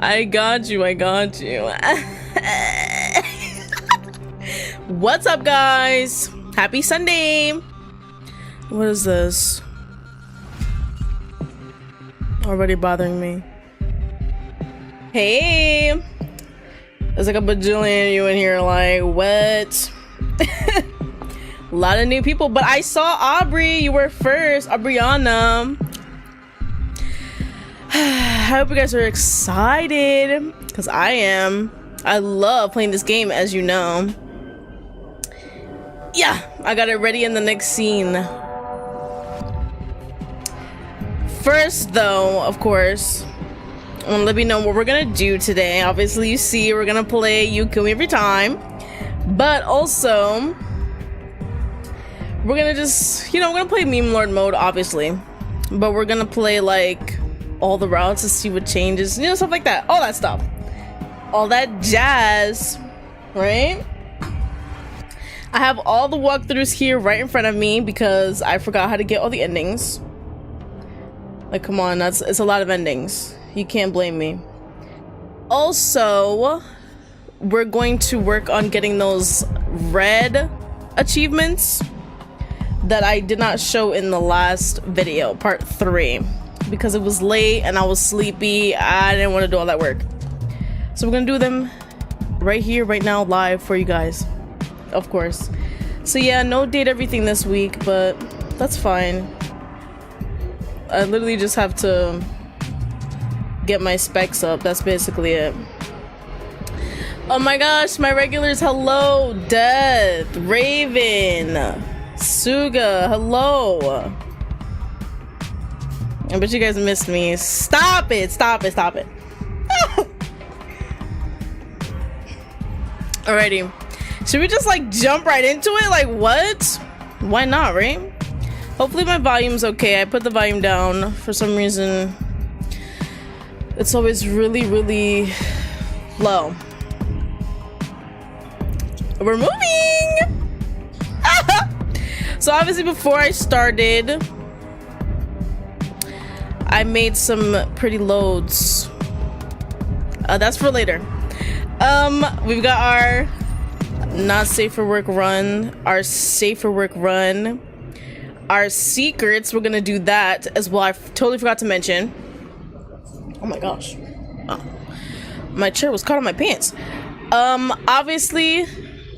I got you, I got you. What's up, guys? Happy Sunday. What is this? Already bothering me. Hey, there's like a bajillion of you in here, like, what? A lot of new people, but I saw Aubrey. You were first, Aubriana. I hope you guys are excited, because I am. I love playing this game, as you know. Yeah, I got it ready in the next scene. First, though, of course, I want to let you know what we're gonna do today. Obviously, you see, we're gonna play You Kill Me Every Time, but also we're gonna just, you know, we're gonna play MEMELORD mode, obviously, but we're gonna play like all the routes to see what changes, you know, stuff like that, all that stuff, all that jazz, right? I have all the walkthroughs here right in front of me because I forgot how to get all the endings. Like, come on, it's a lot of endings. You can't blame me. Also, we're going to work on getting those red achievements that I did not show in the last video, part 3, because it was late and I was sleepy. I didn't want to do all that work. So we're gonna do them right here, right now, live for you guys, of course. So yeah, no date everything this week, but that's fine. I literally just have to get my specs up. That's basically it. Oh my gosh, my regulars, hello. Death, Raven, Suga, hello. I bet you guys missed me. Stop it, stop it, stop it. Alrighty, should we just like jump right into it? Like, what? Why not, right? Hopefully my volume's okay. I put the volume down for some reason. It's always really, really low. We're moving. So obviously before I started, I made some pretty loads. That's for later. We've got our not safe for work run, our safe for work run, our secrets. We're gonna do that as well. I totally forgot to mention. Oh my gosh. Oh. My chair was caught on my pants. Obviously,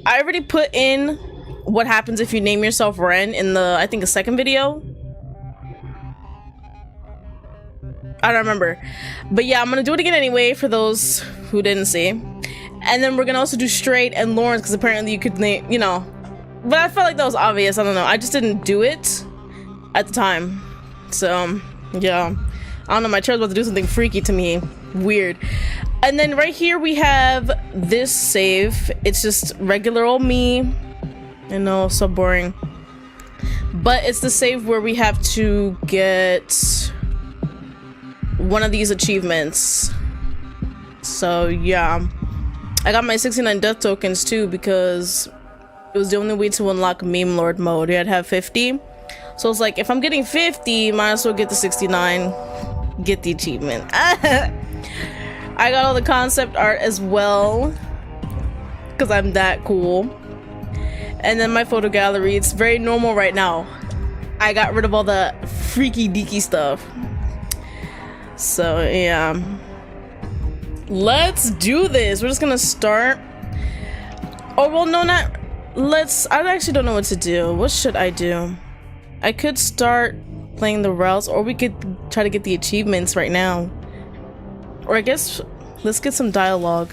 I already put in what happens if you name yourself Ren in the, I think, a second video. I don't remember. But yeah, I'm gonna do it again anyway for those who didn't see. And then we're gonna also do Strade and Lawrence, because apparently you could name, you know. But I felt like that was obvious. I don't know. I just didn't do it at the time. So, yeah. I don't know, my chair's about to do something freaky to me. Weird. And then right here we have this save. It's just regular old me. I know, so boring. But it's the save where we have to get one of these achievements. So yeah. I got my 69 death tokens too because it was the only way to unlock MEMELORD mode. You had to have 50. So it's like, if I'm getting 50, might as well get the 69. Get the achievement. I got all the concept art as well because I'm that cool. And then my photo gallery, it's very normal right now. I got rid of all the freaky deaky stuff. So yeah, let's do this. We're just gonna start. Oh well, no, not let's. I actually don't know what to do. What should I do? I could start playing the routes, or we could try to get the achievements right now. Or I guess let's get some dialogue.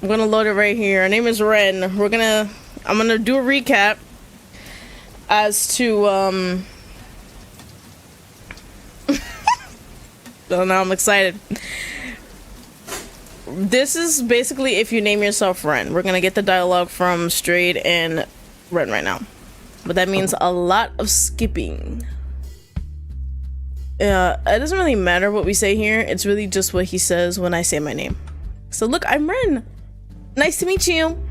I'm gonna load it right here. Our name is Ren. I'm gonna do a recap as to so now I'm excited. This is basically if you name yourself Ren. We're gonna get the dialogue from Strade and Ren right now. But that means a lot of skipping. It doesn't really matter what we say here. It's really just what he says when I say my name. So look, I'm Ren. Nice to meet you.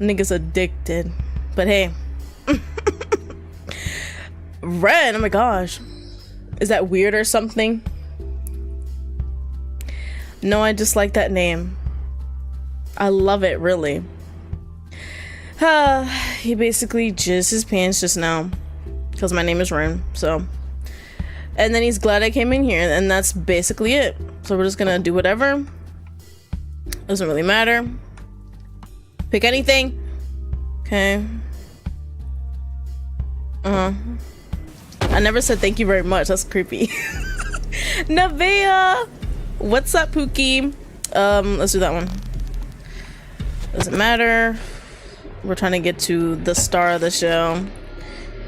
Nigga's addicted. But hey. Ren, oh my gosh. Is that weird or something? No, I just like that name. I love it, really. He basically jizzed his pants just now. Because my name is Ren, so. And then he's glad I came in here, and that's basically it. So we're just gonna do whatever. Doesn't really matter. Pick anything. Okay. I never said thank you very much. That's creepy. Nevaeh! What's up, Pookie? Let's do that one. Doesn't matter. We're trying to get to the star of the show.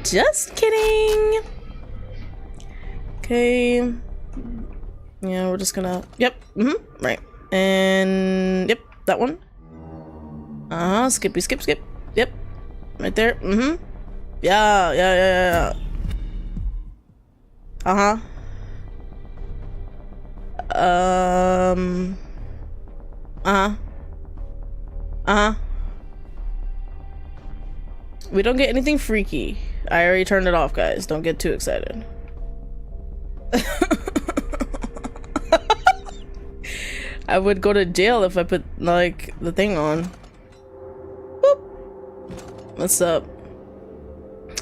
Just kidding. Okay. Yeah, we're just gonna. Yep. Right. And yep, that one. Skippy, skip, skip. Yep. Right there. Yeah. We don't get anything freaky. I already turned it off, guys. Don't get too excited. I would go to jail if I put like the thing on. Boop. What's up?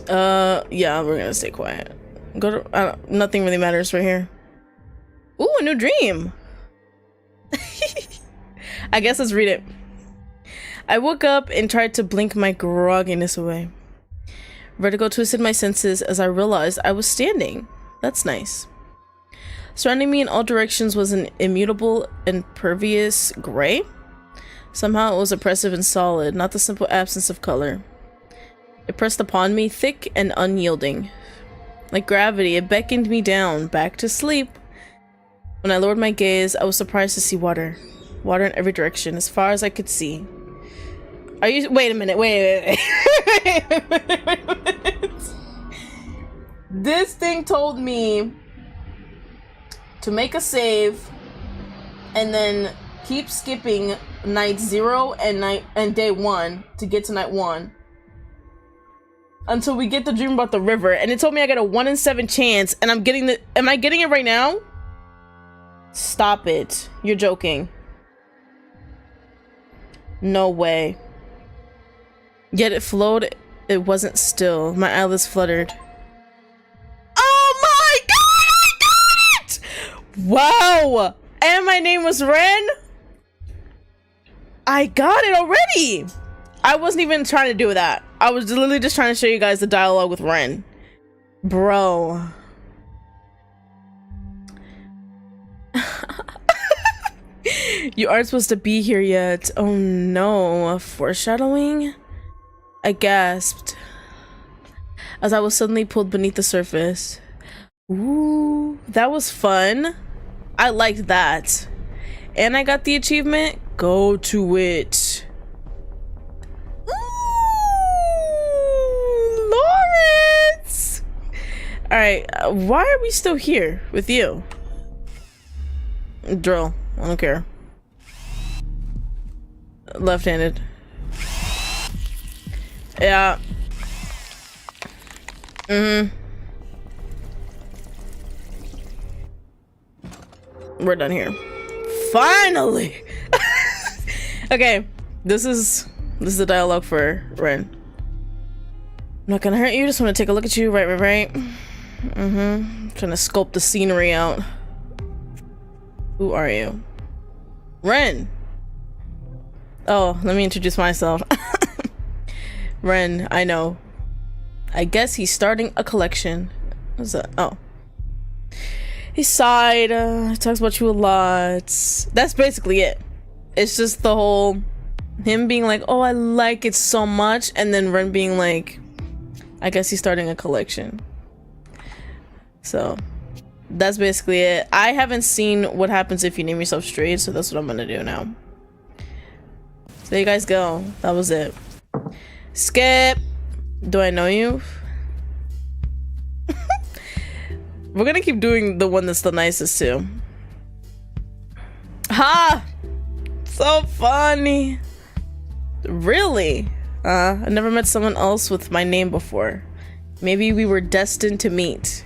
Yeah, we're gonna stay quiet. Go to nothing really matters right here. Ooh, a new dream. I guess let's read it. I woke up and tried to blink my grogginess away. Vertigo twisted my senses as I realized I was standing. That's nice. Surrounding me in all directions was an immutable, impervious gray. Somehow it was oppressive and solid, not the simple absence of color. It pressed upon me, thick and unyielding. Like gravity, it beckoned me down, back to sleep. When I lowered my gaze, I was surprised to see water. Water in every direction, as far as I could see. Are you- wait a minute, wait. This thing told me to make a save and then keep skipping night 0 and day 1 to get to night 1 until we get the dream about the river, and it told me I got a 1 in 7 chance, and I'm getting the- am I getting it right now? Stop it. You're joking. No way. Yet it flowed. It wasn't still. My eyelids fluttered. Oh my god, I got it! Wow! And my name was Ren? I got it already! I wasn't even trying to do that. I was literally just trying to show you guys the dialogue with Ren. Bro. You aren't supposed to be here yet. Oh no. Foreshadowing? I gasped as I was suddenly pulled beneath the surface. Ooh, that was fun. I liked that. And I got the achievement. Go to it. Ooh, Lawrence! Alright, why are we still here with you? Drill. I don't care. Left-handed. Yeah. We're done here. Finally! Okay, this is the dialogue for Ren. I'm not gonna hurt you, just wanna take a look at you. Right. Trying to sculpt the scenery out. Who are you? Ren! Oh, let me introduce myself. Ren, I know. I guess he's starting a collection. What's that? Oh. He sighed. He talks about you a lot. That's basically it. It's just the whole... him being like, oh, I like it so much. And then Ren being like, I guess he's starting a collection. So, that's basically it. I haven't seen what happens if you name yourself Strade, so that's what I'm gonna do now. So there you guys go. That was it. Skip! Do I know you? We're gonna keep doing the one that's the nicest too. Ha! So funny. Really? I never met someone else with my name before. Maybe we were destined to meet.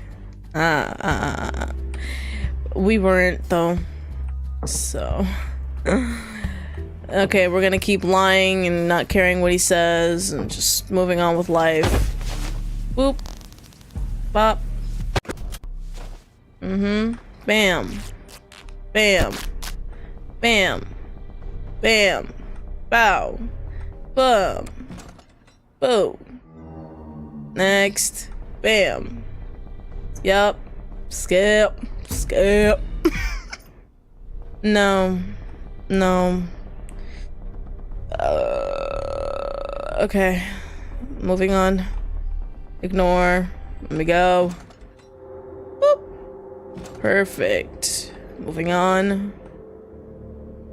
We weren't though. So okay, we're gonna keep lying and not caring what he says and just moving on with life. Boop. Bop. Bam. Bam. Bam. Bam. Bow. Boom. Boom. Next. Bam. Yup. Skip. Skip. No. No. Okay. Moving on. Ignore. Let me go. Boop. Perfect. Moving on.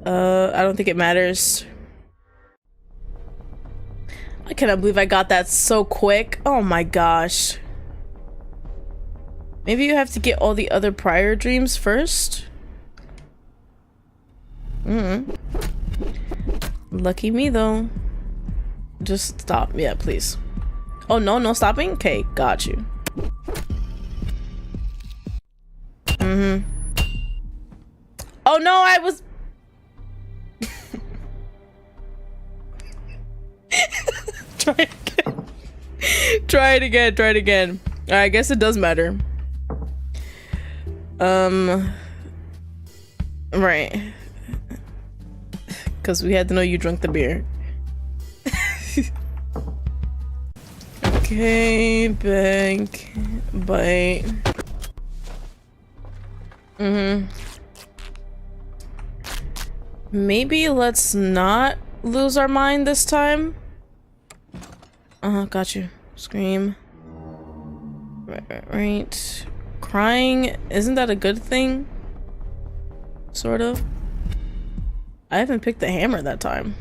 I don't think it matters. I cannot believe I got that so quick. Oh my gosh. Maybe you have to get all the other prior dreams first? Lucky me though. Just stop. Yeah, please. Oh no, no stopping? Okay, got you. Oh no, I was... Try it again. Try it again, try it again. Alright, I guess it does matter. Right. Because we had to know you drank the beer. Okay, bank, bite. Maybe let's not lose our mind this time. Got you. Scream. Right. Crying, isn't that a good thing? Sort of. I haven't picked the hammer that time.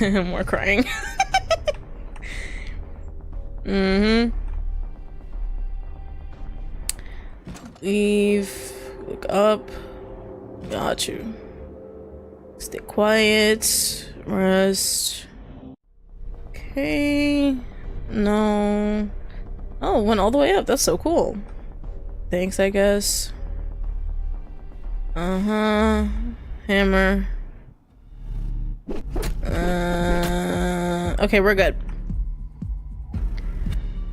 More crying. Leave. Look up. Got you. Stay quiet. Rest. Okay. No. Oh, went all the way up. That's so cool. Thanks, I guess. Hammer. Okay, we're good.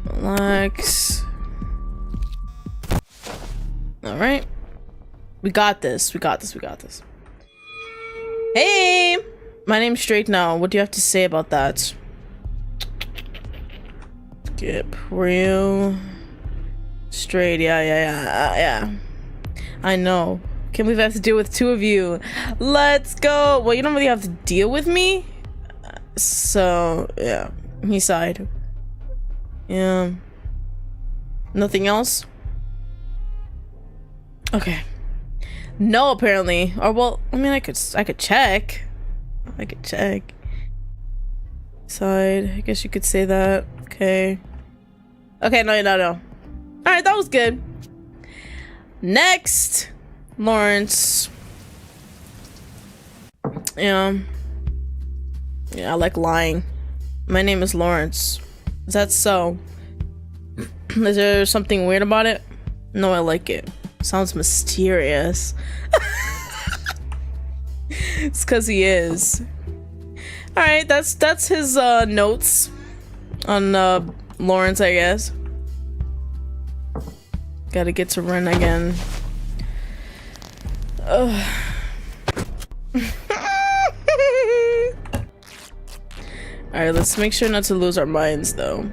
Relax. Alright. We got this. We got this. We got this. Hey! My name's Strade now. What do you have to say about that? Skip. Real. Strade. Yeah. I know. Can't believe I have to deal with two of you. Let's go. Well, you don't really have to deal with me. So, yeah. He sighed. Yeah. Nothing else? Okay. No, apparently. Or, well, I mean, I could check. I could check. Side. I guess you could say that. Okay. Okay, no. Alright, that was good. Next. Lawrence. Yeah, I like lying. My name is Lawrence. Is that so? Is there something weird about it? No, I like it. Sounds mysterious. It's because he is. Alright, that's his notes on Lawrence, I guess. Gotta get to Ren again. Alright, let's make sure not to lose our minds though.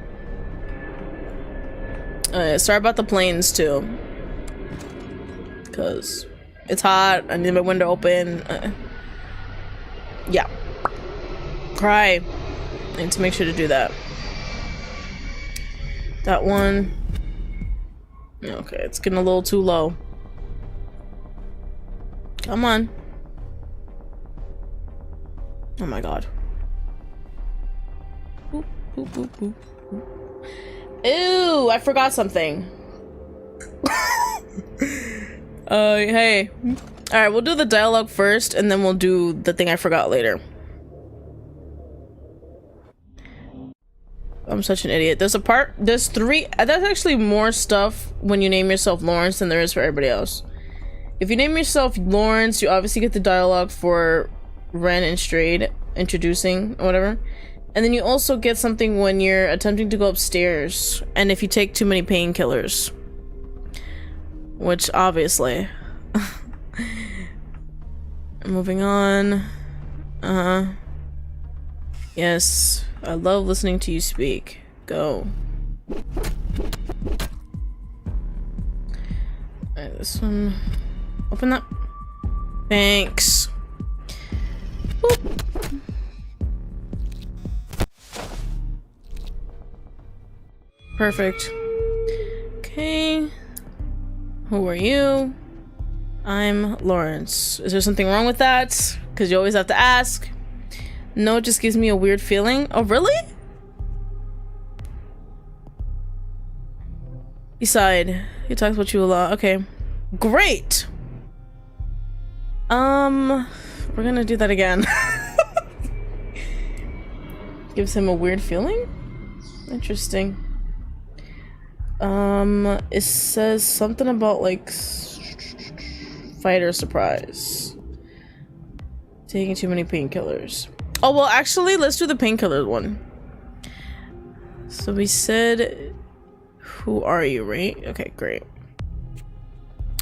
Sorry about the planes too. Cause it's hot, I need my window open. Yeah. Cry. I need to make sure to do that. That one. Okay, it's getting a little too low. Come on. Oh my god. Boop, boop, boop, boop, boop. Ew, I forgot something. Hey. All right, we'll do the dialogue first, and then we'll do the thing I forgot later. I'm such an idiot. There's three. There's actually more stuff when you name yourself Lawrence than there is for everybody else. If you name yourself Lawrence, you obviously get the dialogue for Ren and Strade introducing or whatever. And then you also get something when you're attempting to go upstairs and if you take too many painkillers. Which obviously. Moving on. Yes, I love listening to you speak. Go. Alright, this one. Open that. Thanks. Boop. Perfect. Okay. Who are you? I'm Lawrence. Is there something wrong with that? Because you always have to ask. No, it just gives me a weird feeling. Oh, really? Beside, he talks about you a lot. Okay. Great! We're gonna do that again. Gives him a weird feeling? Interesting. It says something about like fighter surprise. Taking too many painkillers. Oh, well, actually, let's do the painkiller one. So we said, who are you, right? Okay, great.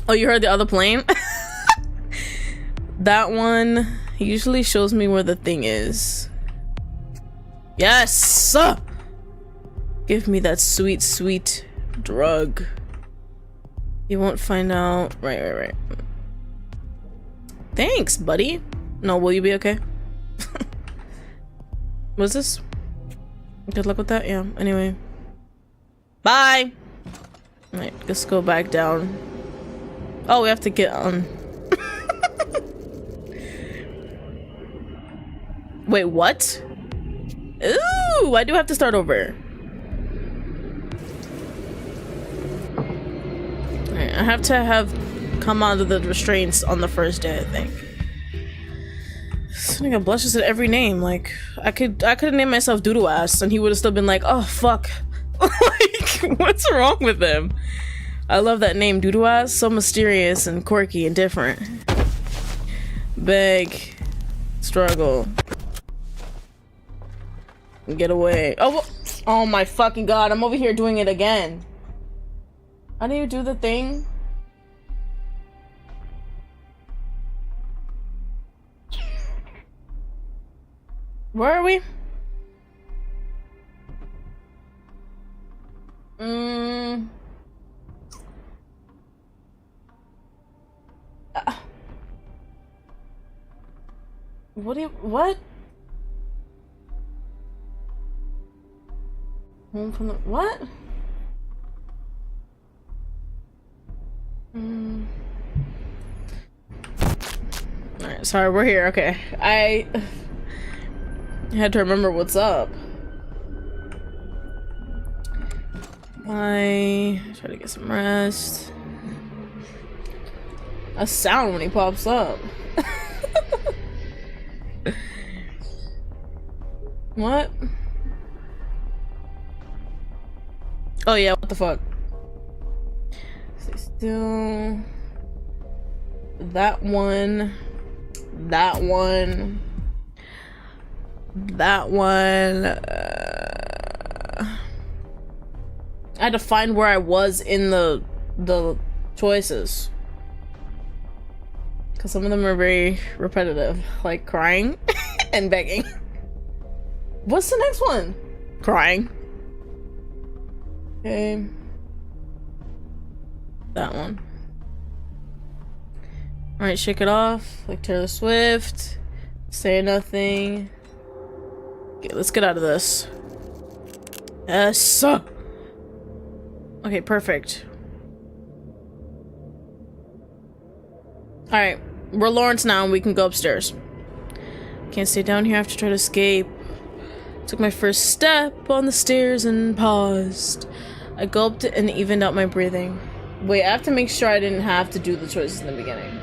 Oh, you heard the other plane? That one usually shows me where the thing is. Yes! Give me that sweet, sweet drug. You won't find out. Right. Thanks, buddy. No, will you be okay? What's this? Good luck with that? Yeah, anyway. Bye! Alright, let's go back down. Oh, we have to get on. Wait, what? Ooh, I do have to start over. Alright, I have to have come out of the restraints on the first day, I think. This nigga blushes at every name. Like, I could have named myself Doodoo Ass and he would have still been like, oh fuck. Like, what's wrong with him? I love that name, Doodoo Ass. So mysterious and quirky and different. Beg. Struggle. Get away. Oh my fucking god, I'm over here doing it again. How do you do the thing? Where are we? What? Home from the what? Alright, sorry, we're here. Okay. I had to remember what's up. I try to get some rest. A sound when he pops up. What? Oh yeah, what the fuck? Stay still. That one. That one. That one. I had to find where I was in the choices. Because some of them are very repetitive. Like crying and begging. What's the next one? Crying. Okay. That one. Alright, shake it off. Like Taylor Swift. Say nothing. Okay, let's get out of this. Yes. Okay, perfect. Alright, we're Lawrence now and we can go upstairs. Can't stay down here, I have to try to escape. Took my first step on the stairs and paused. I gulped and evened out my breathing. Wait, I have to make sure I didn't have to do the choices in the beginning.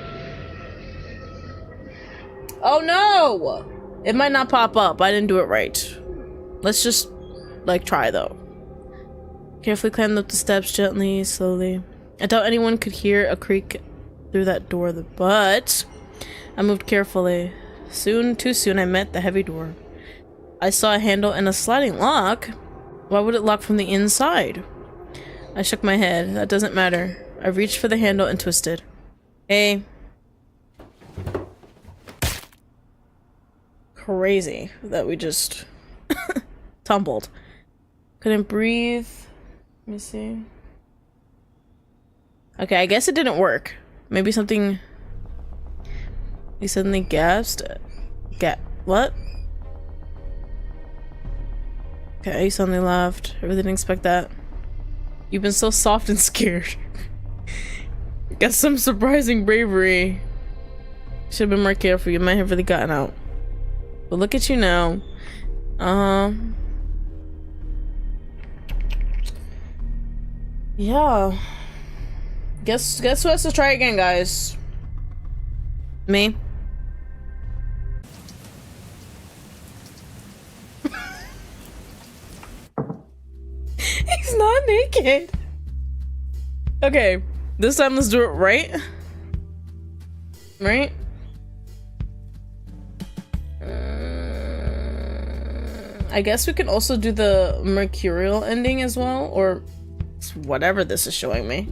Oh no! It might not pop up. I didn't do it right. Let's just, like, try though. Carefully climbed up the steps, gently, slowly. I doubt anyone could hear a creak through that door, but I moved carefully. Soon, too soon, I met the heavy door. I saw a handle and a sliding lock. Why would it lock from the inside? I shook my head. That doesn't matter. I reached for the handle and twisted. Hey. Crazy that we just tumbled. Couldn't breathe. Let me see. Okay, I guess it didn't work. Maybe something... He suddenly gasped. What? Okay, he suddenly laughed. I really didn't expect that. You've been so soft and scared. Got some surprising bravery. Should have been more careful. You might have really gotten out. But look at you now. Yeah. Guess who has to try again, guys? Me? He's not naked. Okay, this time let's do it right. Right? I guess we can also do the Mercurial ending as well, or whatever this is showing me.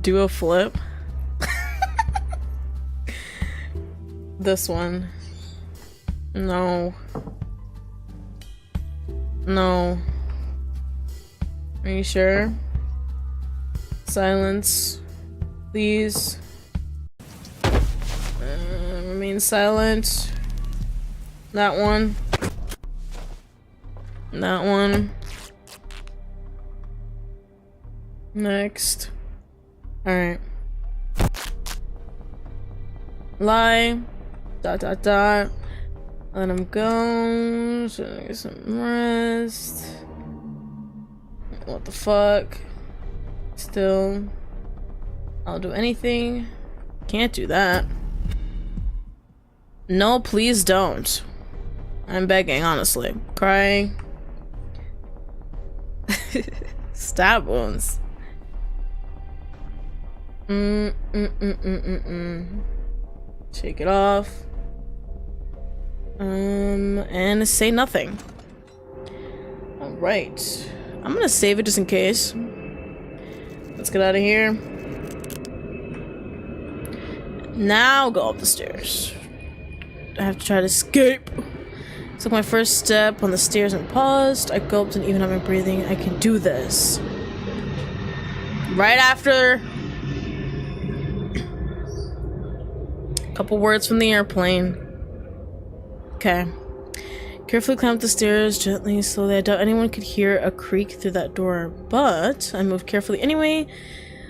Do a flip. This one. No. No. Are you sure? Silence. Please. Remain silent. That one. That one. Next. Alright. Lie. Dot dot dot. Let him go. Should I get some rest? What the fuck? Still. I'll do anything. Can't do that. No, please don't. I'm begging, honestly. Crying. Stab wounds. Shake it off. And say nothing. Alright. I'm gonna save it just in case. Let's get out of here. Now go up the stairs. I have to try to escape. Took my first step on the stairs and paused. I gulped and even out my breathing. I can do this. Right after a couple words from the airplane. Okay. Carefully climbed up the stairs, gently, slowly. I doubt anyone could hear a creak through that door, but I moved carefully anyway.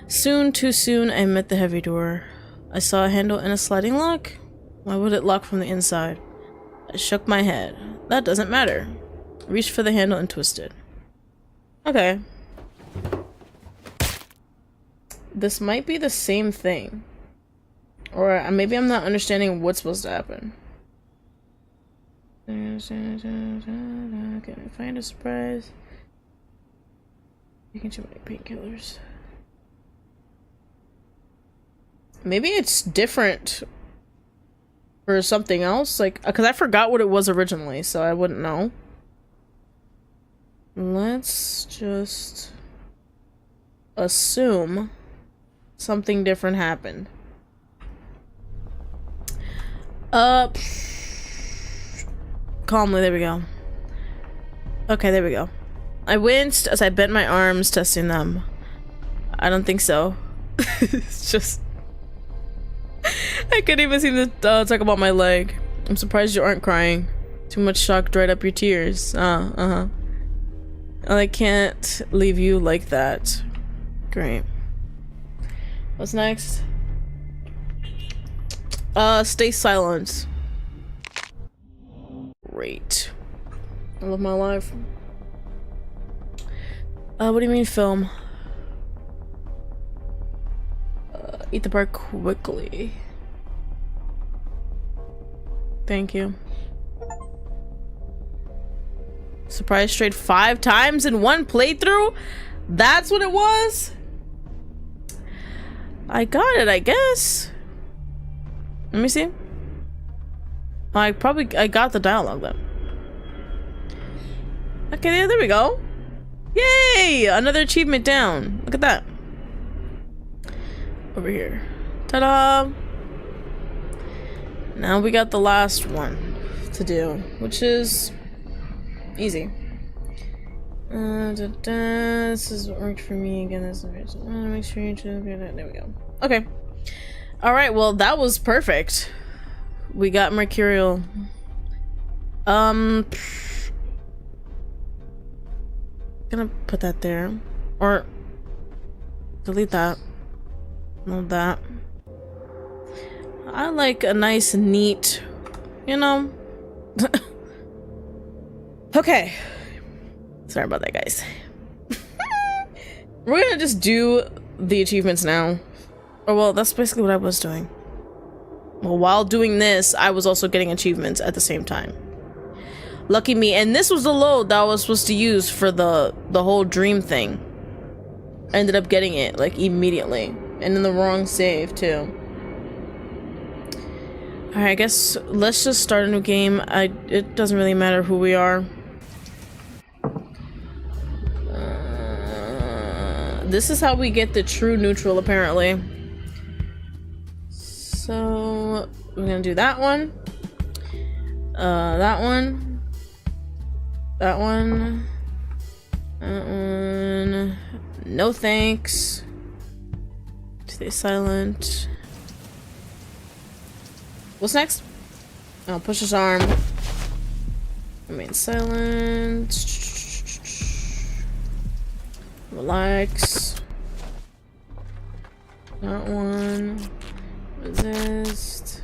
Soon, too soon, I met the heavy door. I saw a handle and a sliding lock. Why would it lock from the inside? I shook my head. That doesn't matter. Reached for the handle and twisted. Okay. This might be the same thing. Or maybe I'm not understanding what's supposed to happen. Can I find a surprise? You can too many painkillers. Maybe it's different for something else, like, because I forgot what it was originally, so I wouldn't know. Let's just assume something different happened. Calmly, there we go. Okay, there we go. I winced as I bent my arms, testing them. I don't think so. It's just... I couldn't even seem to talk about my leg. I'm surprised you aren't crying. Too much shock dried up your tears. I can't leave you like that. Great. What's next? Stay silent. Great. I love my life. What do you mean film? Eat the bar quickly. Thank you. Surprise Strade 5 times in one playthrough? That's what it was? I got it, I guess. Let me see. I got the dialogue then. Okay, there we go. Yay! Another achievement down. Look at that. Over here. Ta-da! Now we got the last one to do, which is easy. This is what worked for me again. This is make sure you there we go. Okay. All right. Well, that was perfect. We got Mercurial. Gonna put that there, or delete that. No, that. I like a nice, neat, you know. Okay. Sorry about that, guys. We're gonna just do the achievements now. Oh, well, that's basically what I was doing. Well, while doing this, I was also getting achievements at the same time. Lucky me. And this was the load that I was supposed to use for the whole dream thing. I ended up getting it, like, immediately. And in the wrong save, too. Alright, I guess let's just start a new game. It doesn't really matter who we are. This is how we get the true neutral, apparently. So, we're gonna do that one. That one. That one. That one. No thanks. Stay silent. What's next? Oh, push his arm. Remain silent. Relax. That one. Resist.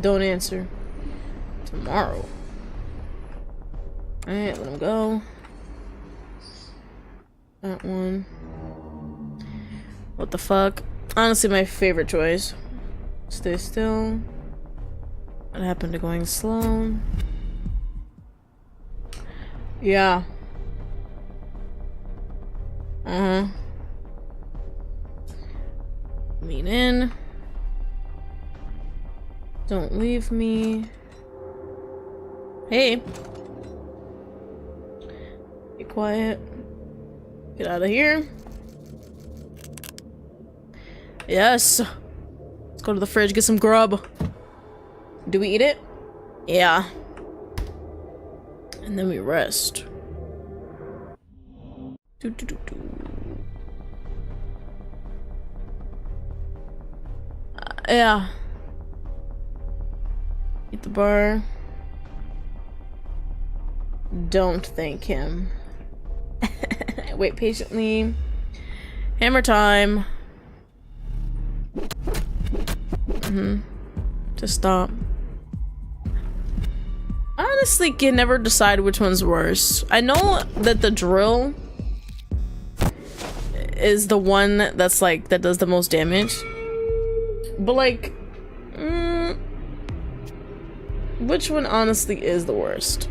Don't answer. Tomorrow. Alright, let him go. That one. What the fuck? Honestly, my favorite choice. Stay still. What happened to going slow? Yeah. Lean in. Don't leave me. Hey. Be quiet. Get out of here. Yes. Let's go to the fridge, get some grub. Do we eat it? Yeah. And then we rest. Yeah. Eat the bar. Don't thank him. Wait patiently. Hammer time. Just stop. Honestly, can never decide which one's worse. I know that the drill is the one that's like that does the most damage, but like, which one honestly is the worst?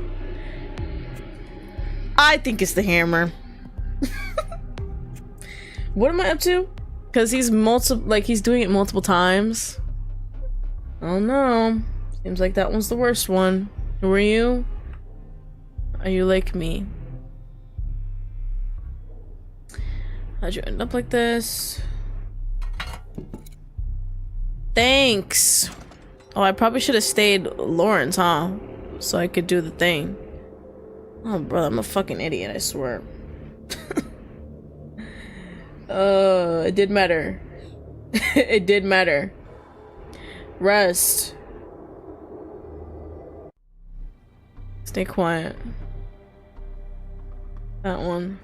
I think it's the hammer. What am I up to? Because he's he's doing it multiple times. Oh no. Seems like that one's the worst one. Who are you? Are you like me? How'd you end up like this? Thanks. Oh, I probably should have stayed Lawrence, huh? So I could do the thing. Oh, brother, I'm a fucking idiot, I swear. It did matter. It did matter. Rest. Stay quiet. That one.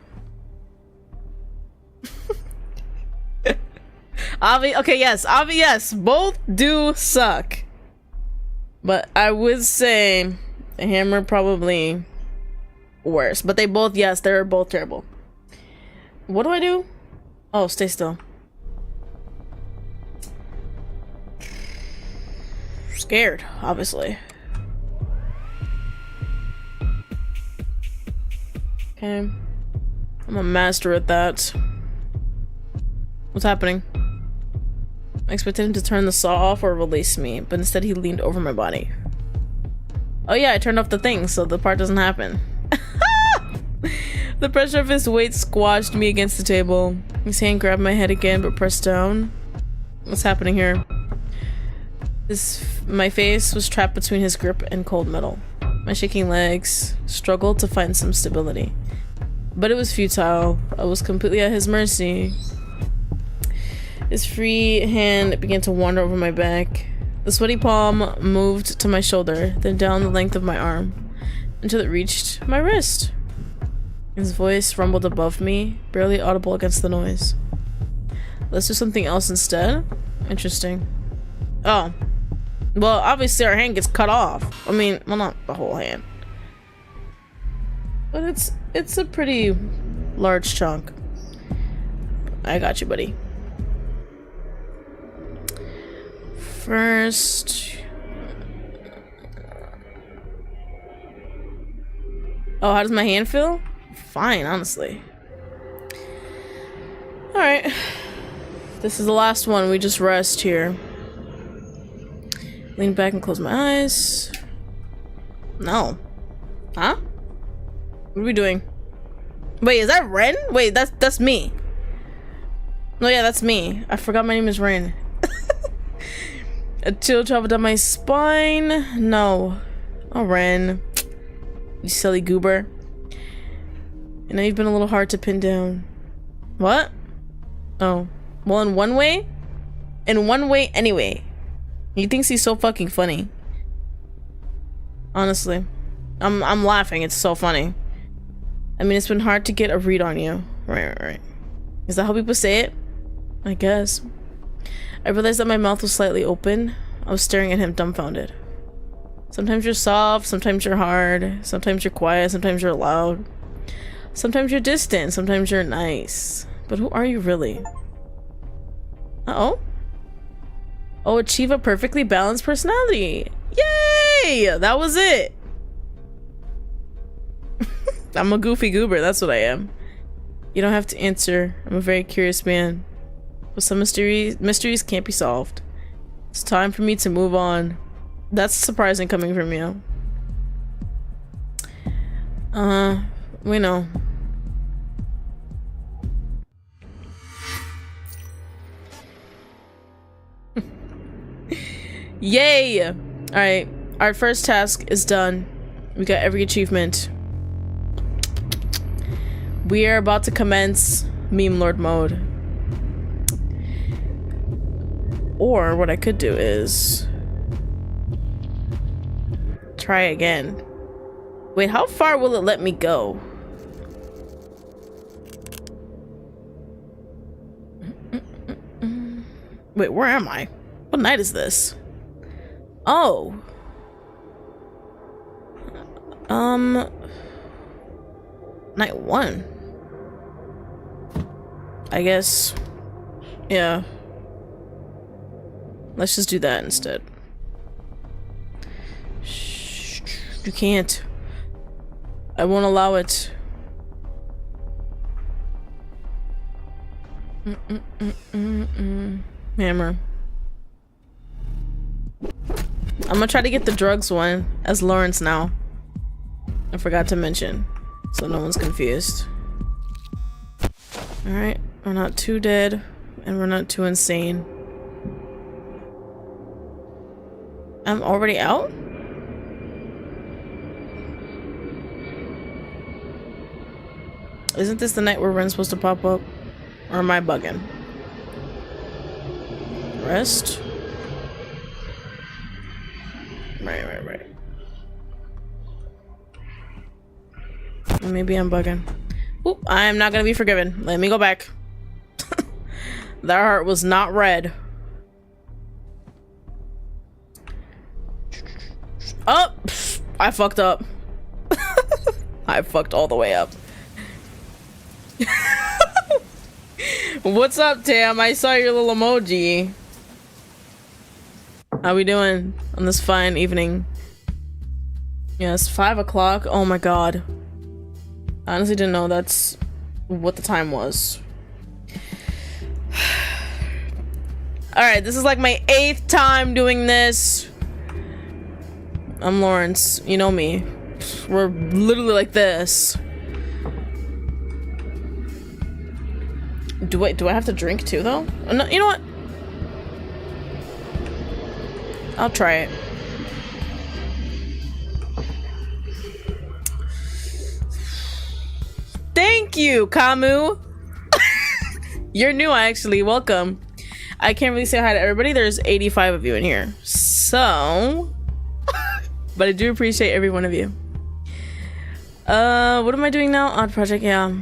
Avi, okay, yes, Avi, yes, both do suck. But I would say the hammer probably worse. But they both, yes, they're both terrible. What do I do? Oh, stay still. scared, obviously. Okay. I'm a master at that. What's happening? I expected him to turn the saw off or release me, but instead he leaned over my body. Oh yeah, I turned off the thing, so the part doesn't happen. The pressure of his weight squashed me against the table. His hand grabbed my head again, but pressed down. What's happening here? My face was trapped between his grip and cold metal. My shaking legs struggled to find some stability. But it was futile. I was completely at his mercy. His free hand began to wander over my back. The sweaty palm moved to my shoulder, then down the length of my arm, until it reached my wrist. His voice rumbled above me, barely audible against the noise. Let's do something else instead? Interesting. Oh. Well, obviously our hand gets cut off. I mean, well, not the whole hand. But it's a pretty large chunk. I got you, buddy. First... Oh, how does my hand feel? Fine, honestly. Alright. This is the last one. We just rest here. Lean back and close my eyes. No. Huh? What are we doing? Wait, is that Ren? Wait, that's me. No, yeah, that's me. I forgot my name is Ren. A chill traveled down my spine. No. Oh, Ren. You silly goober. I know you've been a little hard to pin down. What? Oh. Well, in one way? In one way anyway. He thinks he's so fucking funny. Honestly. I'm laughing. It's so funny. I mean, it's been hard to get a read on you. Right. Is that how people say it? I guess. I realized that my mouth was slightly open. I was staring at him dumbfounded. Sometimes you're soft, sometimes you're hard, sometimes you're quiet, sometimes you're loud. Sometimes you're distant, sometimes you're nice. But who are you really? Uh-oh. Oh, achieve a perfectly balanced personality. Yay! That was it. I'm a goofy goober, that's what I am. You don't have to answer. I'm a very curious man. But some mysteries can't be solved. It's time for me to move on. That's surprising coming from you. We know. Yay! Alright, our first task is done. We got every achievement. We are about to commence MEMELORD mode. Or what I could do is try again. Wait, how far will it let me go? Wait, where am I? What night is this? Oh. Night 1. I guess. Yeah. Let's just do that instead. Shh, you can't. I won't allow it. Hammer. I'm gonna try to get the drugs one as Lawrence now. I forgot to mention, so no one's confused. Alright, we're not too dead, and we're not too insane. I'm already out? Isn't this the night where Ren's supposed to pop up? Or am I bugging? Rest? Right. Maybe I'm bugging. Oop, I'm not gonna be forgiven. Let me go back. That heart was not red. Oh! I fucked up. I fucked all the way up. What's up, Tam? I saw your little emoji. How we doing on this fine evening? Yes, 5 o'clock. Oh my god. I honestly didn't know that's what the time was. Alright, this is like my 8th time doing this. I'm Lawrence. You know me. We're literally like this. Do I have to drink too though? No, you know what? I'll try it. Thank you, Kamu. You're new, actually. Welcome. I can't really say hi to everybody. There's 85 of you in here. So, but I do appreciate every one of you. What am I doing now? Odd project, yeah.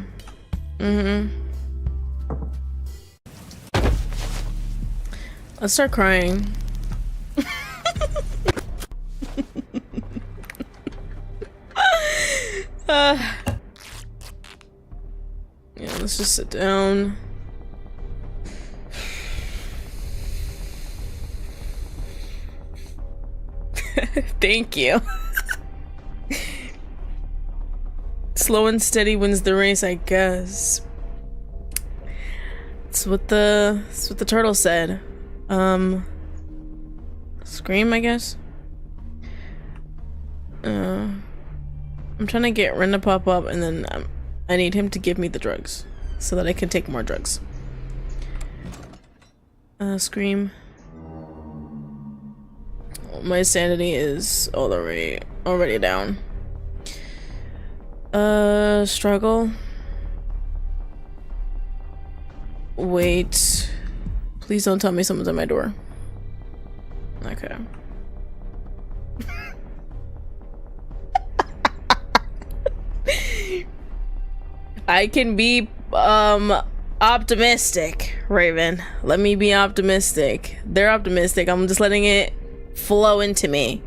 Let's start crying. Yeah, let's just sit down. Thank you. Slow and steady wins the race, I guess. That's what the turtle said. Scream, I guess. I'm trying to get Ren to pop up, and then I need him to give me the drugs so that I can take more drugs. Scream. My sanity is already down. Struggle. Wait. Please don't tell me someone's at my door. Okay. I can be optimistic, Raven. Let me be optimistic. They're optimistic. I'm just letting it flow into me.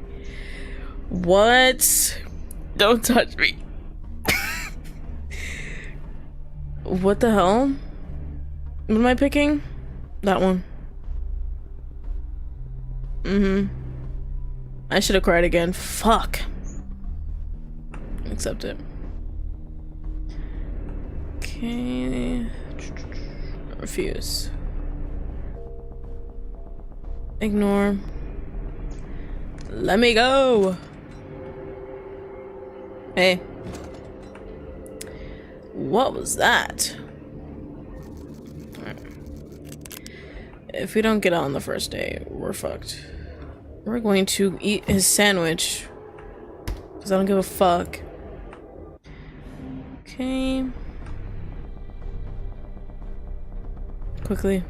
What? Don't touch me. What the hell? What am I picking? That one. I should have cried again. Fuck. Accept it. Okay. Refuse. Ignore. Let me go. Hey. What was that? Alright. If we don't get on the first day, we're fucked. We're going to eat his sandwich. Because I don't give a fuck. Okay. Quickly.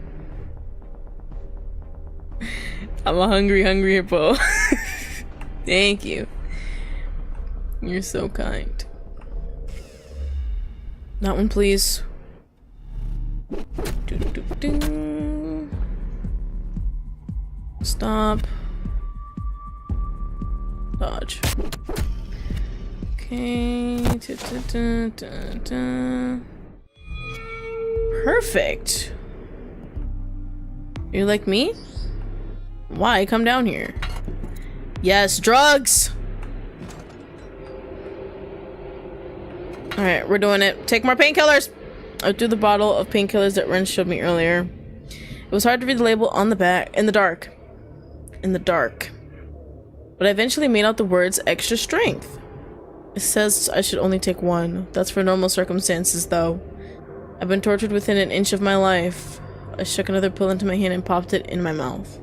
I'm a hungry hippo. Thank you. You're so kind. That one, please. Stop. Dodge. Okay. Perfect. You like me? Why? Come down here. Yes, drugs! Alright, we're doing it. Take more painkillers! I threw the bottle of painkillers that Ren showed me earlier. It was hard to read the label on the back in the dark. But I eventually made out the words extra strength. It says I should only take one. That's for normal circumstances, though. I've been tortured within an inch of my life. I shook another pill into my hand and popped it in my mouth.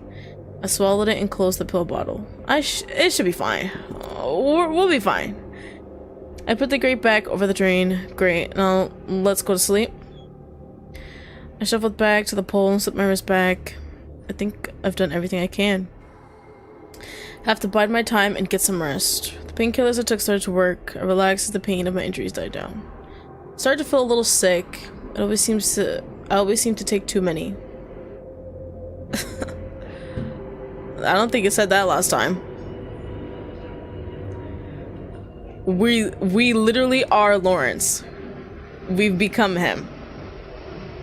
I swallowed it and closed the pill bottle. It should be fine. We'll be fine. I put the grate back over the drain. Great. Now let's go to sleep. I shuffled back to the pole and slipped my wrist back. I think I've done everything I can. I have to bide my time and get some rest. The painkillers I took started to work. I relaxed as the pain of my injuries died down. I started to feel a little sick. I always seem to take too many. I don't think it said that last time. We literally are Lawrence. We've become him.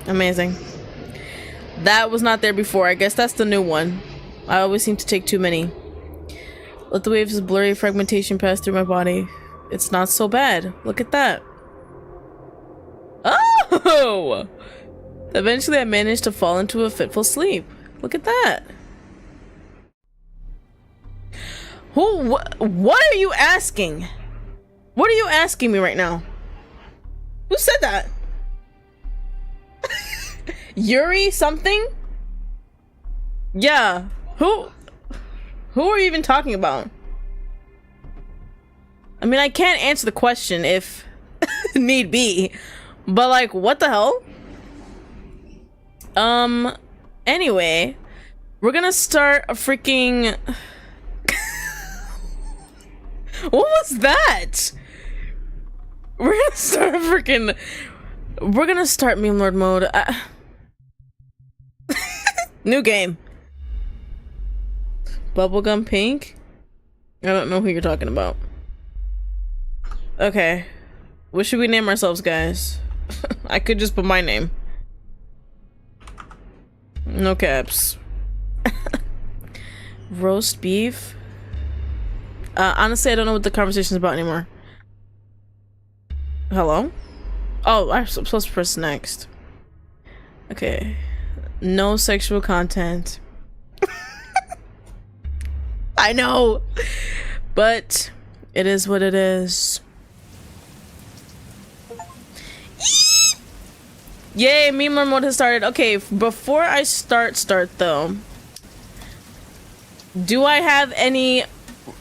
Amazing. That was not there before. I guess that's the new one. I always seem to take too many. Let the waves of blurry fragmentation pass through my body. It's not so bad. Look at that. Oh! Eventually I managed to fall into a fitful sleep. Look at that. What are you asking? What are you asking me right now? Who said that? Yuri something? Yeah. Who are you even talking about? I mean, I can't answer the question if need be, but like, what the hell? Anyway, we're gonna start a freaking what was that? We're gonna start a freaking MEMELORD mode. New game. Bubblegum pink? I don't know who you're talking about. Okay. What should we name ourselves, guys? I could just put my name. No caps. Roast beef? Honestly, I don't know what the conversation's about anymore. Hello? Oh, I'm supposed to press next. Okay. No sexual content. I know, but it is what it is. Yay, MEMELORD mode has started. Okay, before I start though, do I have any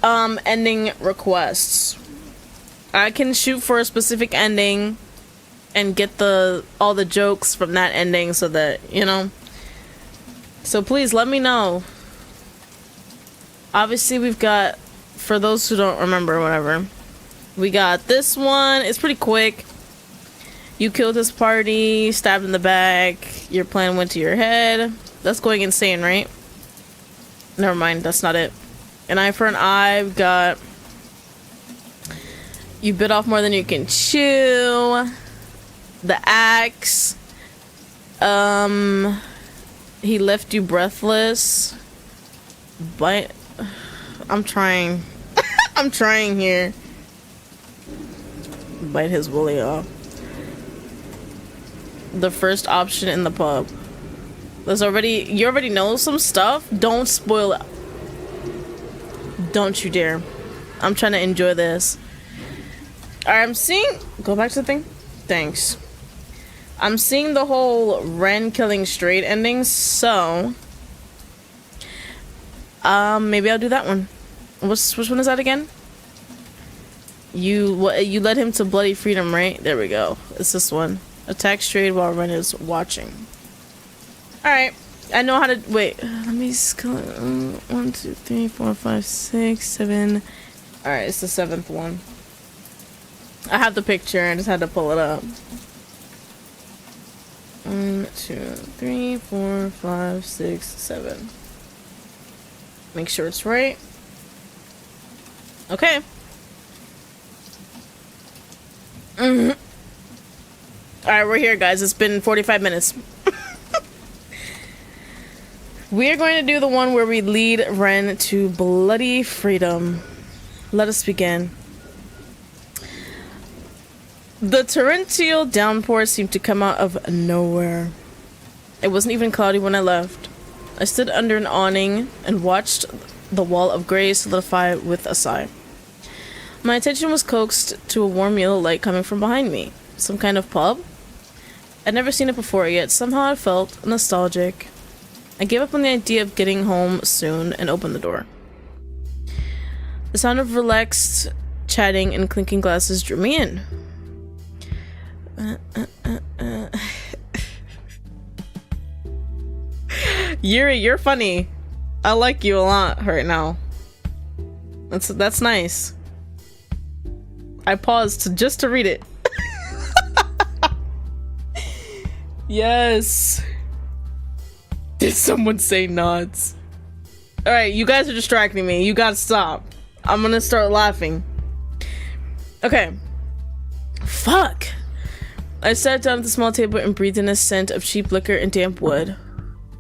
ending requests? I can shoot for a specific ending and get all the jokes from that ending so that, you know. So please let me know. Obviously we've got, for those who don't remember, whatever, we got this one. It's pretty quick. You killed this party, stabbed in the back, your plan went to your head. That's going insane, right? Never mind, that's not it. An eye for an eye. We've got, you bit off more than you can chew. The axe. He left you breathless. But I'm trying. I'm trying here. Bite his woolly off. The first option in the pub. There's already, you already know some stuff. Don't spoil it. Don't you dare. I'm trying to enjoy this. Alright, I'm seeing, go back to the thing. Thanks. I'm seeing the whole Ren killing Strade ending, so maybe I'll do that one. Which one is that again? You led him to bloody freedom, right? There we go. It's this one. Attack Strade while Ren is watching. Alright. I know how to wait. Let me just 1, 2, 3, 4, 5, 6, 7. Alright, it's the 7th one. I have the picture, I just had to pull it up. 1, 2, 3, 4, 5, 6, 7. Make sure it's right. Okay. Alright, we're here, guys. It's been 45 minutes. We are going to do the one where we lead Ren to bloody freedom. Let us begin. The torrential downpour seemed to come out of nowhere. It wasn't even cloudy when I left. I stood under an awning and watched the wall of grey solidify with a sigh. My attention was coaxed to a warm yellow light coming from behind me. Some kind of pub? I'd never seen it before, yet somehow I felt nostalgic. I gave up on the idea of getting home soon and opened the door. The sound of relaxed chatting and clinking glasses drew me in. Yuri, you're funny. I like you a lot right now. That's nice. I paused just to read it. Yes. Did someone say nods? Alright, you guys are distracting me. You gotta stop. I'm gonna start laughing. Okay. Fuck. I sat down at the small table and breathed in a scent of cheap liquor and damp wood.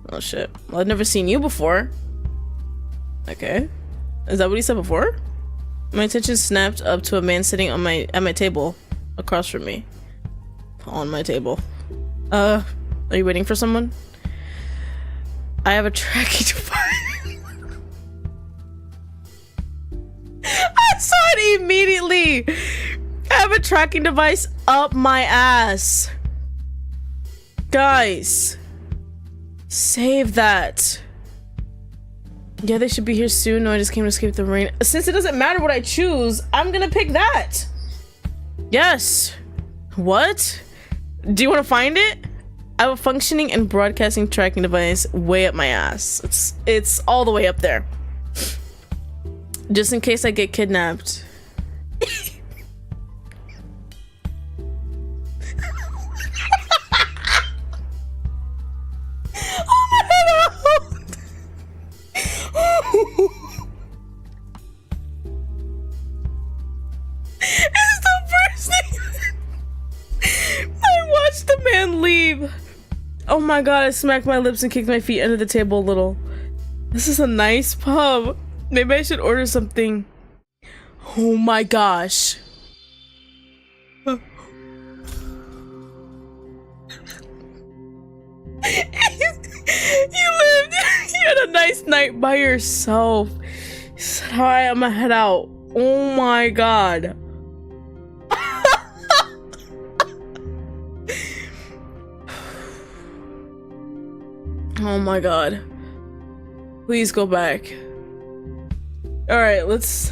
Oh shit. Well, I've never seen you before. Okay. Is that what he said before? My attention snapped up to a man sitting on at my table across from me. On my table. Are you waiting for someone? I have a tracking device. I saw it immediately. I have a tracking device up my ass. Guys, save that. Yeah, they should be here soon. No, I just came to escape the rain. Since it doesn't matter what I choose, I'm gonna pick that. Yes. What? Do you want to find it? I have a functioning and broadcasting tracking device way up my ass. It's all the way up there. Just in case I get kidnapped. It's the first thing I watched the man leave. Oh my god, I smacked my lips and kicked my feet under the table a little. This is a nice pub. Maybe I should order something. Oh my gosh. You lived. You had a nice night by yourself. He said, "Hi, I'm gonna head out." Oh my god. Oh my god. Please go back. Alright, let's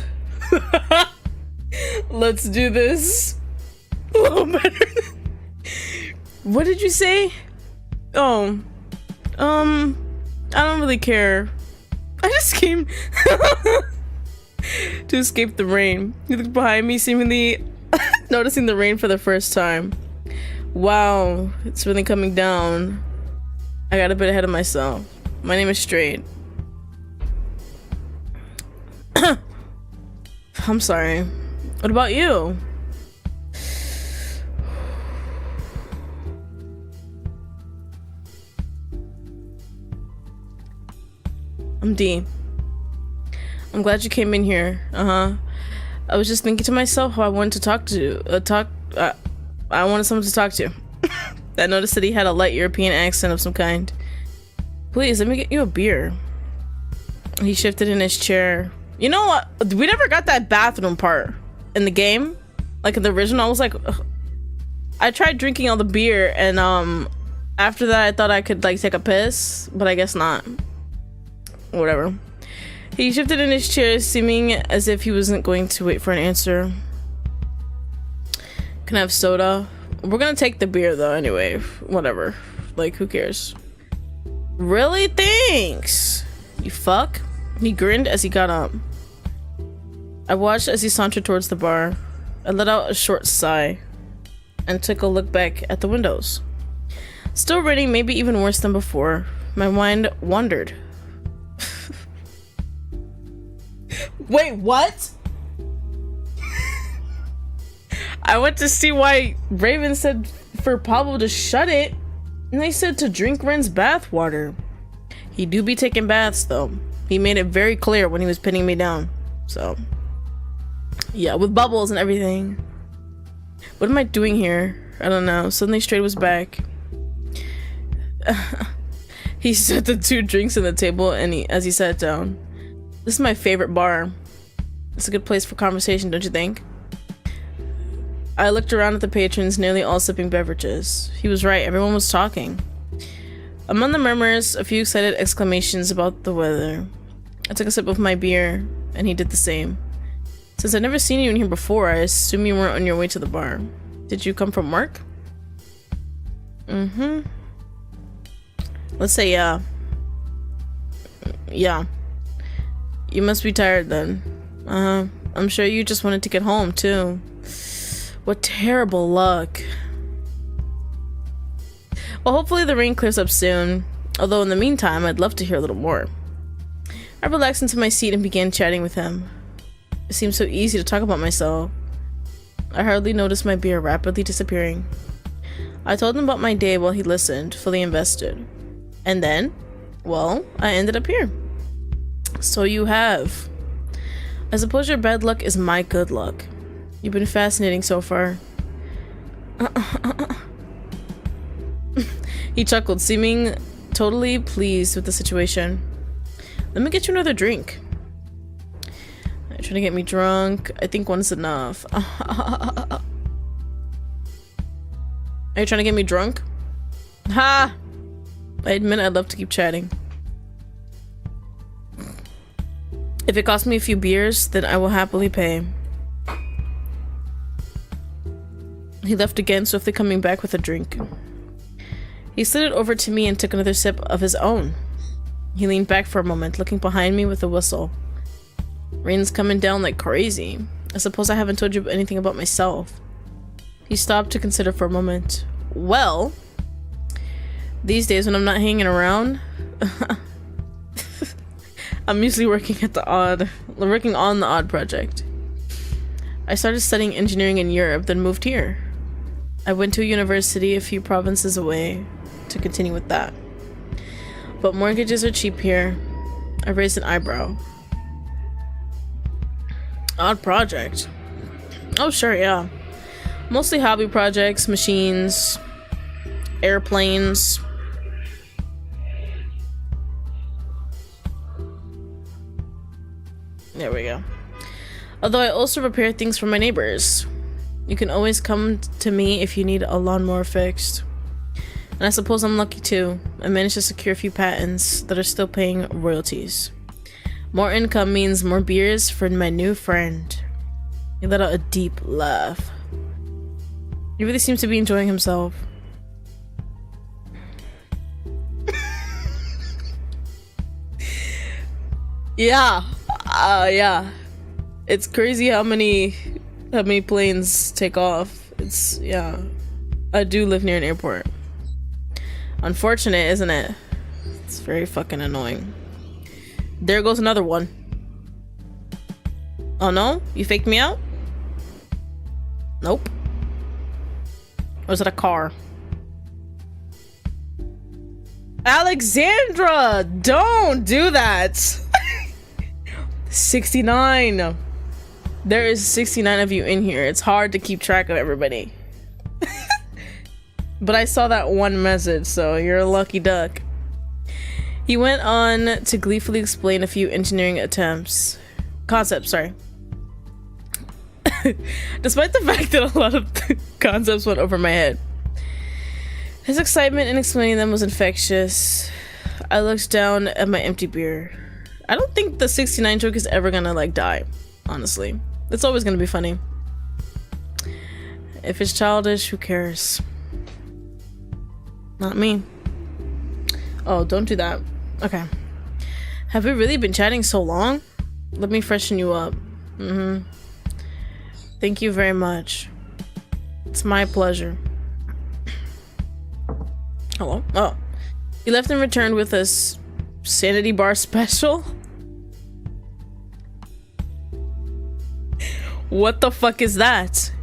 let's do this a little better. What did you say? Oh. I don't really care. I just came to escape the rain. You look behind me, seemingly noticing the rain for the first time. Wow, it's really coming down. I got a bit ahead of myself. My name is Strade. I'm sorry. What about you? I'm D. I'm glad you came in here. I was just thinking to myself how I wanted to talk to I wanted someone to talk to. I noticed that he had a light European accent of some kind. Please, let me get you a beer. He shifted in his chair. You know what? We never got that bathroom part in the game. Like in the original, I was like, ugh. I tried drinking all the beer, and after that I thought I could like take a piss, but I guess not. Whatever. He shifted in his chair, seeming as if he wasn't going to wait for an answer. Can I have soda? We're gonna take the beer though anyway. Whatever. Like, who cares? Really? Thanks. You fuck. He grinned as he got up. I watched as he sauntered towards the bar. I let out a short sigh and took a look back at the windows. Still raining, maybe even worse than before. My mind wandered. Wait, what? I went to see why Raven said for Pablo to shut it, and they said to drink Ren's bath water. He do be taking baths though. He made it very clear when he was pinning me down. So yeah, with bubbles and everything. What am I doing here? I don't know. Suddenly Strade was back. He set the 2 drinks on the table and as he sat down. This is my favorite bar. It's a good place for conversation, don't you think? I looked around at the patrons, nearly all sipping beverages. He was right, everyone was talking. Among the murmurs, a few excited exclamations about the weather. I took a sip of my beer, and he did the same. Since I'd never seen you in here before, I assume you weren't on your way to the bar. Did you come from work? Mm-hmm. Let's say yeah. Yeah. You must be tired then. I'm sure you just wanted to get home, too. What terrible luck. Well, hopefully the rain clears up soon. Although in the meantime, I'd love to hear a little more. I relaxed into my seat and began chatting with him. It seemed so easy to talk about myself. I hardly noticed my beer rapidly disappearing. I told him about my day while he listened, fully invested. And then, well, I ended up here. So you have. I suppose your bad luck is my good luck. You've been fascinating so far. He chuckled, seeming totally pleased with the situation. Let me get you another drink. You're trying to get me drunk. I think one's enough. Are you trying to get me drunk? Ha! I admit I'd love to keep chatting. If it costs me a few beers, then I will happily pay. He left again, swiftly coming back with a drink. He slid it over to me and took another sip of his own. He leaned back for a moment, looking behind me with a whistle. Rain's coming down like crazy. I suppose I haven't told you anything about myself. He stopped to consider for a moment. Well, these days when I'm not hanging around, I'm usually working on the odd project. I started studying engineering in Europe, then moved here. I went to a university a few provinces away to continue with that. But mortgages are cheap here. I raised an eyebrow. Odd project. Oh sure, yeah. Mostly hobby projects, machines, airplanes. There we go. Although I also repair things for my neighbors. You can always come to me if you need a lawnmower fixed. And I suppose I'm lucky too. I managed to secure a few patents that are still paying royalties. More income means more beers for my new friend. He let out a deep laugh. He really seems to be enjoying himself. Yeah. Yeah. It's crazy how many planes take off. It's, yeah. I do live near an airport. Unfortunate, isn't it? It's very fucking annoying. There goes another one. Oh no? You faked me out? Nope. Or is it a car? Alexandra! Don't do that! 69. There is 69 of you in here. It's hard to keep track of everybody. But I saw that one message, so you're a lucky duck. He went on to gleefully explain a few engineering concepts, sorry. Despite the fact that a lot of the concepts went over my head. His excitement in explaining them was infectious. I looked down at my empty beer. I don't think the 69 joke is ever gonna like die, honestly. It's always gonna be funny. If it's childish, who cares? Not me. Oh, don't do that. Okay. Have we really been chatting so long? Let me freshen you up. Thank you very much. It's my pleasure. Hello? Oh. He left and returned with a sanity bar special? What the fuck is that?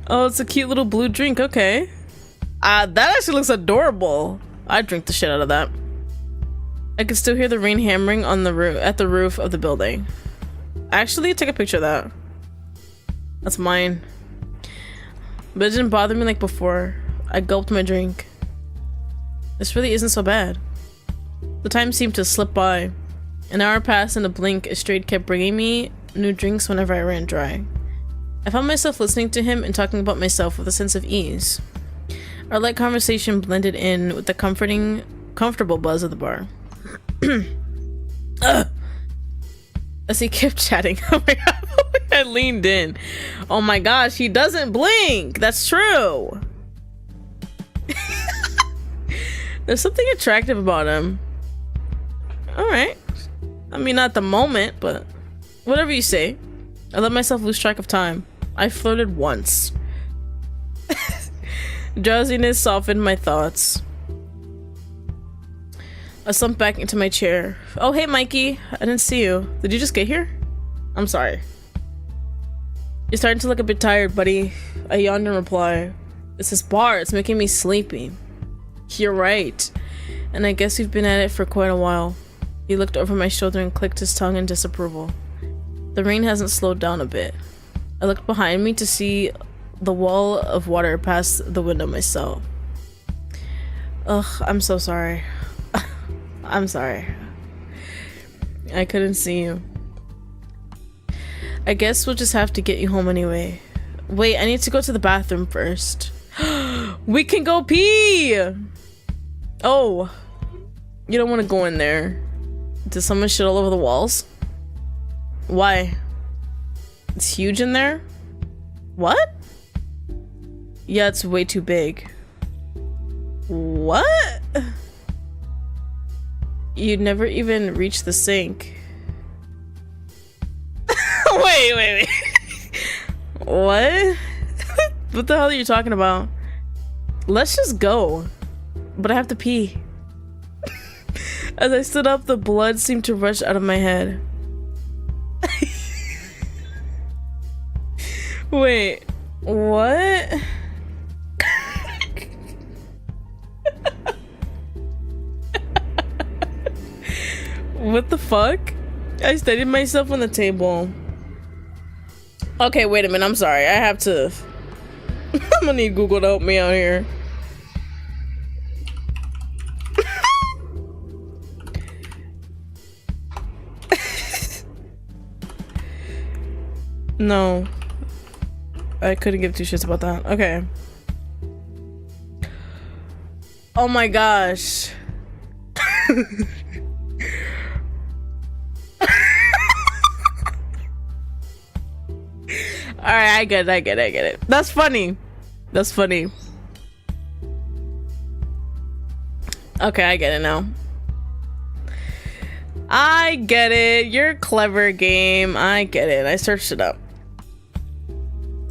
Oh, it's a cute little blue drink. Okay. That actually looks adorable. I'd drink the shit out of that. I could still hear the rain hammering on the at the roof of the building. Actually, take a picture of that. That's mine. But it didn't bother me like before. I gulped my drink. This really isn't so bad. The time seemed to slip by. An hour passed in a blink as Strade kept bringing me new drinks whenever I ran dry. I found myself listening to him and talking about myself with a sense of ease. Our light conversation blended in with the comfortable buzz of the bar. As he kept chatting, oh my god, I leaned in. Oh my gosh, he doesn't blink. That's true. There's something attractive about him. Alright. I mean, not at the moment, but whatever you say. I let myself lose track of time. I flirted once. Drowsiness softened my thoughts. I slumped back into my chair. Oh, hey, Mikey. I didn't see you. Did you just get here? I'm sorry. You're starting to look a bit tired, buddy. I yawned in reply. It's this bar. It's making me sleepy. You're right. And I guess we've been at it for quite a while. He looked over my shoulder and clicked his tongue in disapproval. The rain hasn't slowed down a bit. I looked behind me to see the wall of water past the window myself. Ugh, I'm so sorry. I'm sorry. I couldn't see you. I guess we'll just have to get you home anyway. Wait, I need to go to the bathroom first. We can go pee! Oh. You don't want to go in there. Did someone shit all over the walls? Why? It's huge in there? What? Yeah, it's way too big. What? You'd never even reach the sink. Wait. What? What the hell are you talking about? Let's just go. But I have to pee. As I stood up, the blood seemed to rush out of my head. Wait, what? What the fuck? I steadied myself on the table. Okay, wait a minute, I'm sorry. I have to... I'm gonna need Google to help me out here. No. I couldn't give two shits about that. Okay. Oh my gosh. Alright, I get it. That's funny. Okay, I get it now. I get it. You're a clever game. I get it. I searched it up.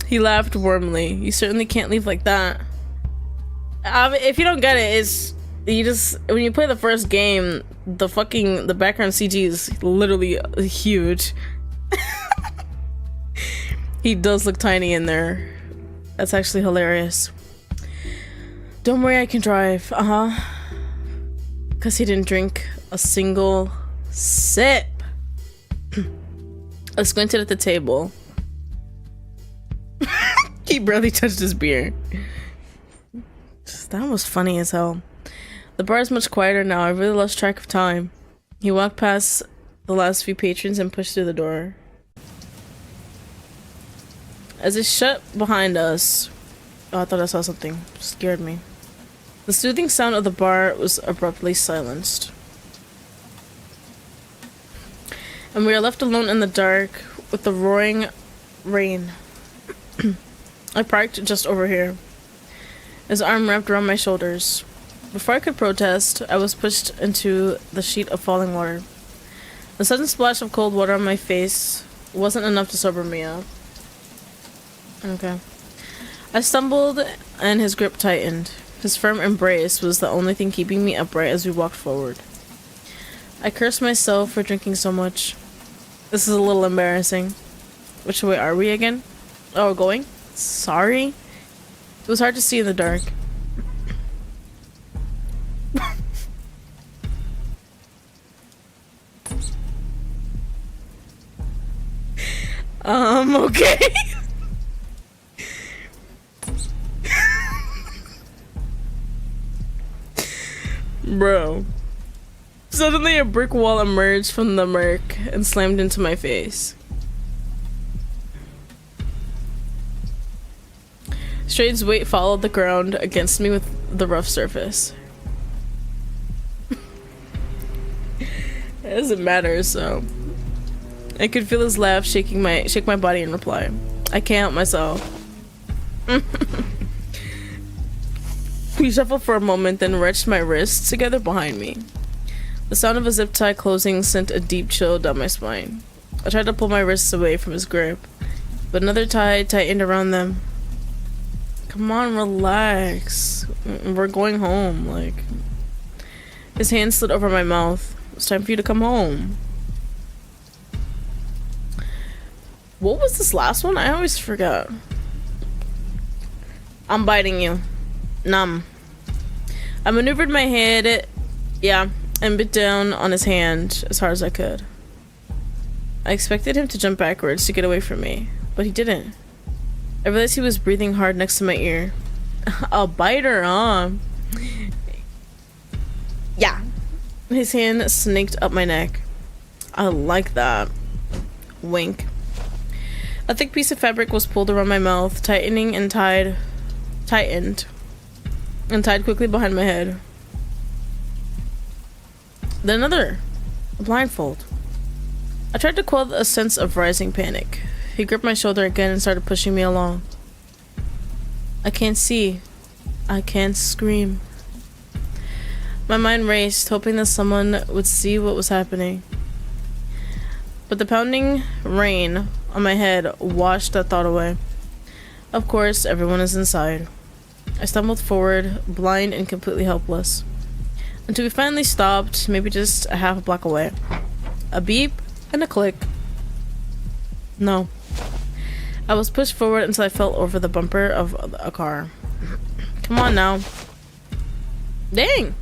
He laughed warmly. You certainly can't leave like that. If you don't get it, it's you just when you play the first game, the background CG is literally huge. He does look tiny in there. That's actually hilarious. Don't worry, I can drive. Because he didn't drink a single sip. I squinted at the table. He barely touched his beer. That was funny as hell. The bar is much quieter now. I really lost track of time. He walked past the last few patrons and pushed through the door. As it shut behind us... Oh, I thought I saw something. It scared me. The soothing sound of the bar was abruptly silenced. And we are left alone in the dark with the roaring rain. I parked just over here. His arm wrapped around my shoulders. Before I could protest, I was pushed into the sheet of falling water. The sudden splash of cold water on my face wasn't enough to sober me up. Okay. I stumbled and his grip tightened. His firm embrace was the only thing keeping me upright as we walked forward. I cursed myself for drinking so much. This is a little embarrassing. Which way are we again? Oh, we're going? Sorry. It was hard to see in the dark. Okay. Bro. Suddenly a brick wall emerged from the murk and slammed into my face. Strade's weight followed the ground against me with the rough surface. It doesn't matter, so... I could feel his laugh shake my body in reply. I can't help myself. We shuffled for a moment, then wrenched my wrists together behind me. The sound of a zip tie closing sent a deep chill down my spine. I tried to pull my wrists away from his grip, but another tie tightened around them. Come on, relax. We're going home, like... His hand slid over my mouth. It's time for you to come home. What was this last one? I always forgot. I'm biting you. Numb. I maneuvered my head. Yeah, and bit down on his hand as hard as I could. I expected him to jump backwards to get away from me, but he didn't. I realized he was breathing hard next to my ear. A biter, huh? Yeah. His hand snaked up my neck. I like that. Wink. A thick piece of fabric was pulled around my mouth, tightened and tied quickly behind my head. Then another. A blindfold. I tried to quell a sense of rising panic. He gripped my shoulder again and started pushing me along. I can't see. I can't scream. My mind raced, hoping that someone would see what was happening. But the pounding rain on my head washed that thought away. Of course, everyone is inside. I stumbled forward, blind and completely helpless, until we finally stopped, maybe just a half a block away. A beep and a click. No. I was pushed forward until I fell over the bumper of a car. Come on now. Dang!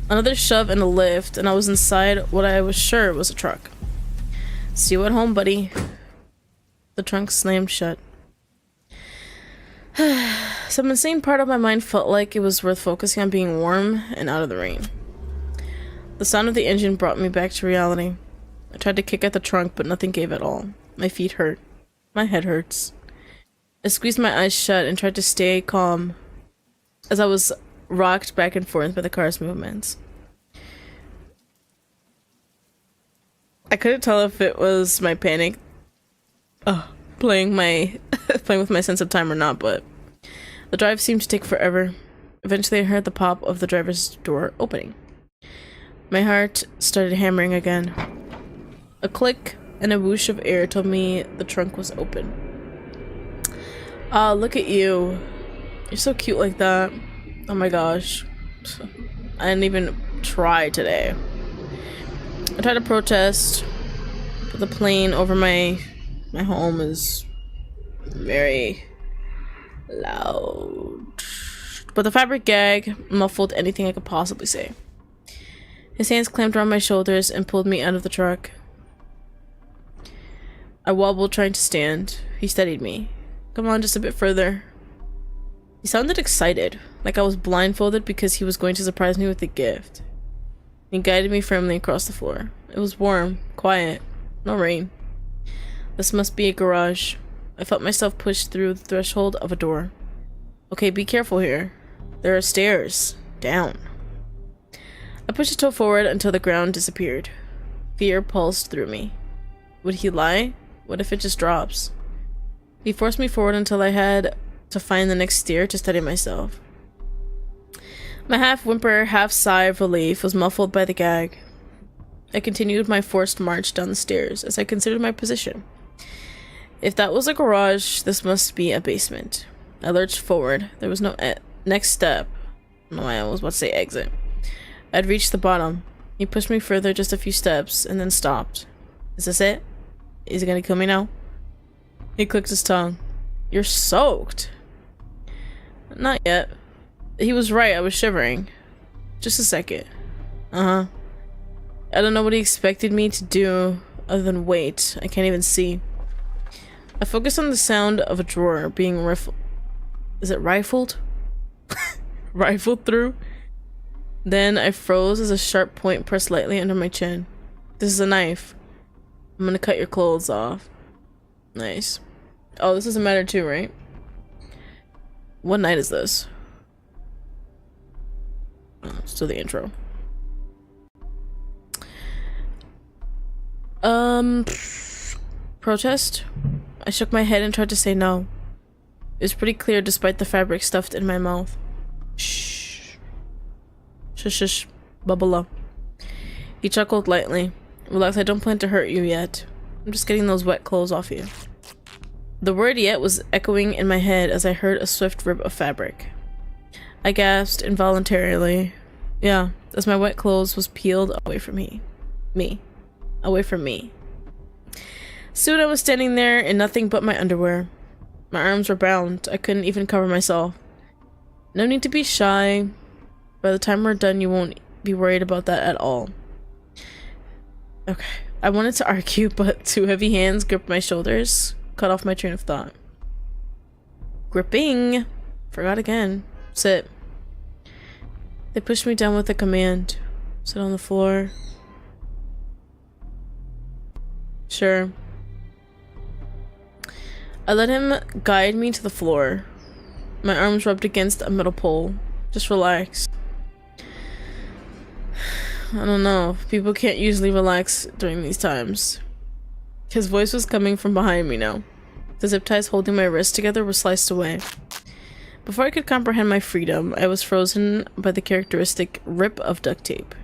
Another shove and a lift, and I was inside what I was sure was a truck. See you at home, buddy. The trunk slammed shut. Some insane part of my mind felt like it was worth focusing on being warm and out of the rain. The sound of the engine brought me back to reality. I tried to kick at the trunk, but nothing gave at all. My feet hurt. My head hurts. I squeezed my eyes shut and tried to stay calm as I was rocked back and forth by the car's movements. I couldn't tell if it was my panic playing with my sense of time or not, but the drive seemed to take forever. Eventually I heard the pop of the driver's door opening. My heart started hammering again. A click and a whoosh of air told me the trunk was open. Ah, look at you. You're so cute like that. Oh my gosh. I didn't even try today. I tried to protest, but the plane over my home is very loud. But the fabric gag muffled anything I could possibly say. His hands clamped around my shoulders and pulled me out of the truck. I wobbled, trying to stand. He steadied me. Come on, just a bit further. He sounded excited, like I was blindfolded because he was going to surprise me with a gift. He guided me firmly across the floor. It was warm, quiet, no rain. This must be a garage. I felt myself pushed through the threshold of a door. Okay, be careful here. There are stairs. Down. I pushed a toe forward until the ground disappeared. Fear pulsed through me. Would he lie? What if it just drops? He forced me forward until I had to find the next stair to steady myself. My half-whimper, half-sigh of relief was muffled by the gag. I continued my forced march down the stairs as I considered my position. If that was a garage, this must be a basement. I lurched forward. There was no next step. No, I was about to say exit. I'd reached the bottom. He pushed me further just a few steps and then stopped. Is this it? Is he gonna kill me now? He clicked his tongue. You're soaked. Not yet. He was right, I was shivering. Just a second. I don't know what he expected me to do other than wait. I can't even see. I focused on the sound of a drawer being rifled. Is it rifled? Rifled through? Then I froze as a sharp point pressed lightly under my chin. This is a knife. I'm gonna cut your clothes off. Nice. Oh, this doesn't matter too, right? What night is this? Oh, still the intro. Protest? I shook my head and tried to say no. It was pretty clear despite the fabric stuffed in my mouth. Shh. Shush, shush. Bubble up. He chuckled lightly. Relax, I don't plan to hurt you yet. I'm just getting those wet clothes off you. The word yet was echoing in my head as I heard a swift rip of fabric. I gasped involuntarily. Yeah, as my wet clothes was peeled away from me. Away from me. Soon I was standing there in nothing but my underwear. My arms were bound. I couldn't even cover myself. No need to be shy. By the time we're done, you won't be worried about that at all. Okay. I wanted to argue, but two heavy hands gripped my shoulders, cut off my train of thought. Gripping! Forgot again. Sit. They pushed me down with a command. Sit on the floor. Sure. I let him guide me to the floor. My arms rubbed against a metal pole. Just relax. I don't know. People can't usually relax during these times. His voice was coming from behind me now. The zip ties holding my wrists together were sliced away. Before I could comprehend my freedom, I was frozen by the characteristic rip of duct tape.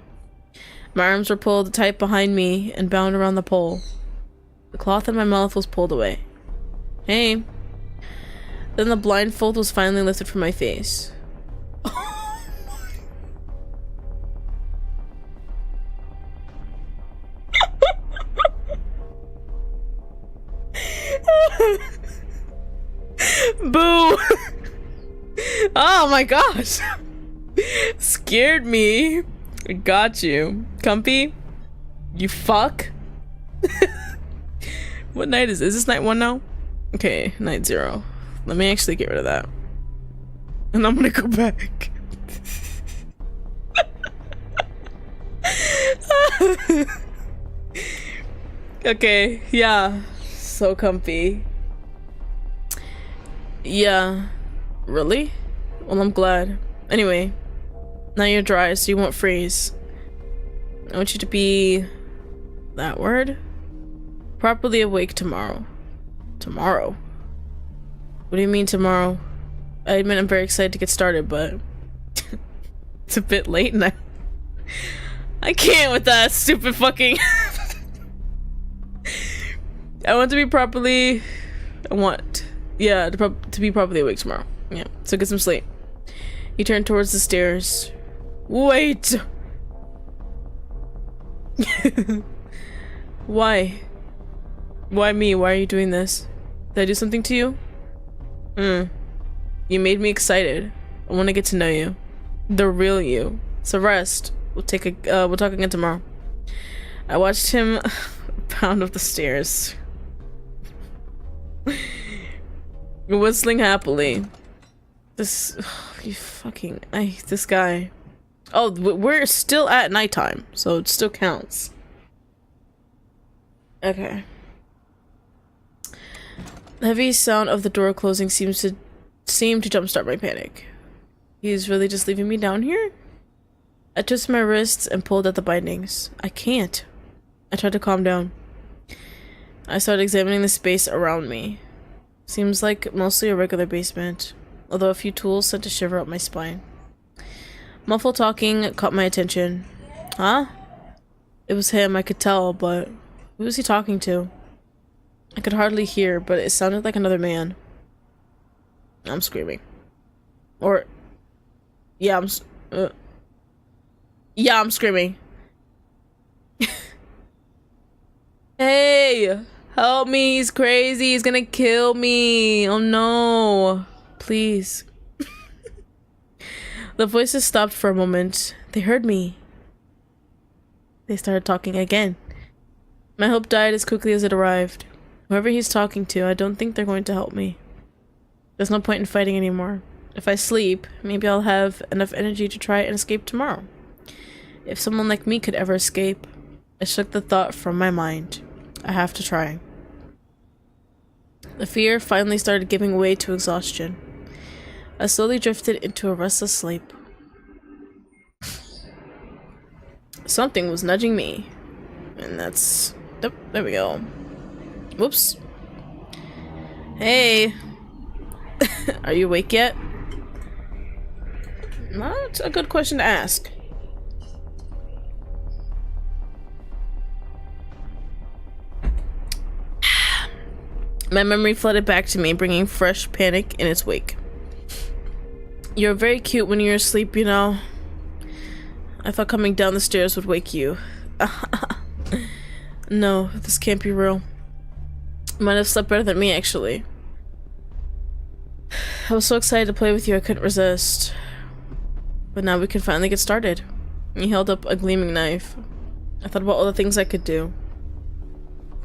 My arms were pulled tight behind me and bound around the pole. The cloth in my mouth was pulled away. Hey. Then the blindfold was finally lifted from my face. Boo! Oh my gosh! Scared me. Got you. Comfy? You fuck? What night is this? Is this night 1 now? Okay, night 0. Let me actually get rid of that. And I'm gonna go back. Okay, yeah. So comfy. Yeah. Really? Well, I'm glad. Anyway, now you're dry, so you won't freeze. I want you to be... that word? Properly awake tomorrow. Tomorrow? What do you mean tomorrow? I admit I'm very excited to get started, but... it's a bit late and I can't with that stupid fucking... I want to be properly... yeah, to be properly awake tomorrow. Yeah, so get some sleep. He turned towards the stairs. Wait! Why? Why me? Why are you doing this? Did I do something to you? You made me excited. I want to get to know you. The real you. So rest. We'll talk again tomorrow. I watched him pound up the stairs. Whistling happily. This this guy. Oh, we're still at nighttime, so it still counts. Okay. The heavy sound of the door closing seemed to jumpstart my panic. He's really just leaving me down here? I twisted my wrists and pulled at the bindings. I can't. I tried to calm down. I started examining the space around me. Seems like mostly a regular basement, although a few tools sent a shiver up my spine. Muffled talking caught my attention. Huh? It was him, I could tell, but who was he talking to? I could hardly hear, but it sounded like another man. I'm screaming. Or... yeah, I'm screaming. Hey! Help me, he's crazy, he's gonna kill me. Oh no. Please. The voices stopped for a moment. They heard me. They started talking again. My hope died as quickly as it arrived. Whoever he's talking to, I don't think they're going to help me. There's no point in fighting anymore. If I sleep, maybe I'll have enough energy to try and escape tomorrow. If someone like me could ever escape, I shook the thought from my mind. I have to try. The fear finally started giving way to exhaustion. I slowly drifted into a restless sleep. Something was nudging me. And that's... oh, there we go. Whoops. Hey. Are you awake yet? Not a good question to ask. My memory flooded back to me, bringing fresh panic in its wake. You're very cute when you're asleep, you know. I thought coming down the stairs would wake you. No, this can't be real. You might have slept better than me, actually. I was so excited to play with you, I couldn't resist. But now we can finally get started. He held up a gleaming knife. I thought about all the things I could do.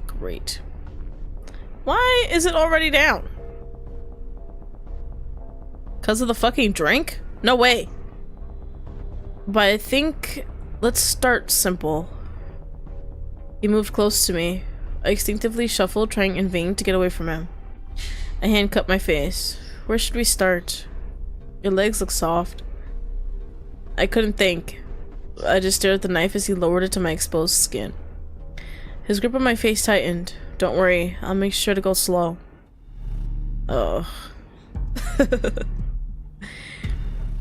Great. Why is it already down? Because of the fucking drink? No way. But I think let's start simple. He moved close to me. I instinctively shuffled, trying in vain to get away from him. A hand cut my face. Where should we start? Your legs look soft. I couldn't think. I just stared at the knife as he lowered it to my exposed skin. His grip on my face tightened. Don't worry, I'll make sure to go slow. Ugh.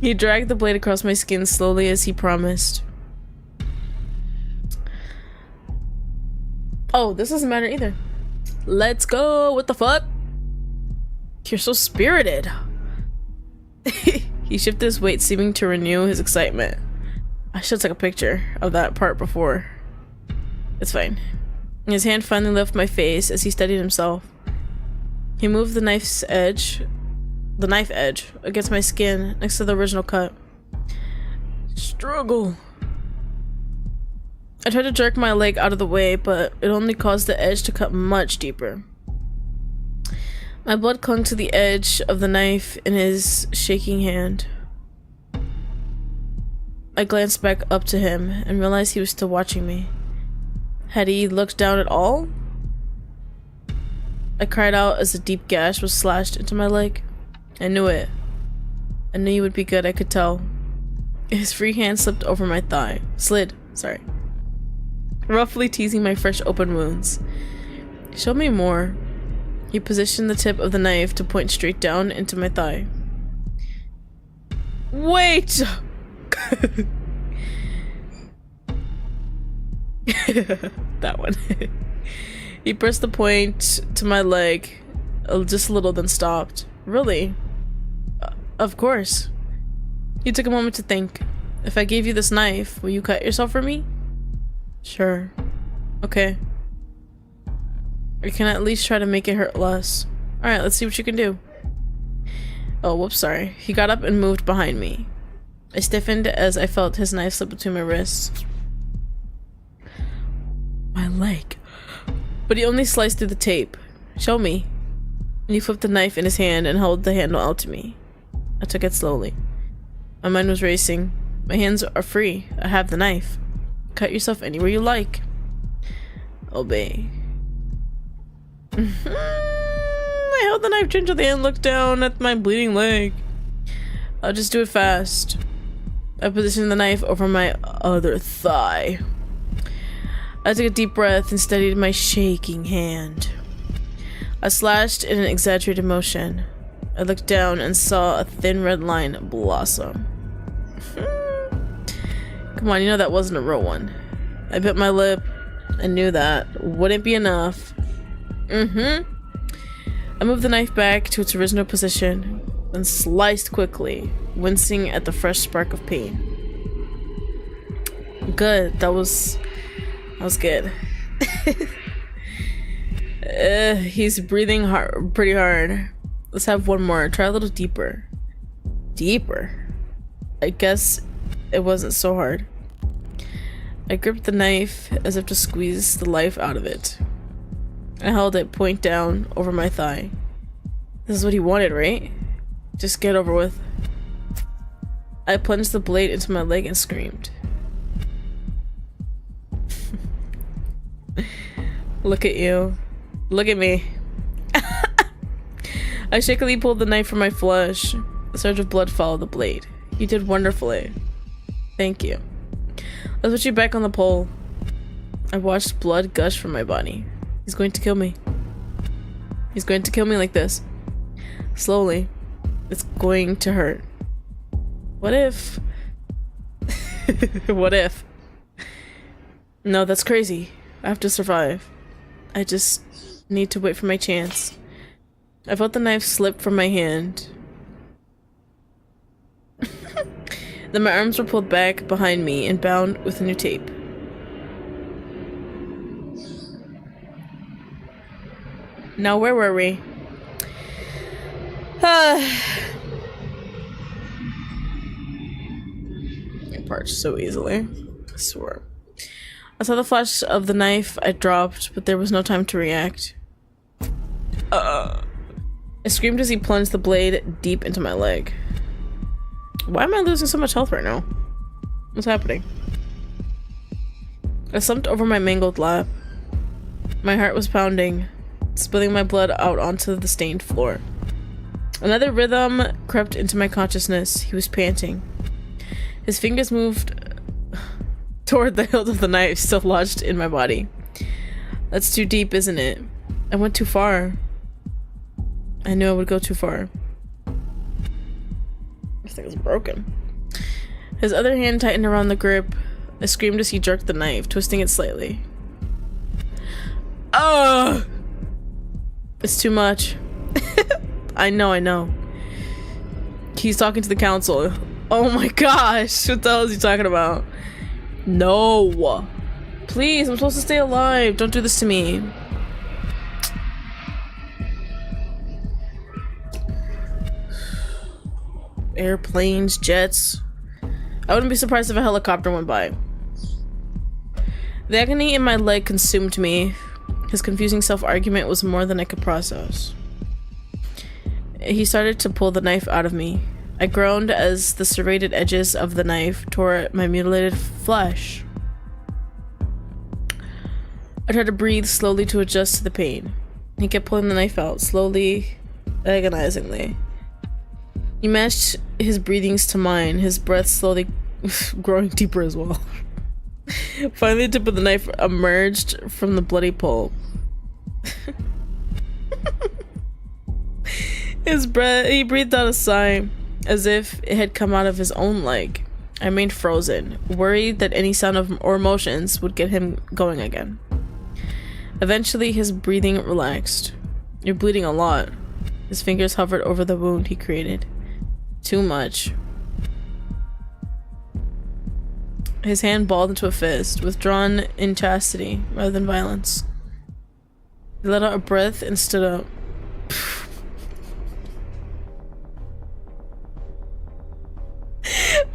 He dragged the blade across my skin slowly as he promised. Oh, this doesn't matter either. Let's go! What the fuck? You're so spirited. He shifted his weight, seeming to renew his excitement. I should take a picture of that part before. It's fine. His hand finally left my face as he steadied himself. He moved the knife edge against my skin next to the original cut. Struggle. I tried to jerk my leg out of the way, but it only caused the edge to cut much deeper. My blood clung to the edge of the knife in his shaking hand. I glanced back up to him and realized he was still watching me. Had he looked down at all? I cried out as a deep gash was slashed into my leg. I knew it. I knew you would be good, I could tell. His free hand slipped over my thigh. Sorry. Roughly teasing my fresh open wounds. Show me more. He positioned the tip of the knife to point straight down into my thigh. Wait! That one. He pressed the point to my leg just a little, then stopped. Really? Of course. He took a moment to think. If I gave you this knife, will you cut yourself for me? Sure. Okay. I can at least try to make it hurt less. Alright, let's see what you can do. Oh, whoops, sorry. He got up and moved behind me. I stiffened as I felt his knife slip between my wrists. My leg. But he only sliced through the tape. Show me. And he flipped the knife in his hand and held the handle out to me. I took it slowly. My mind was racing. My hands are free. I have the knife. Cut yourself anywhere you like. Obey. I held the knife gingerly and looked down at my bleeding leg. I'll just do it fast. I positioned the knife over my other thigh. I took a deep breath and steadied my shaking hand. I slashed in an exaggerated motion. I looked down and saw a thin red line blossom. Come on, you know that wasn't a real one. I bit my lip and knew that wouldn't be enough. I moved the knife back to its original position and sliced quickly, wincing at the fresh spark of pain. Good, that was good. He's breathing pretty hard. Let's have one more. Try a little deeper. Deeper? I guess it wasn't so hard. I gripped the knife as if to squeeze the life out of it. I held it point down over my thigh. This is what he wanted, right? Just get over with. I plunged the blade into my leg and screamed. Look at you. Look at me. I shakily pulled the knife from my flesh. A surge of blood followed the blade. You did wonderfully. Thank you. Let's put you back on the pole. I watched blood gush from my body. He's going to kill me. He's going to kill me like this. Slowly. It's going to hurt. What if? What if? No, that's crazy. I have to survive. I just need to wait for my chance. I felt the knife slip from my hand. Then my arms were pulled back behind me and bound with a new tape. Now where were we? apart so easily. I swear. I saw the flash of the knife. I dropped, but there was no time to react. I screamed as he plunged the blade deep into my leg. Why am I losing so much health right now? What's happening? I slumped over my mangled lap. My heart was pounding, spilling my blood out onto the stained floor. Another rhythm crept into my consciousness. He was panting. His fingers moved toward the hilt of the knife still lodged in my body. That's too deep, isn't it? I went too far. I knew I would go too far. This thing is broken. His other hand tightened around the grip. I screamed as he jerked the knife, twisting it slightly. Ugh! It's too much. I know. He's talking to the council. Oh my gosh, what the hell is he talking about? No. Please, I'm supposed to stay alive. Don't do this to me. Airplanes, jets. I wouldn't be surprised if a helicopter went by. The agony in my leg consumed me. His confusing self-argument was more than I could process. He started to pull the knife out of me. I groaned as the serrated edges of the knife tore at my mutilated flesh. I tried to breathe slowly to adjust to the pain. He kept pulling the knife out, slowly, agonizingly. He matched his breathings to mine, his breath slowly growing deeper as well. Finally, the tip of the knife emerged from the bloody pulp. He breathed out a sigh, as if it had come out of his own leg. I remained frozen, worried that any sound or emotions would get him going again. Eventually, his breathing relaxed. You're bleeding a lot. His fingers hovered over the wound he created. Too much. His hand balled into a fist, withdrawn in chastity rather than violence. He let out a breath and stood up.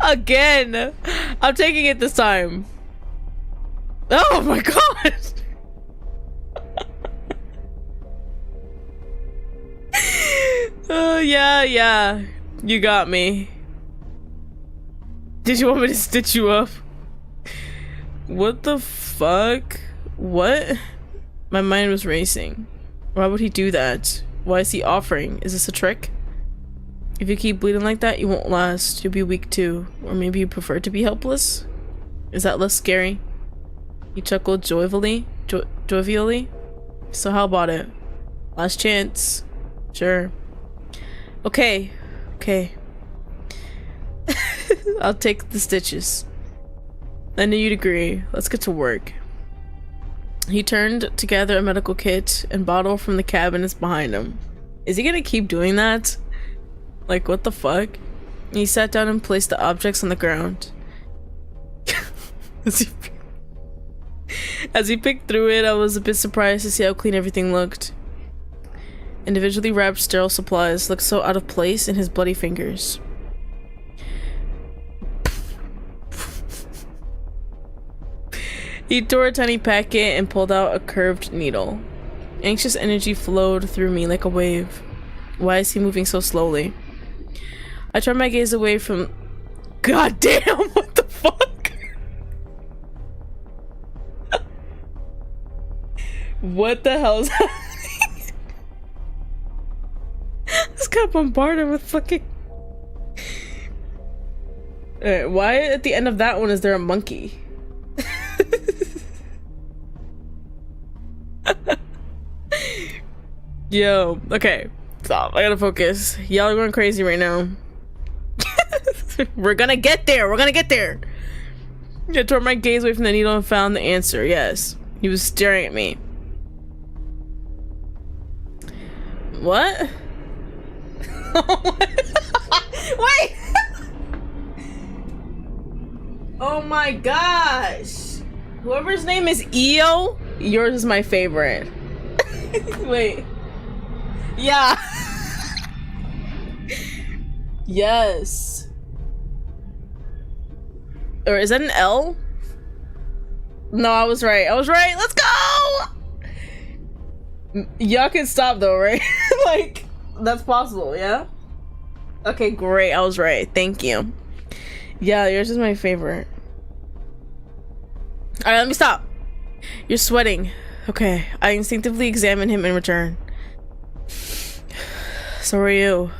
Again! I'm taking it this time. Oh my god! Yeah. You got me. Did you want me to stitch you up? What the fuck? What? My mind was racing. Why would he do that? Why is he offering? Is this a trick? If you keep bleeding like that, you won't last. You'll be weak too. Or maybe you prefer to be helpless? Is that less scary? He chuckled jovially. So how about it? Last chance. Sure. Okay. I'll take the stitches. I knew you'd agree. Let's get to work. He turned to gather a medical kit and bottle from the cabinets behind him. Is he gonna keep doing that? Like, what the fuck? He sat down and placed the objects on the ground. As he picked through it, I was a bit surprised to see how clean everything looked. Individually wrapped sterile supplies looked so out of place in his bloody fingers. He tore a tiny packet and pulled out a curved needle. Anxious energy flowed through me like a wave. Why is he moving so slowly? I turned my gaze away from... God damn, what the fuck? What the hell is happening? I just got bombarded with fucking... Alright, why at the end of that one is there a monkey? Yo, okay, stop. I gotta focus. Y'all are going crazy right now. We're gonna get there. I tore my gaze away from the needle and found the answer. Yes, he was staring at me. What? Wait! Oh my gosh! Whoever's name is EO, yours is my favorite. Wait. Yeah. Yes. Or is that an L? No, I was right. I was right. Let's go! Y'all can stop though, right? Like, that's possible, yeah? Okay, great. I was right. Thank you. Yeah, yours is my favorite. Alright, let me stop. You're sweating. Okay, I instinctively examine him in return. So are you.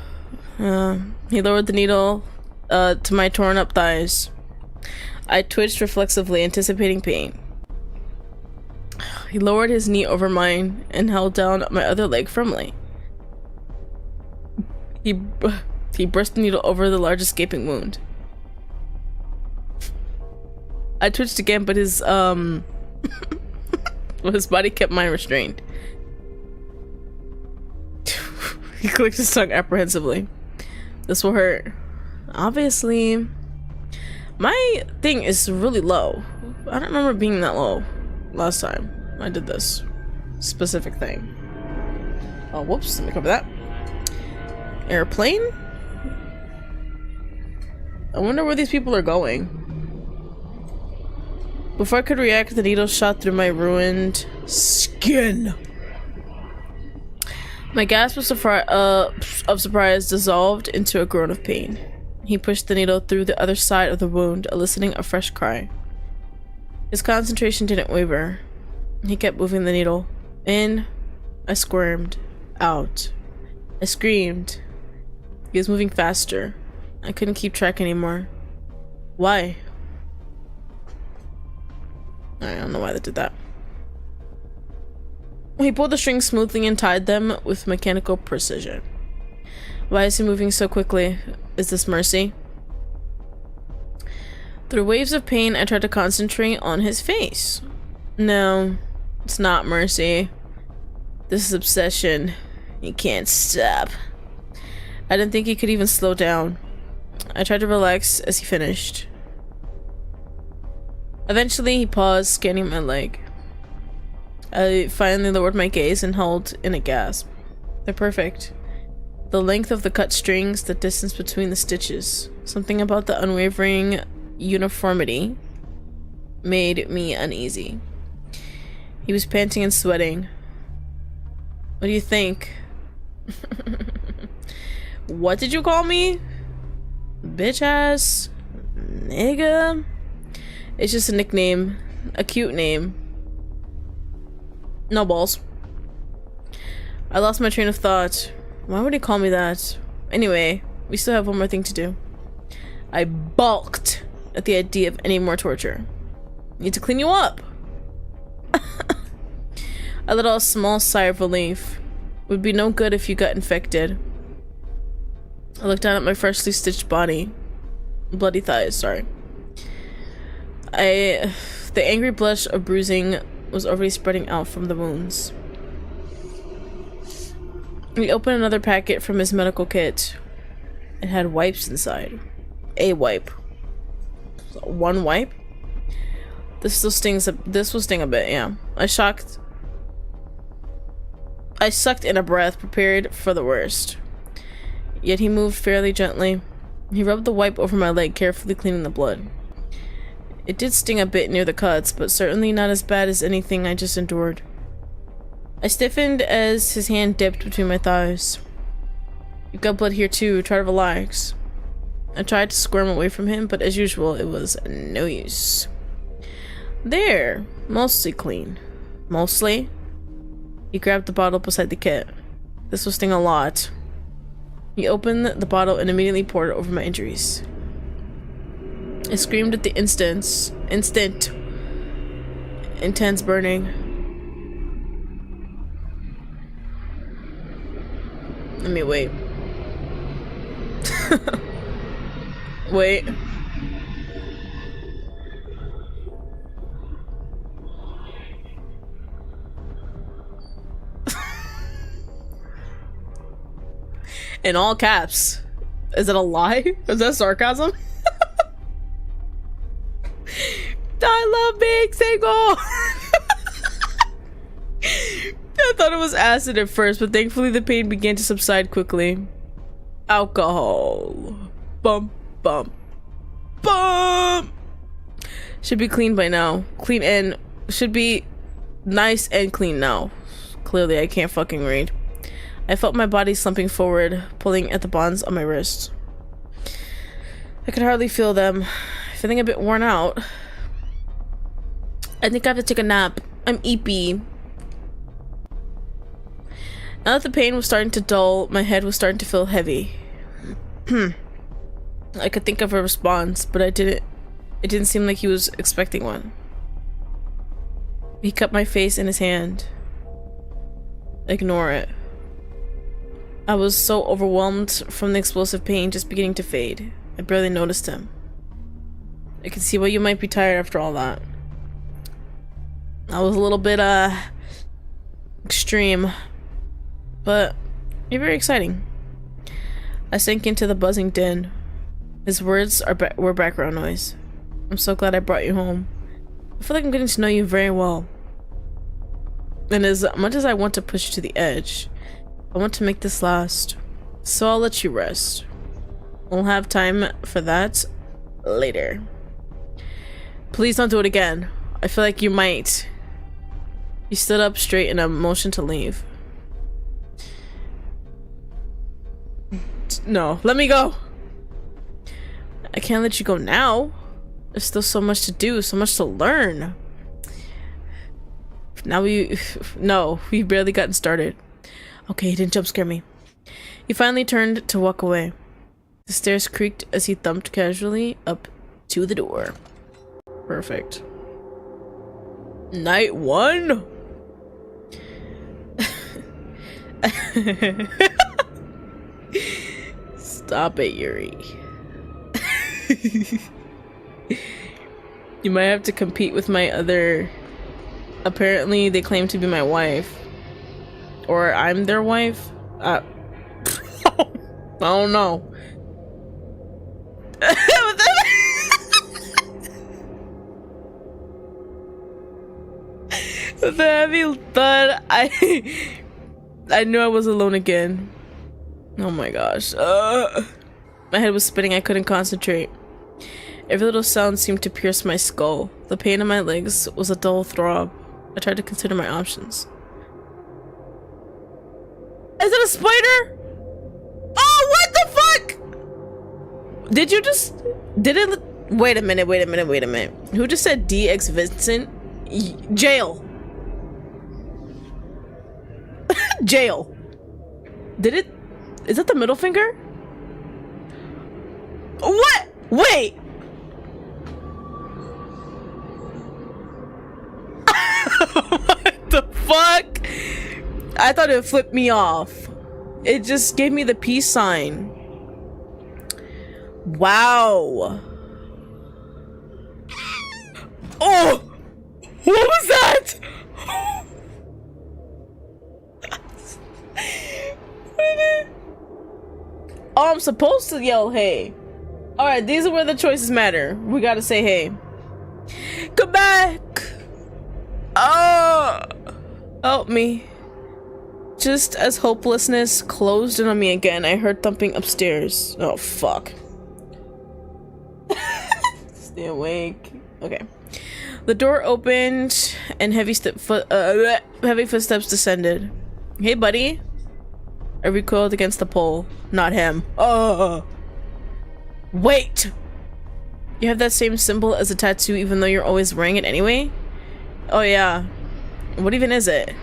He lowered the needle to my torn up thighs. I twitched reflexively, anticipating pain. He lowered his knee over mine and held down my other leg firmly. He brushed the needle over the largest gaping wound. I twitched again, but his well, his body kept mine restrained. He clicked his tongue apprehensively. This will hurt. Obviously. My thing is really low. I don't remember being that low last time I did this specific thing. Oh, whoops. Let me cover that. Airplane? I wonder where these people are going. Before I could react, the needle shot through my ruined skin. My gasp of surprise dissolved into a groan of pain. He pushed the needle through the other side of the wound, eliciting a fresh cry. His concentration didn't waver. He kept moving the needle. In. I squirmed. Out. I screamed. He was moving faster. I couldn't keep track anymore. Why? I don't know why they did that. He pulled the strings smoothly and tied them with mechanical precision. Why is he moving so quickly? Is this mercy? Through waves of pain, I tried to concentrate on his face. No, it's not mercy. This is obsession. He can't stop. I didn't think he could even slow down. I tried to relax as he finished. Eventually, he paused, scanning my leg. I finally lowered my gaze and held in a gasp. They're perfect. The length of the cut strings, the distance between the stitches. Something about the unwavering uniformity made me uneasy. He was panting and sweating. What do you think? What did you call me? Bitch ass? Nigga? It's just a nickname. A cute name. No balls. I lost my train of thought. Why would he call me that? Anyway, we still have one more thing to do. I balked at the idea of any more torture. Need to clean you up. I let out a small sigh of relief. It would be no good if you got infected. I looked down at my freshly stitched body. Bloody thighs, sorry. The angry blush of bruising was already spreading out from the wounds. He opened another packet from his medical kit. It had wipes inside. A wipe. One wipe? This will sting a bit, yeah. I sucked in a breath, prepared for the worst. Yet he moved fairly gently. He rubbed the wipe over my leg, carefully cleaning the blood. It did sting a bit near the cuts, but certainly not as bad as anything I just endured. I stiffened as his hand dipped between my thighs. You've got blood here too, try to relax. I tried to squirm away from him, but as usual, it was no use. There, mostly clean. Mostly? He grabbed the bottle beside the kit. This will sting a lot. He opened the bottle and immediately poured it over my injuries. I screamed at the instant, intense burning. Let me wait. Wait. In all caps. Is it a lie? Is that sarcasm? I love being single. I thought it was acid at first, but thankfully the pain began to subside quickly. Alcohol. Bum, bum, bum. Should be clean by now. Clean and should be nice and clean now. Clearly, I can't fucking read. I felt my body slumping forward, pulling at the bonds on my wrist. I could hardly feel them. Feeling a bit worn out. I think I have to take a nap. I'm eepy. Now that the pain was starting to dull, my head was starting to feel heavy. I could think of a response, but I didn't. It didn't seem like he was expecting one. He cupped my face in his hand. Ignore it. I was so overwhelmed from the explosive pain just beginning to fade. I barely noticed him. I can see why you might be tired after all that. I was a little bit, extreme. But you're very exciting. I sank into the buzzing din. His words were background noise. I'm so glad I brought you home. I feel like I'm getting to know you very well. And as much as I want to push you to the edge, I want to make this last. So I'll let you rest. We'll have time for that later. Please don't do it again. I feel like you might. He stood up straight in a motion to leave. No, let me go. I can't let you go now. There's still so much to do, so much to learn. Now we've barely gotten started. Okay, he didn't jump scare me. He finally turned to walk away. The stairs creaked as he thumped casually up to the door. Perfect. Night 1? Stop it, Yuri. You might have to compete with my other... Apparently, they claim to be my wife. Or I'm their wife? I don't know. With the heavy thud, I knew I was alone again. Oh my gosh. My head was spinning, I couldn't concentrate. Every little sound seemed to pierce my skull. The pain in my legs was a dull throb. I tried to consider my options. Is it a spider? Oh, what the fuck? Did you just... Did it... Wait a minute. Who just said DX Vincent? Jail. Jail. Did it... Is that the middle finger? What? Wait. What the fuck? I thought it flipped me off. It just gave me the peace sign. Wow. Oh! What was that? Oh, I'm supposed to yell hey. Alright, these are where the choices matter. We gotta say hey. Come back! Oh! Help me. Just as hopelessness closed in on me again, I heard thumping upstairs. Oh, fuck. Stay awake. Okay. The door opened and heavy footsteps descended. Hey, buddy. I recoiled against the pole. Not him. Oh. Wait. You have that same symbol as a tattoo even though you're always wearing it anyway? Oh, yeah. What even is it?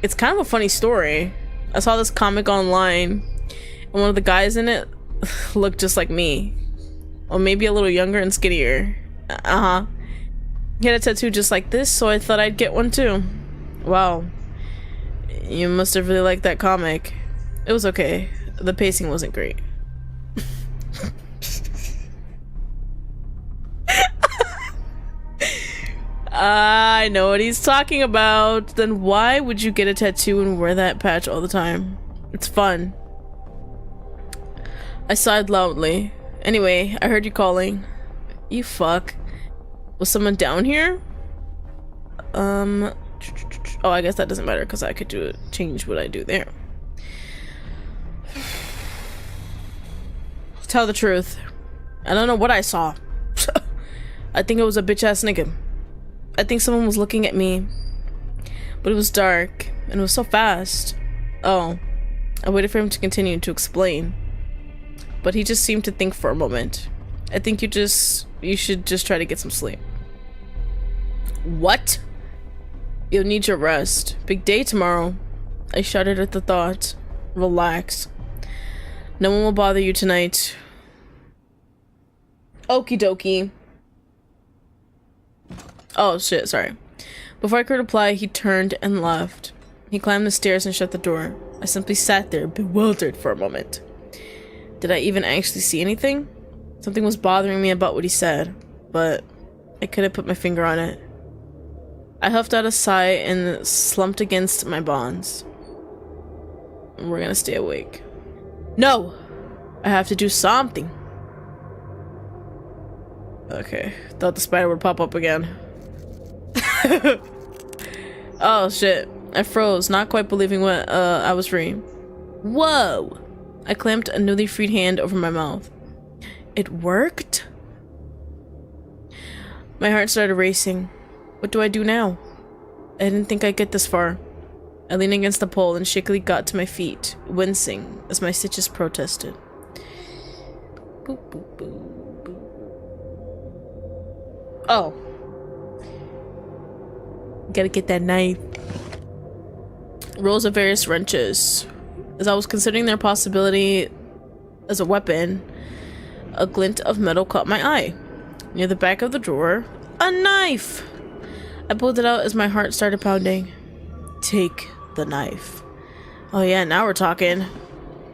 It's kind of a funny story. I saw this comic online and one of the guys in it looked just like me. Or maybe a little younger and skinnier. Uh-huh. He had a tattoo just like this, so I thought I'd get one too. Wow. You must have really liked that comic. It was okay. The pacing wasn't great. I know what he's talking about. Then why would you get a tattoo and wear that patch all the time? It's fun. I sighed loudly. Anyway, I heard you calling. You fuck. Was someone down here? Oh, I guess that doesn't matter because I could change what I do there. Tell the truth. I don't know what I saw. I think it was a bitch ass nigga. I think someone was looking at me, but it was dark and it was so fast. Oh, I waited for him to continue to explain, but he just seemed to think for a moment. I think you should just try to get some sleep. What? You'll need your rest. Big day tomorrow. I shuddered at the thought. Relax. No one will bother you tonight. Okie dokie. Oh shit, sorry. Before I could reply, he turned and left. He climbed the stairs and shut the door. I simply sat there, bewildered for a moment. Did I even actually see anything? Something was bothering me about what he said, but I couldn't put my finger on it. I huffed out a sigh and slumped against my bonds. We're gonna stay awake. No! I have to do something. Okay, thought the spider would pop up again. Oh shit, I froze, not quite believing what I was reading. Whoa! I clamped a newly freed hand over my mouth. It worked? My heart started racing. What do I do now? I didn't think I'd get this far. I leaned against the pole and shakily got to my feet, wincing as my stitches protested. Boop, boop, boop, boop. Oh. Gotta get that knife. Rows of various wrenches. As I was considering their possibility as a weapon, a glint of metal caught my eye. Near the back of the drawer, a knife! I pulled it out as my heart started pounding. Take the knife. Oh yeah, now we're talking.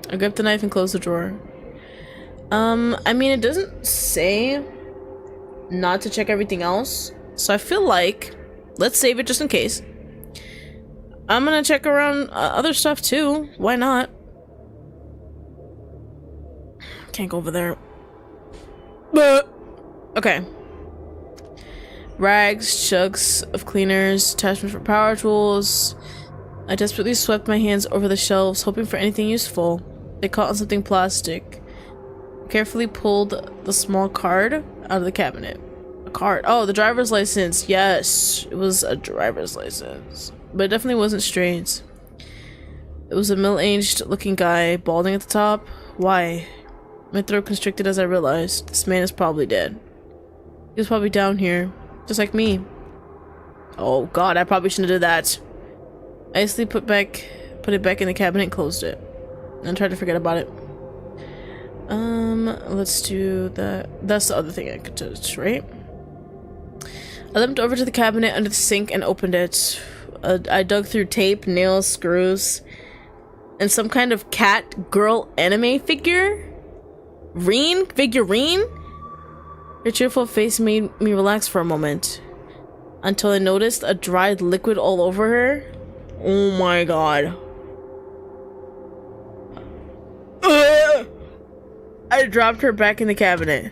I grabbed the knife and closed the drawer. I mean, it doesn't say not to check everything else, so I feel like let's save it just in case. I'm gonna check around other stuff too. Why not? Can't go over there. Okay. Rags, chugs of cleaners, attachments for power tools. I desperately swept my hands over the shelves, hoping for anything useful. They caught on something plastic. Carefully pulled the small card out of the cabinet. A card. Oh, the driver's license. Yes, it was a driver's license. But it definitely wasn't Strade's. It was a middle-aged looking guy, balding at the top. Why? My throat constricted as I realized this man is probably dead. He was probably down here, just like me. Oh god, I probably shouldn't have did that. I hastily put it back in the cabinet and closed it. And tried to forget about it. Let's do that. That's the other thing I could touch, right? I limped over to the cabinet under the sink and opened it. I dug through tape, nails, screws, and some kind of cat girl anime figurine? Her cheerful face made me relax for a moment, until I noticed a dried liquid all over her. Oh my god. I dropped her back in the cabinet.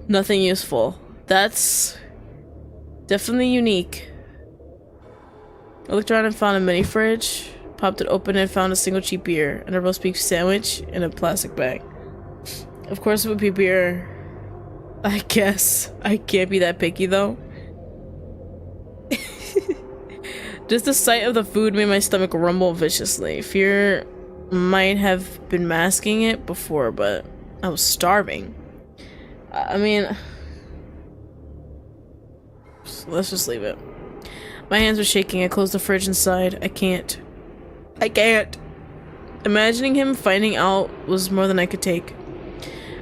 Nothing useful. That's definitely unique. I looked around and found a mini fridge, popped it open and found a single cheap beer and a roast beef sandwich in a plastic bag. Of course it would be beer. I guess. I can't be that picky though. Just the sight of the food made my stomach rumble viciously. Fear might have been masking it before, but I was starving. I mean, let's just leave it. My hands were shaking. I closed the fridge inside. I can't. Imagining him finding out was more than I could take.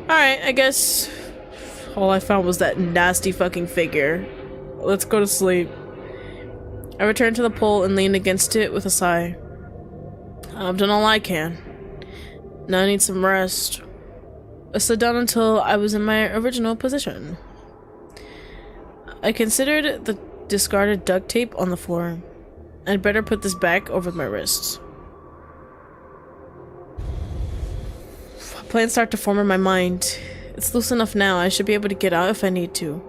Alright, I guess all I found was that nasty fucking figure. Let's go to sleep. I returned to the pole and leaned against it with a sigh. I've done all I can. Now I need some rest. I slid down until I was in my original position. I considered the discarded duct tape on the floor. I'd better put this back over my wrists. Plans start to form in my mind. It's loose enough now. I should be able to get out if I need to.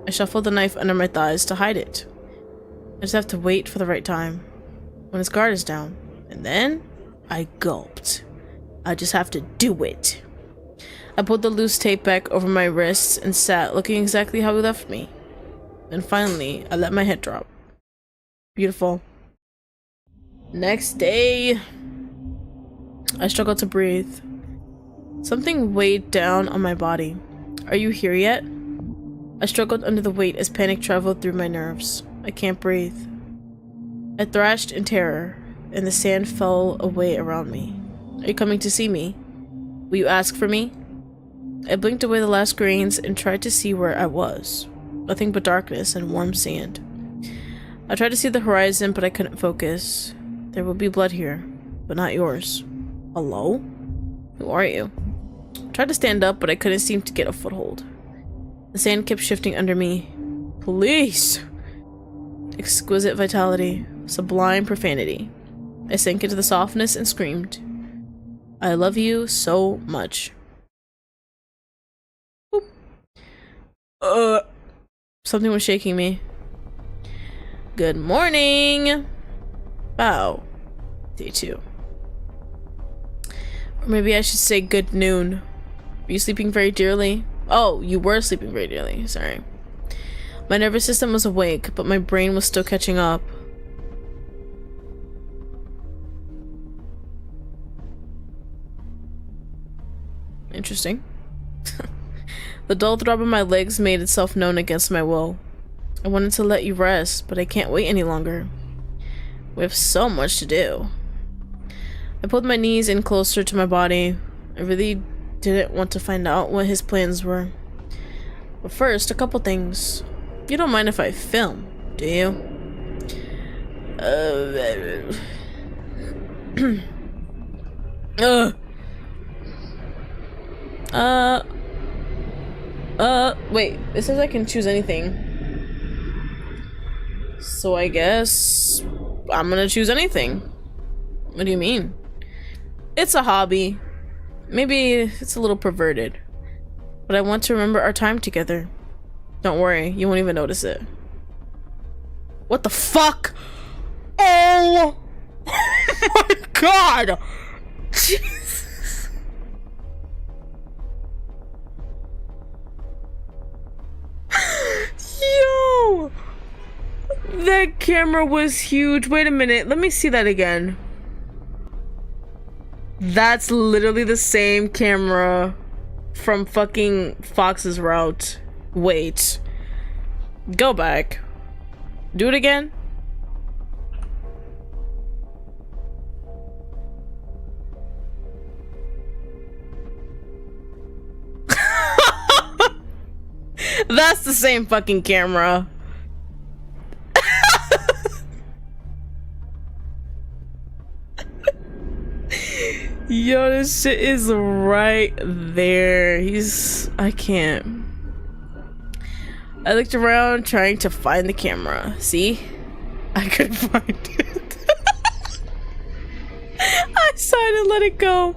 I shuffled the knife under my thighs to hide it. I just have to wait for the right time. When his guard is down. And then I gulped. I just have to do it. I pulled the loose tape back over my wrists and sat, looking exactly how he left me. Then finally, I let my head drop. Beautiful. Next day, I struggled to breathe. Something weighed down on my body. Are you here yet? I struggled under the weight as panic traveled through my nerves. I can't breathe. I thrashed in terror, and the sand fell away around me. Are you coming to see me? Will you ask for me? I blinked away the last grains and tried to see where I was. Nothing but darkness and warm sand. I tried to see the horizon, but I couldn't focus. There will be blood here, but not yours. Hello? Who are you? I tried to stand up, but I couldn't seem to get a foothold. The sand kept shifting under me. Police! Exquisite vitality. Sublime profanity. I sank into the softness and screamed. I love you so much. Boop. Something was shaking me. Good morning! Wow. Day 2. Or maybe I should say good noon. Are you sleeping very dearly? Oh, you were sleeping very dearly. Sorry. My nervous system was awake, but my brain was still catching up. Interesting. The dull throb in my legs made itself known against my will. I wanted to let you rest, but I can't wait any longer. We have so much to do. I pulled my knees in closer to my body. I really didn't want to find out what his plans were. But first, a couple things. You don't mind if I film, do you? Wait, it says I can choose anything. So I guess I'm gonna choose anything. What do you mean? It's a hobby. Maybe it's a little perverted. But I want to remember our time together. Don't worry, you won't even notice it. What the fuck? Oh! My god! Jesus. Yo! That camera was huge. Wait a minute, let me see that again. That's literally the same camera from fucking Fox's Route. Wait. Go back. Do it again. That's the same fucking camera. Yo, this shit is right there. I can't. I looked around trying to find the camera. See? I couldn't find it. I sighed and let it go.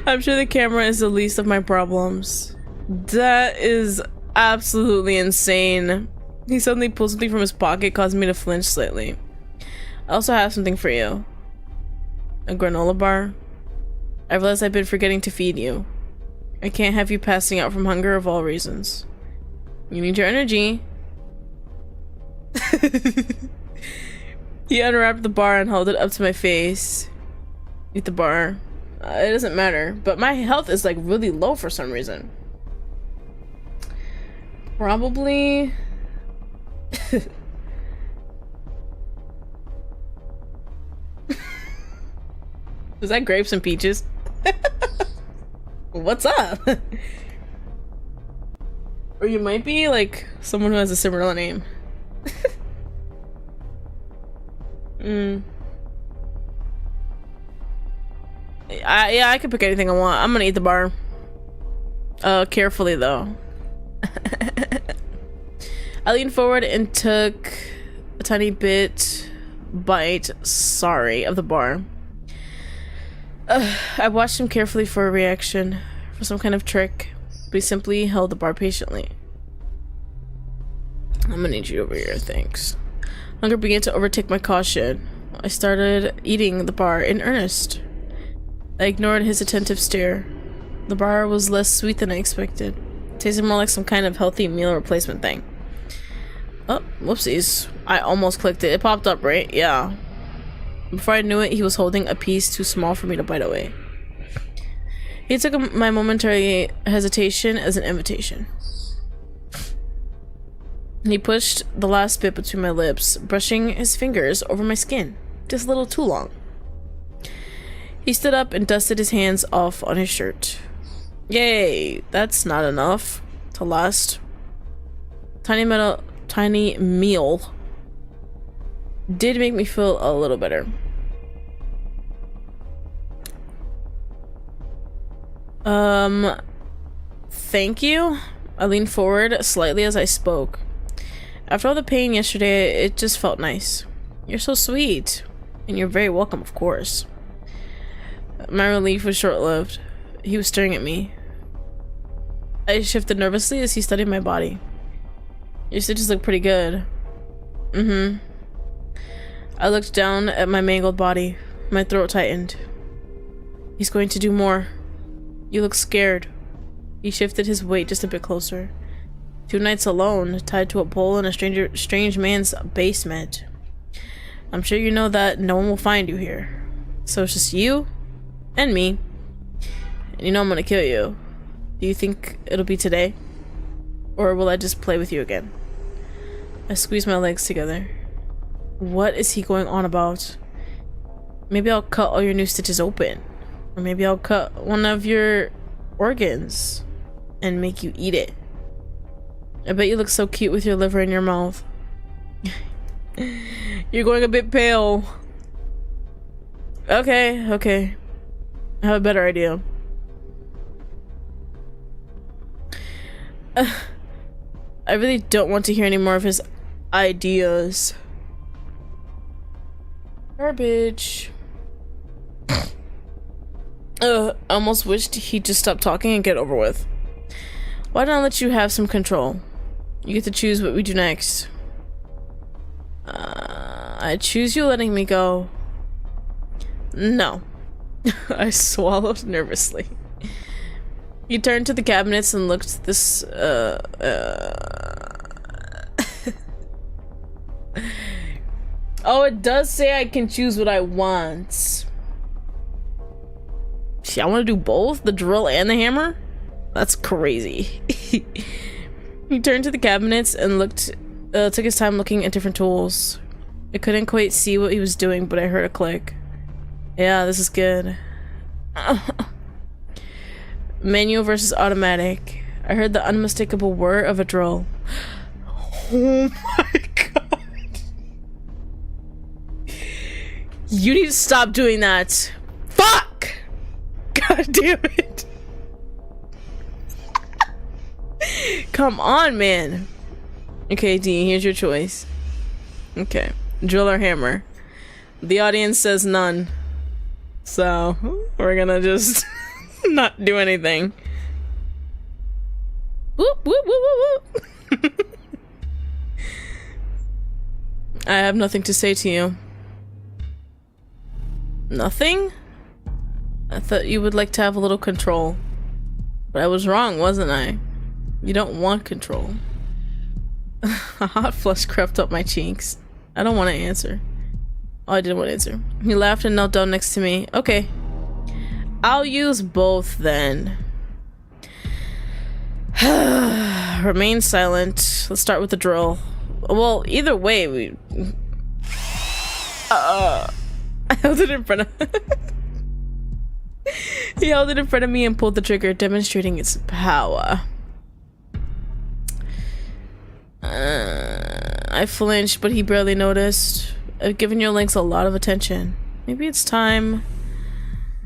I'm sure the camera is the least of my problems. That is absolutely insane. He suddenly pulled something from his pocket, causing me to flinch slightly. I also have something for you. A granola bar. I realized I've been forgetting to feed you. I can't have you passing out from hunger of all reasons. You need your energy. He unwrapped the bar and held it up to my face. Eat the bar. It doesn't matter, but my health is like really low for some reason. Probably. Is that grapes and peaches? What's up? Or you might be like someone who has a similar name. Yeah, I can pick anything I want. I'm gonna eat the bar. Carefully though. I leaned forward and took a tiny bite, of the bar. I watched him carefully for a reaction, for some kind of trick, but he simply held the bar patiently. I'm gonna need you over here, thanks. Hunger began to overtake my caution. I started eating the bar in earnest. I ignored his attentive stare. The bar was less sweet than I expected. It tasted more like some kind of healthy meal replacement thing. Oh, whoopsies. I almost clicked it. It popped up, right? Yeah. Before I knew it, he was holding a piece too small for me to bite away. He took my momentary hesitation as an invitation. He pushed the last bit between my lips, brushing his fingers over my skin. Just a little too long. He stood up and dusted his hands off on his shirt. Yay, that's not enough to last. Tiny meal did make me feel a little better. Thank you. I leaned forward slightly as I spoke. After all the pain yesterday, it just felt nice. You're so sweet. And you're very welcome, of course. My relief was short-lived. He was staring at me. I shifted nervously as he studied my body. Your stitches look pretty good. Mm-hmm. I looked down at my mangled body. My throat tightened. He's going to do more. You look scared. He shifted his weight just a bit closer. 2 nights alone, tied to a pole in a strange man's basement. I'm sure you know that no one will find you here. So it's just you and me. And you know I'm gonna kill you. Do you think it'll be today? Or will I just play with you again? I squeezed my legs together. What is he going on about? Maybe I'll cut all your new stitches open. Or maybe I'll cut one of your organs and make you eat it. I bet you look so cute with your liver in your mouth. You're going a bit pale. Okay. I have a better idea. I really don't want to hear any more of his ideas. Garbage. I almost wished he'd just stop talking and get it over with. Why don't I let you have some control? You get to choose what we do next. I choose you letting me go. No. I swallowed nervously. He turned to the cabinets and looked at this, Oh, it does say I can choose what I want. See, I want to do both, the drill and the hammer? That's crazy. He turned to the cabinets and took his time looking at different tools. I couldn't quite see what he was doing, but I heard a click. Yeah, this is good. Manual versus automatic. I heard the unmistakable whir of a drill. Oh my god. You need to stop doing that. Fuck! God damn it. Come on, man. Okay, Dean, here's your choice. Okay, drill or hammer. The audience says none. So, we're gonna just not do anything. Whoop, whoop, whoop, whoop, whoop. I have nothing to say to you. Nothing? I thought you would like to have a little control. But I was wrong, wasn't I? You don't want control. A hot flush crept up my cheeks. I don't want to answer. Oh, I didn't want to answer. He laughed and knelt down next to me. Okay. I'll use both then. Remain silent. Let's start with the drill. Well, either way, we... I held it in front of... He held it in front of me and pulled the trigger, demonstrating its power. I flinched, but he barely noticed. I've given your legs a lot of attention. Maybe it's time.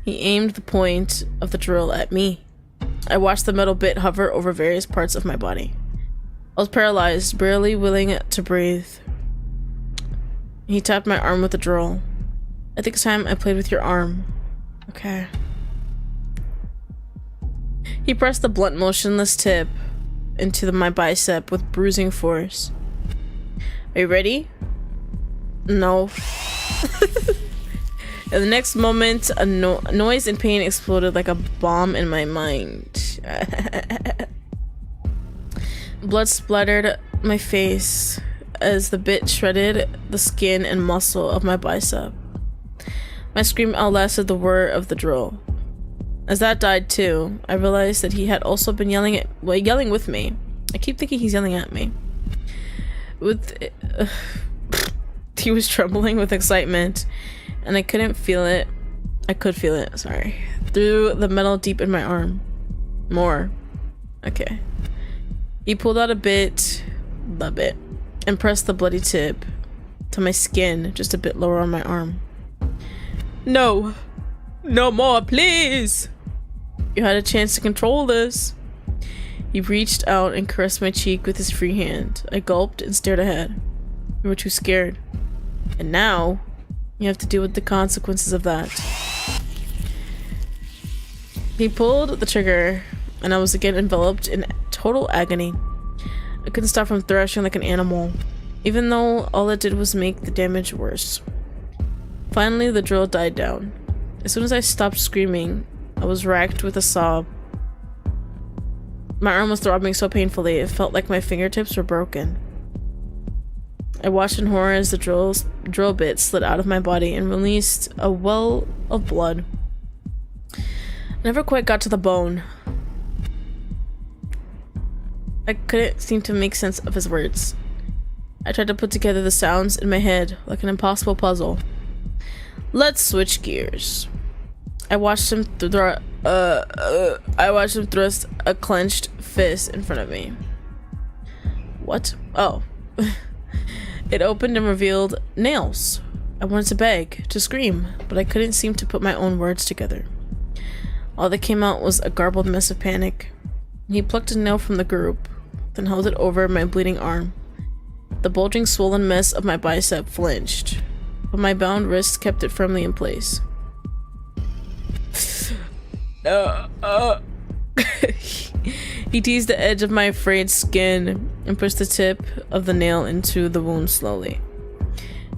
He aimed the point of the drill at me. I watched the metal bit hover over various parts of my body. I was paralyzed, barely willing to breathe. He tapped my arm with the drill. I think it's time I played with your arm. Okay. He pressed the blunt, motionless tip into my bicep with bruising force. Are you ready? No. In the next moment, a noise and pain exploded like a bomb in my mind. Blood splattered my face as the bit shredded the skin and muscle of my bicep. My scream outlasted the whir of the drill. As that died too, I realized that he had also been yelling with me. I keep thinking he's yelling at me. He was trembling with excitement, and I couldn't feel it. I could feel it, sorry. Through the metal deep in my arm. More. Okay. He pulled out a bit, and pressed the bloody tip to my skin just a bit lower on my arm. No! No more, please! You had a chance to control this. He reached out and caressed my cheek with his free hand. I gulped and stared ahead. You were too scared. And now, you have to deal with the consequences of that. He pulled the trigger, and I was again enveloped in total agony. I couldn't stop from thrashing like an animal, even though all it did was make the damage worse. Finally, the drill died down. As soon as I stopped screaming, I was racked with a sob. My arm was throbbing so painfully, it felt like my fingertips were broken. I watched in horror as the drill bit slid out of my body and released a well of blood. I never quite got to the bone. I couldn't seem to make sense of his words. I tried to put together the sounds in my head like an impossible puzzle. Let's switch gears. I watched him thrust a clenched fist in front of me. What? Oh. It opened and revealed nails. I wanted to beg, to scream, but I couldn't seem to put my own words together. All that came out was a garbled mess of panic. He plucked a nail from the group, then held it over my bleeding arm. The bulging, swollen mess of my bicep flinched, but my bound wrist kept it firmly in place. He teased the edge of my frayed skin and pushed the tip of the nail into the wound slowly.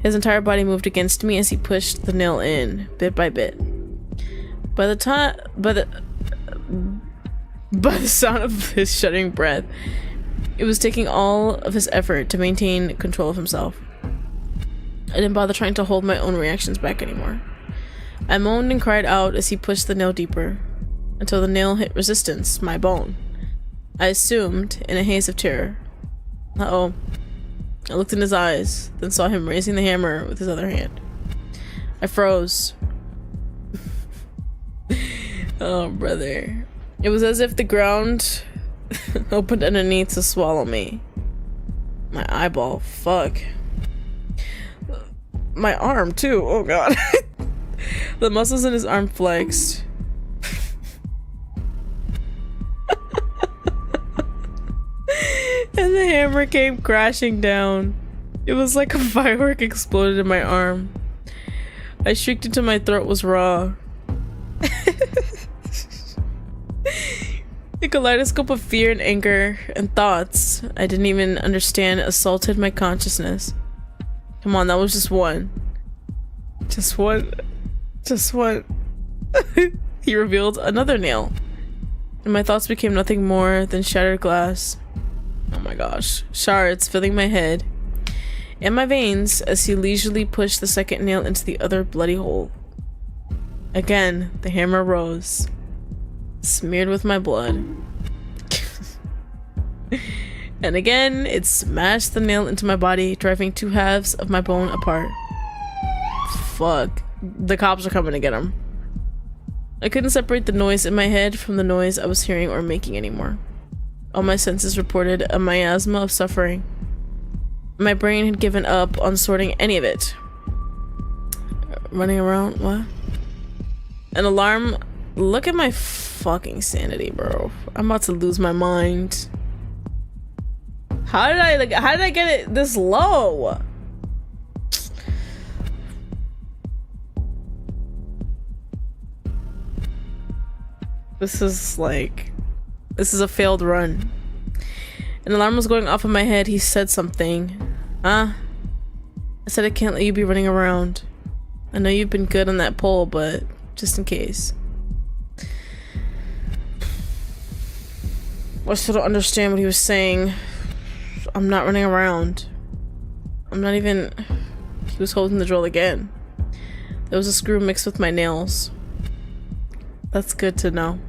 His entire body moved against me as he pushed the nail in, bit by bit. By the sound of his shuddering breath, it was taking all of his effort to maintain control of himself. I didn't bother trying to hold my own reactions back anymore. I moaned and cried out as he pushed the nail deeper, until the nail hit resistance, my bone. I assumed, in a haze of terror. Uh-oh. I looked in his eyes, then saw him raising the hammer with his other hand. I froze. Oh, brother. It was as if the ground opened underneath to swallow me. My eyeball, fuck. My arm, too, oh god. The muscles in his arm flexed. And the hammer came crashing down. It was like a firework exploded in my arm. I shrieked until my throat was raw. The kaleidoscope of fear and anger and thoughts I didn't even understand assaulted my consciousness. Come on, that was just one. Just one. Just one. He revealed another nail, and my thoughts became nothing more than shattered glass. Oh my gosh. Shards filling my head and my veins as he leisurely pushed the second nail into the other bloody hole. Again, the hammer rose, smeared with my blood. And again, it smashed the nail into my body, driving two halves of my bone apart. Fuck. The cops are coming to get him. I couldn't separate the noise in my head from the noise I was hearing or making anymore. All my senses reported a miasma of suffering. My brain had given up on sorting any of it. Running around? What? An alarm? Look at my fucking sanity, bro. I'm about to lose my mind. How did I get it this low? This is a failed run. An alarm was going off in my head. He said something. Huh? I said I can't let you be running around. I know you've been good on that pole, but just in case. I still don't understand what he was saying. I'm not running around. I'm not even... He was holding the drill again. There was a screw mixed with my nails. That's good to know.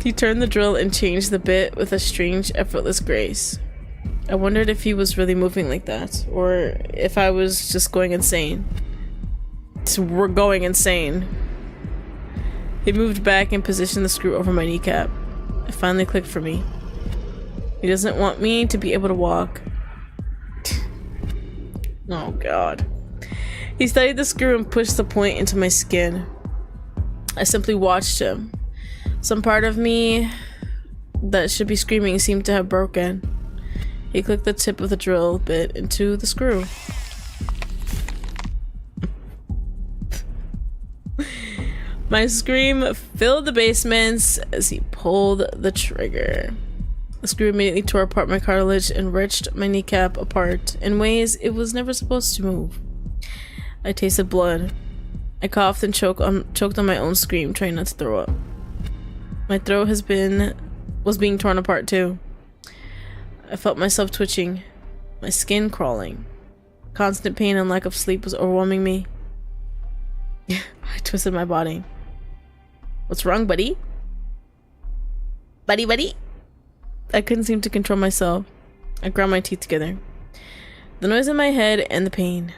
He turned the drill and changed the bit with a strange, effortless grace. I wondered if he was really moving like that, or if I was just going insane. So we're going insane. He moved back and positioned the screw over my kneecap. It finally clicked for me. He doesn't want me to be able to walk. Oh god. He studied the screw and pushed the point into my skin. I simply watched him. Some part of me that should be screaming seemed to have broken. He clicked the tip of the drill bit into the screw. My scream filled the basements as he pulled the trigger. The screw immediately tore apart my cartilage and wrenched my kneecap apart in ways it was never supposed to move. I tasted blood. I coughed and choked on my own scream, trying not to throw up. My throat was being torn apart too. I felt myself twitching, my skin crawling. Constant pain and lack of sleep was overwhelming me. I twisted my body. What's wrong, buddy? Buddy? I couldn't seem to control myself. I ground my teeth together. The noise in my head and the pain.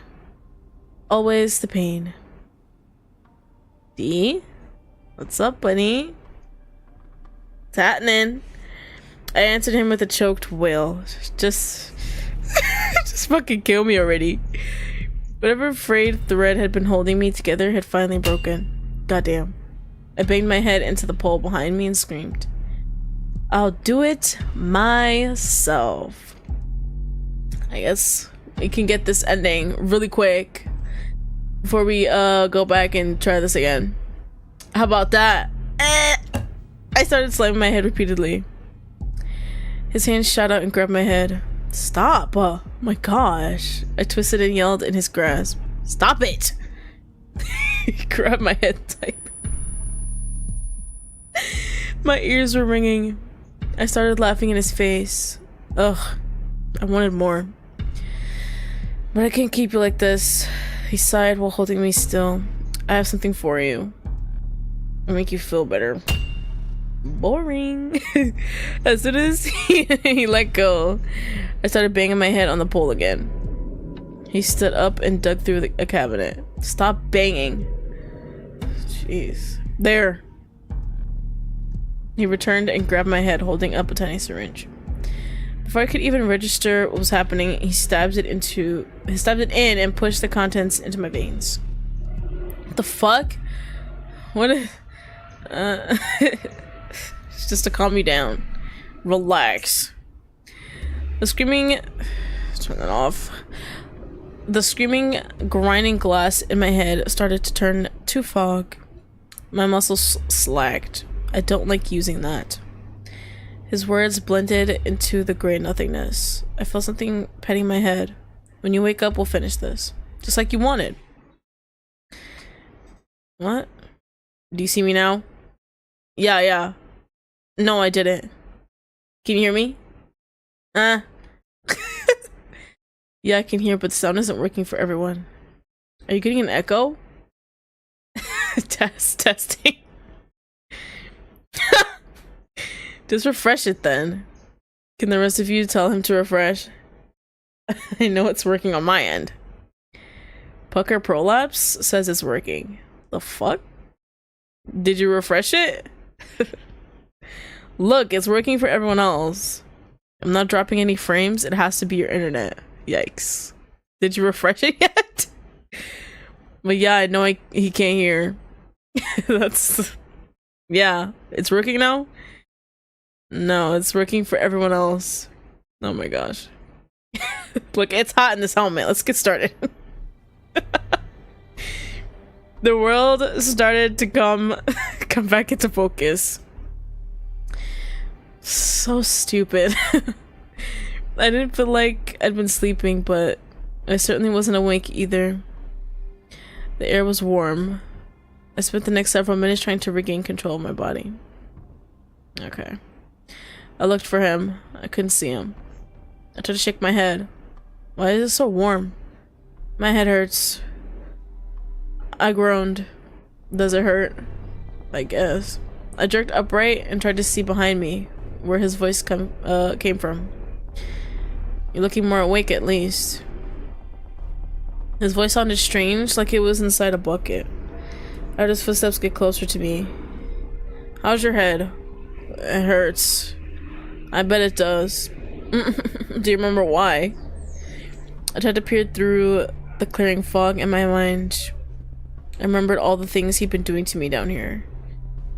Always the pain. D? What's up, buddy? What's happening? I answered him with a choked wail. Just fucking kill me already. Whatever frayed thread had been holding me together had finally broken. Goddamn. I banged my head into the pole behind me and screamed. I'll do it myself. I guess we can get this ending really quick before we go back and try this again. How about that? I started slamming my head repeatedly. His hand shot out and grabbed my head. Stop! Oh my gosh. I twisted and yelled in his grasp. Stop it! He grabbed my head tight. My ears were ringing. I started laughing in his face. Ugh. I wanted more. But I can't keep you like this. He sighed while holding me still. I have something for you. I'll make you feel better. Boring. As soon as he let go, I started banging my head on the pole again. He stood up and dug through a cabinet. Stop banging. Jeez. There. He returned and grabbed my head, holding up a tiny syringe. Before I could even register what was happening, he stabbed it in and pushed the contents into my veins. What the fuck? What is... It's just to calm you down. Relax. The screaming... Turn that off. The screaming, grinding glass in my head started to turn to fog. My muscles slacked. I don't like using that. His words blended into the gray nothingness. I felt something petting my head. When you wake up, we'll finish this. Just like you wanted. What? Do you see me now? Yeah. No, I didn't. Can you hear me? Yeah, I can hear, but the sound isn't working for everyone. Are you getting an echo? Testing. Just refresh it then. Can the rest of you tell him to refresh? I know it's working on my end. Pucker Prolapse says it's working. The fuck? Did you refresh it? Look, it's working for everyone else. I'm not dropping any frames. It has to be your internet. Yikes. Did you refresh it yet? But yeah, I know he can't hear. That's... Yeah, it's working now? No, it's working for everyone else. Oh my gosh. Look, it's hot in this helmet. Let's get started. The world started to come back into focus. So stupid. I didn't feel like I'd been sleeping, but I certainly wasn't awake either. The air was warm. I spent the next several minutes trying to regain control of my body. Okay. I looked for him. I couldn't see him. I tried to shake my head. Why is it so warm? My head hurts. I groaned. Does it hurt? I guess. I jerked upright and tried to see behind me, where his voice came from. You're looking more awake, at least. His voice sounded strange, like it was inside a bucket. I heard his footsteps get closer to me. How's your head? It hurts. I bet it does. Do you remember why? I tried to peer through the clearing fog in my mind. I remembered all the things he'd been doing to me down here.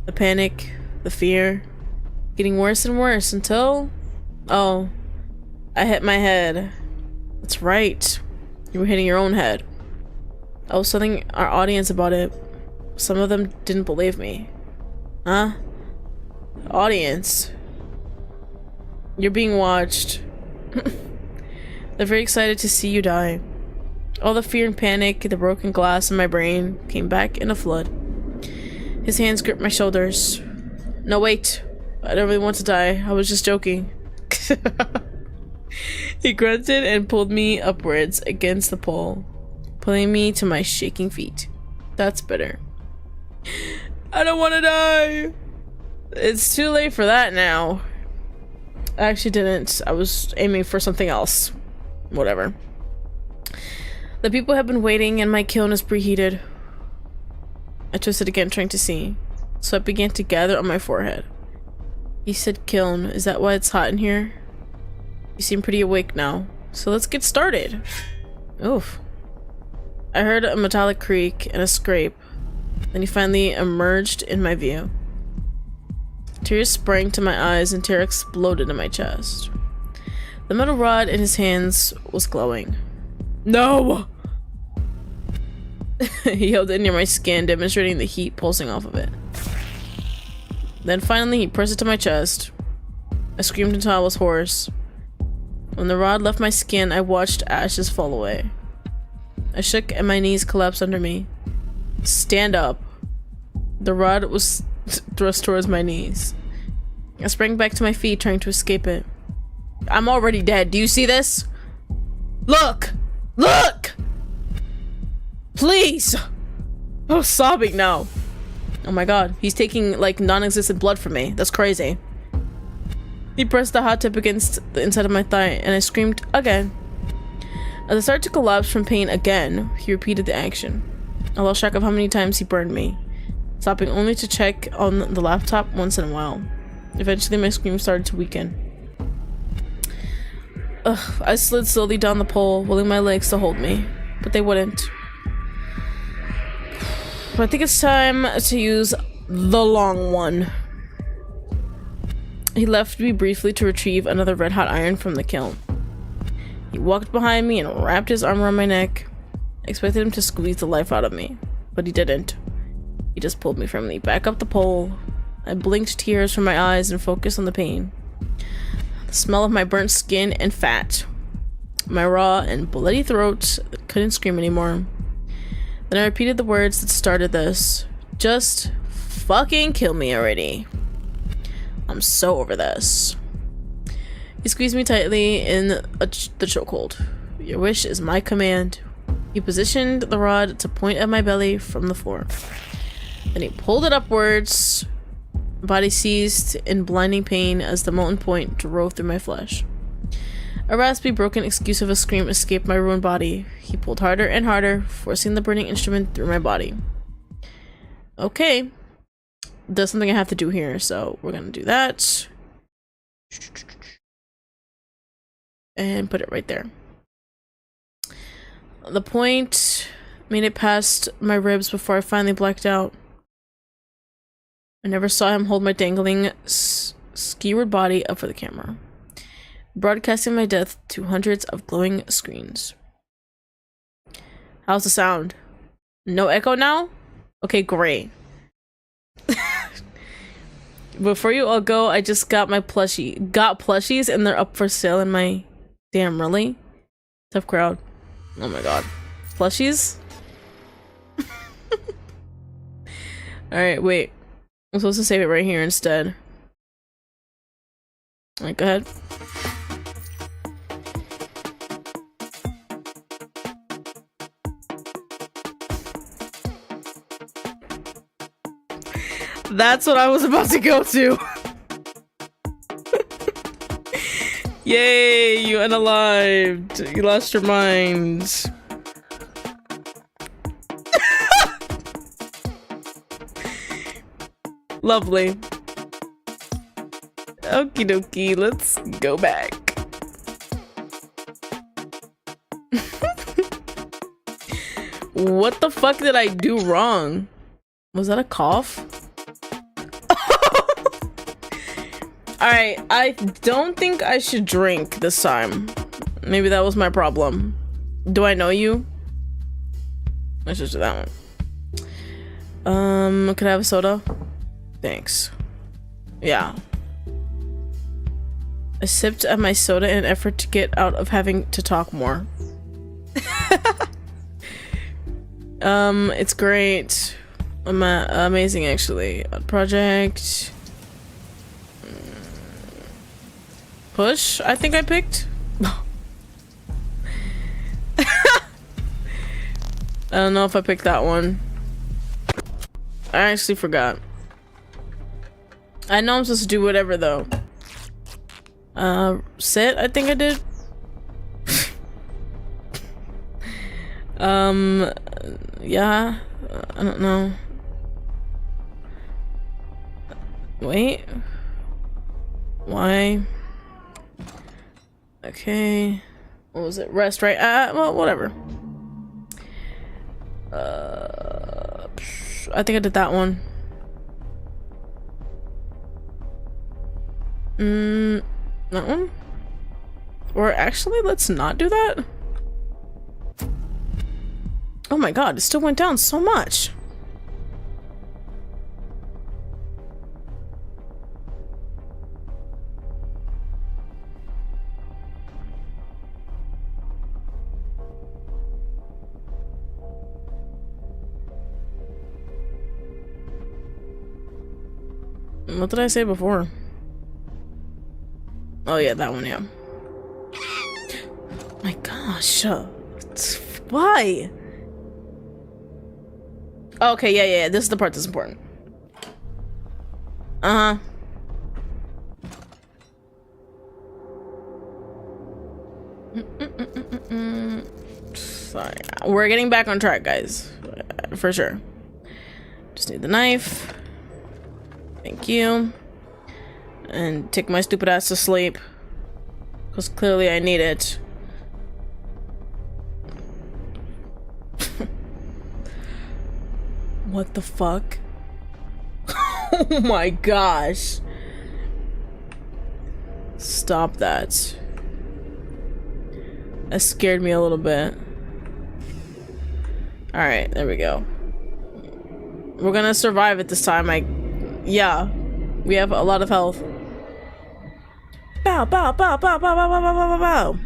The panic, the fear, getting worse and worse until... Oh, I hit my head. That's right. You were hitting your own head. I was telling our audience about it. Some of them didn't believe me. Huh? Audience. You're being watched. They're very excited to see you die. All the fear and panic, the broken glass in my brain came back in a flood. His hands gripped my shoulders. No, wait. I don't really want to die. I was just joking. He grunted and pulled me upwards against the pole, pulling me to my shaking feet. That's better. I don't want to die. It's too late for that now. I actually didn't. I was aiming for something else. Whatever. The people have been waiting and my kiln is preheated. I twisted again, trying to see. Sweat began to gather on my forehead. He said kiln. Is that why it's hot in here? You seem pretty awake now. So let's get started. Oof. I heard a metallic creak and a scrape. Then he finally emerged in my view. Tears sprang to my eyes and terror exploded in my chest. The metal rod in his hands was glowing. No! He held it near my skin, demonstrating the heat pulsing off of it. Then finally he pressed it to my chest. I screamed until I was hoarse. When the rod left my skin, I watched ashes fall away. I shook and my knees collapsed under me. Stand up. The rod was thrust towards my knees. I sprang back to my feet, trying to escape it. I'm already dead. Do you see this? Look! Look! Please! I'm sobbing now. Oh my god. He's taking, like, non-existent blood from me. That's crazy. He pressed the hot tip against the inside of my thigh, and I screamed again. As I started to collapse from pain again, he repeated the action. I lost track of how many times he burned me, stopping only to check on the laptop once in a while. Eventually, my scream started to weaken. I slid slowly down the pole, willing my legs to hold me, but they wouldn't. I think it's time to use the long one. He left me briefly to retrieve another red-hot iron from the kiln. He walked behind me and wrapped his arm around my neck. I expected him to squeeze the life out of me, but he didn't. He just pulled me firmly back up the pole. I blinked tears from my eyes and focused on the pain. The smell of my burnt skin and fat. My raw and bloody throat that couldn't scream anymore. Then I repeated the words that started this. Just fucking kill me already. I'm so over this. He squeezed me tightly in the chokehold. Your wish is my command. He positioned the rod to point at my belly from the floor. Then he pulled it upwards. My body seized in blinding pain as the molten point drove through my flesh. A raspy, broken excuse of a scream escaped my ruined body. He pulled harder and harder, forcing the burning instrument through my body. Okay. There's something I have to do here, so we're gonna do that. And put it right there. The point made it past my ribs before I finally blacked out. I never saw him hold my dangling, skewered body up for the camera, broadcasting my death to hundreds of glowing screens. How's the sound? No echo now? Okay, great. Before you all go, I just got my plushies and they're up for sale in my... Damn, really? Tough crowd. Oh my god. Plushies? Alright, wait. I'm supposed to save it right here instead. Alright, go ahead. That's what I was about to go to. Yay, you unalived. You lost your mind. Lovely. Okie dokie, let's go back. What the fuck did I do wrong? Was that a cough? Alright, I don't think I should drink this time. Maybe that was my problem. Do I know you? Let's just do that one. Could I have a soda? Thanks. Yeah. I sipped at my soda in an effort to get out of having to talk more. It's great. Amazing, actually. Project. Push, I think I picked. I don't know if I picked that one. I actually forgot. I know I'm supposed to do whatever though. Sit, I think I did. Yeah, I don't know. Wait. Why? Okay. What was it? Rest, right? Well, whatever. I think I did that one. That one? Or actually, let's not do that. Oh my god, it still went down so much. What did I say before? Oh yeah, that one, yeah. My gosh. Why? Okay, yeah. This is the part that's important. Uh-huh. Sorry. We're getting back on track, guys. For sure. Just need the knife. Thank you. And take my stupid ass to sleep. Because clearly I need it. What the fuck? Oh my gosh. Stop that. That scared me a little bit. Alright, there we go. We're gonna survive it this time. Yeah. We have a lot of health. Bow, bow, bow, bow, bow, bow, bow, bow, bow, bow.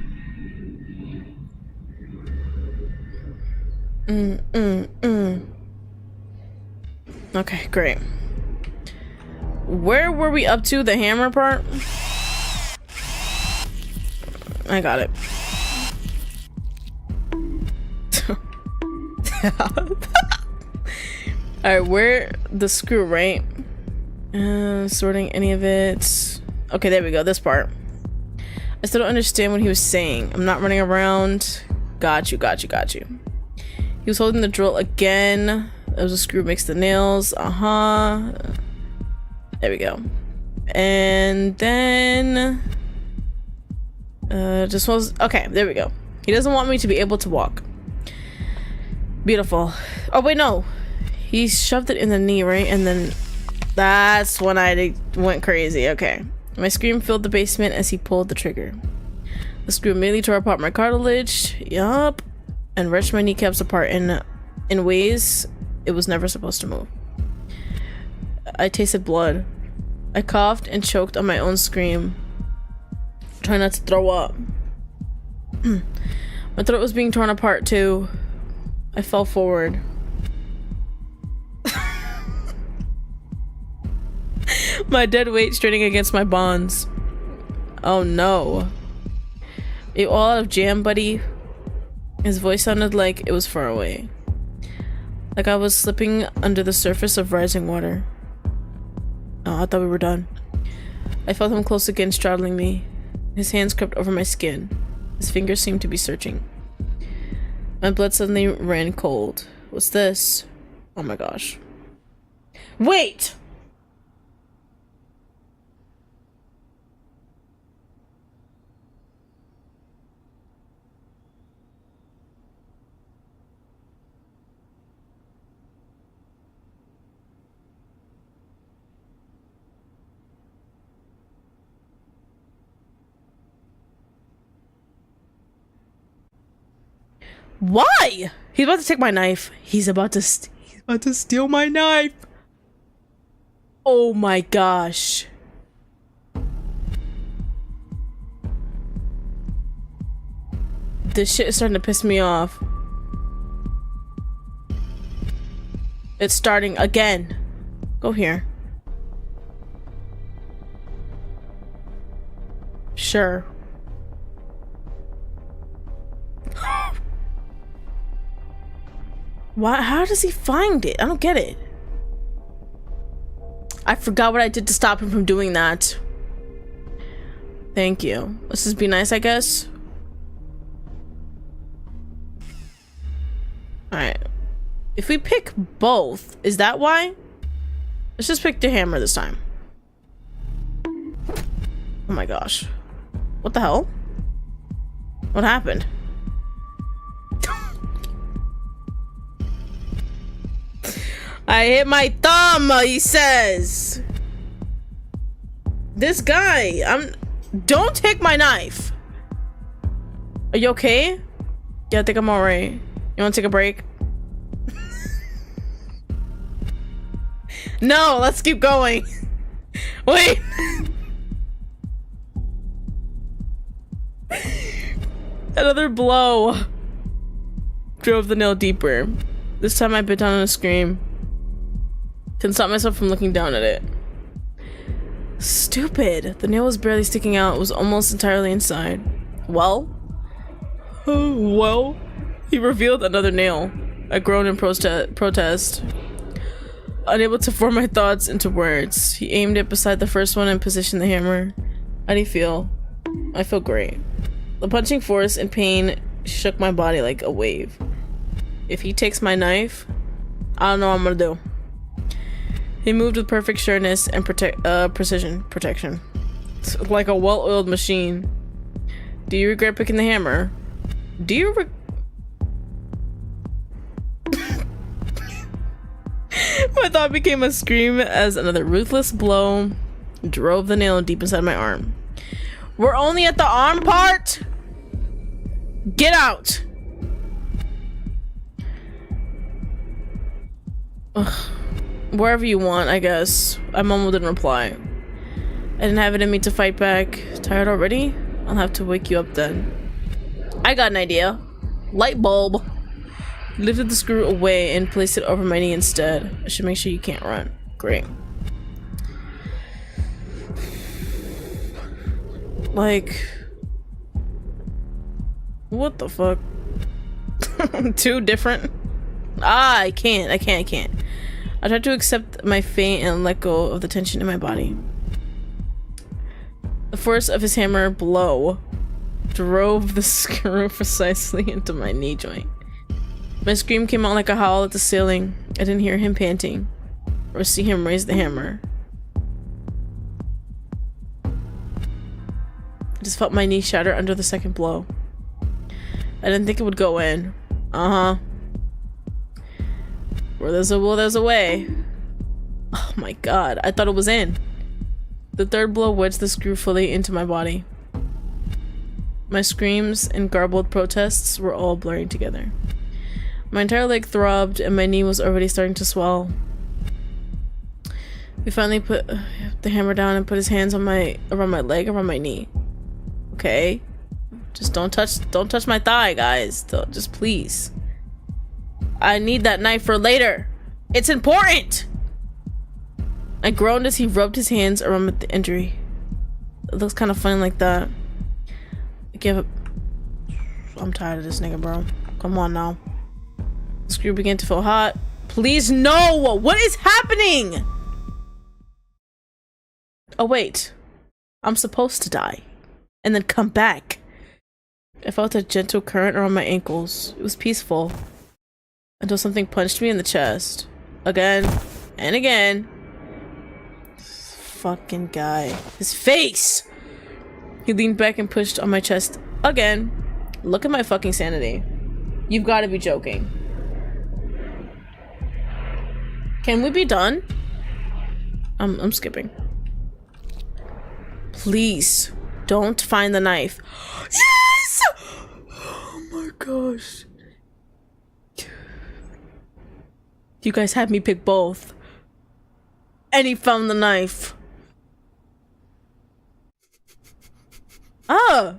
Okay, great. Where were we up to? The hammer part? I got it. Alright, where the screw, right? Sorting any of it. Okay, there we go, this part. I still don't understand what he was saying. I'm not running around. Got you. He was holding the drill again. There was a screw makes the nails. Uh-huh. There we go. And then just was okay, there we go. He doesn't want me to be able to walk. Beautiful. Oh wait, no. He shoved it in the knee, right? And then that's when I went crazy. Okay. My scream filled the basement as he pulled the trigger. The screw immediately tore apart my cartilage. Yup. And wrenched my kneecaps apart in ways it was never supposed to move. I tasted blood. I coughed and choked on my own scream. Trying not to throw up. My throat was being torn apart too. I fell forward. My dead weight straining against my bonds. Oh no. You all out of jam, buddy? His voice sounded like it was far away. Like I was slipping under the surface of rising water. Oh, I thought we were done. I felt him close again, straddling me. His hands crept over my skin. His fingers seemed to be searching. My blood suddenly ran cold. What's this? Oh my gosh. Wait! Why? He's about to take my knife. He's about to steal my knife. Oh my gosh. This shit is starting to piss me off. It's starting again. Go here. Sure. Why? How does he find it? I don't get it. I forgot what I did to stop him from doing that. Thank you. Let's just be nice, I guess. Alright. If we pick both, is that why? Let's just pick the hammer this time. Oh my gosh. What the hell? What happened? I hit my thumb, he says. This guy, don't take my knife. Are you okay? Yeah, I think I'm alright. You wanna take a break? No, let's keep going. Wait. Another blow drove the nail deeper. This time I bit down on a scream. Couldn't stop myself from looking down at it. Stupid. The nail was barely sticking out. It was almost entirely inside. Well? Well? He revealed another nail. I groaned in protest. Unable to form my thoughts into words. He aimed it beside the first one and positioned the hammer. How do you feel? I feel great. The punching force and pain shook my body like a wave. If he takes my knife, I don't know what I'm gonna do. He moved with perfect sureness and protection. Like a well-oiled machine. Do you regret picking the hammer? Do you My thought became a scream as another ruthless blow drove the nail deep inside my arm. We're only at the arm part? Get out! Ugh. Wherever you want, I guess. I mumbled in reply. I didn't have it in me to fight back. Tired already? I'll have to wake you up then. I got an idea. Light bulb. Lifted the screw away and placed it over my knee instead. I should make sure you can't run. Great. Like... what the fuck? Two different? Ah, I can't. I tried to accept my fate and let go of the tension in my body. The force of his hammer blow drove the screw precisely into my knee joint. My scream came out like a howl at the ceiling. I didn't hear him panting or see him raise the hammer. I just felt my knee shatter under the second blow. I didn't think it would go in. Uh-huh. Where there's a will, there's a way. Oh my god, I thought it was in. The third blow wedged the screw fully into my body. My screams and garbled protests were all blurring together. My entire leg throbbed and my knee was already starting to swell. We finally put the hammer down and put his hands on around my leg, around my knee. Okay. Just don't touch my thigh, guys. Just please. I need that knife for later. It's important. I groaned as he rubbed his hands around the injury. It looks kind of funny like that. I give up. I'm tired of this nigga, bro. Come on now. The screw began to feel hot. Please, no! What is happening? Oh, wait. I'm supposed to die. And then come back. I felt a gentle current around my ankles. It was peaceful. Until something punched me in the chest. Again. And again. This fucking guy. His face! He leaned back and pushed on my chest again. Look at my fucking sanity. You've got to be joking. Can we be done? I'm skipping. Please, don't find the knife. Yes! Oh my gosh. You guys had me pick both. And he found the knife. Ah!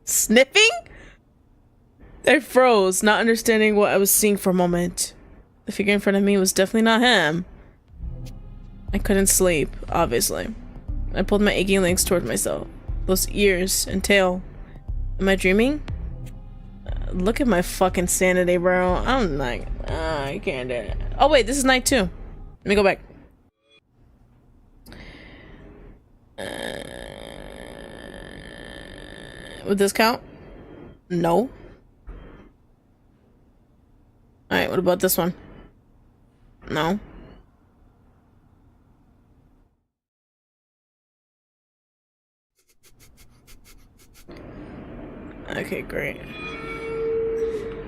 Sniffing? I froze, not understanding what I was seeing for a moment. The figure in front of me was definitely not him. I couldn't sleep, obviously. I pulled my aching legs toward myself. Those ears and tail. Am I dreaming? Look at my fucking sanity, bro. I'm like, I can't do it. Oh wait, this is night 2. Let me go back. Would this count? No. Alright, what about this one? No. Okay, great.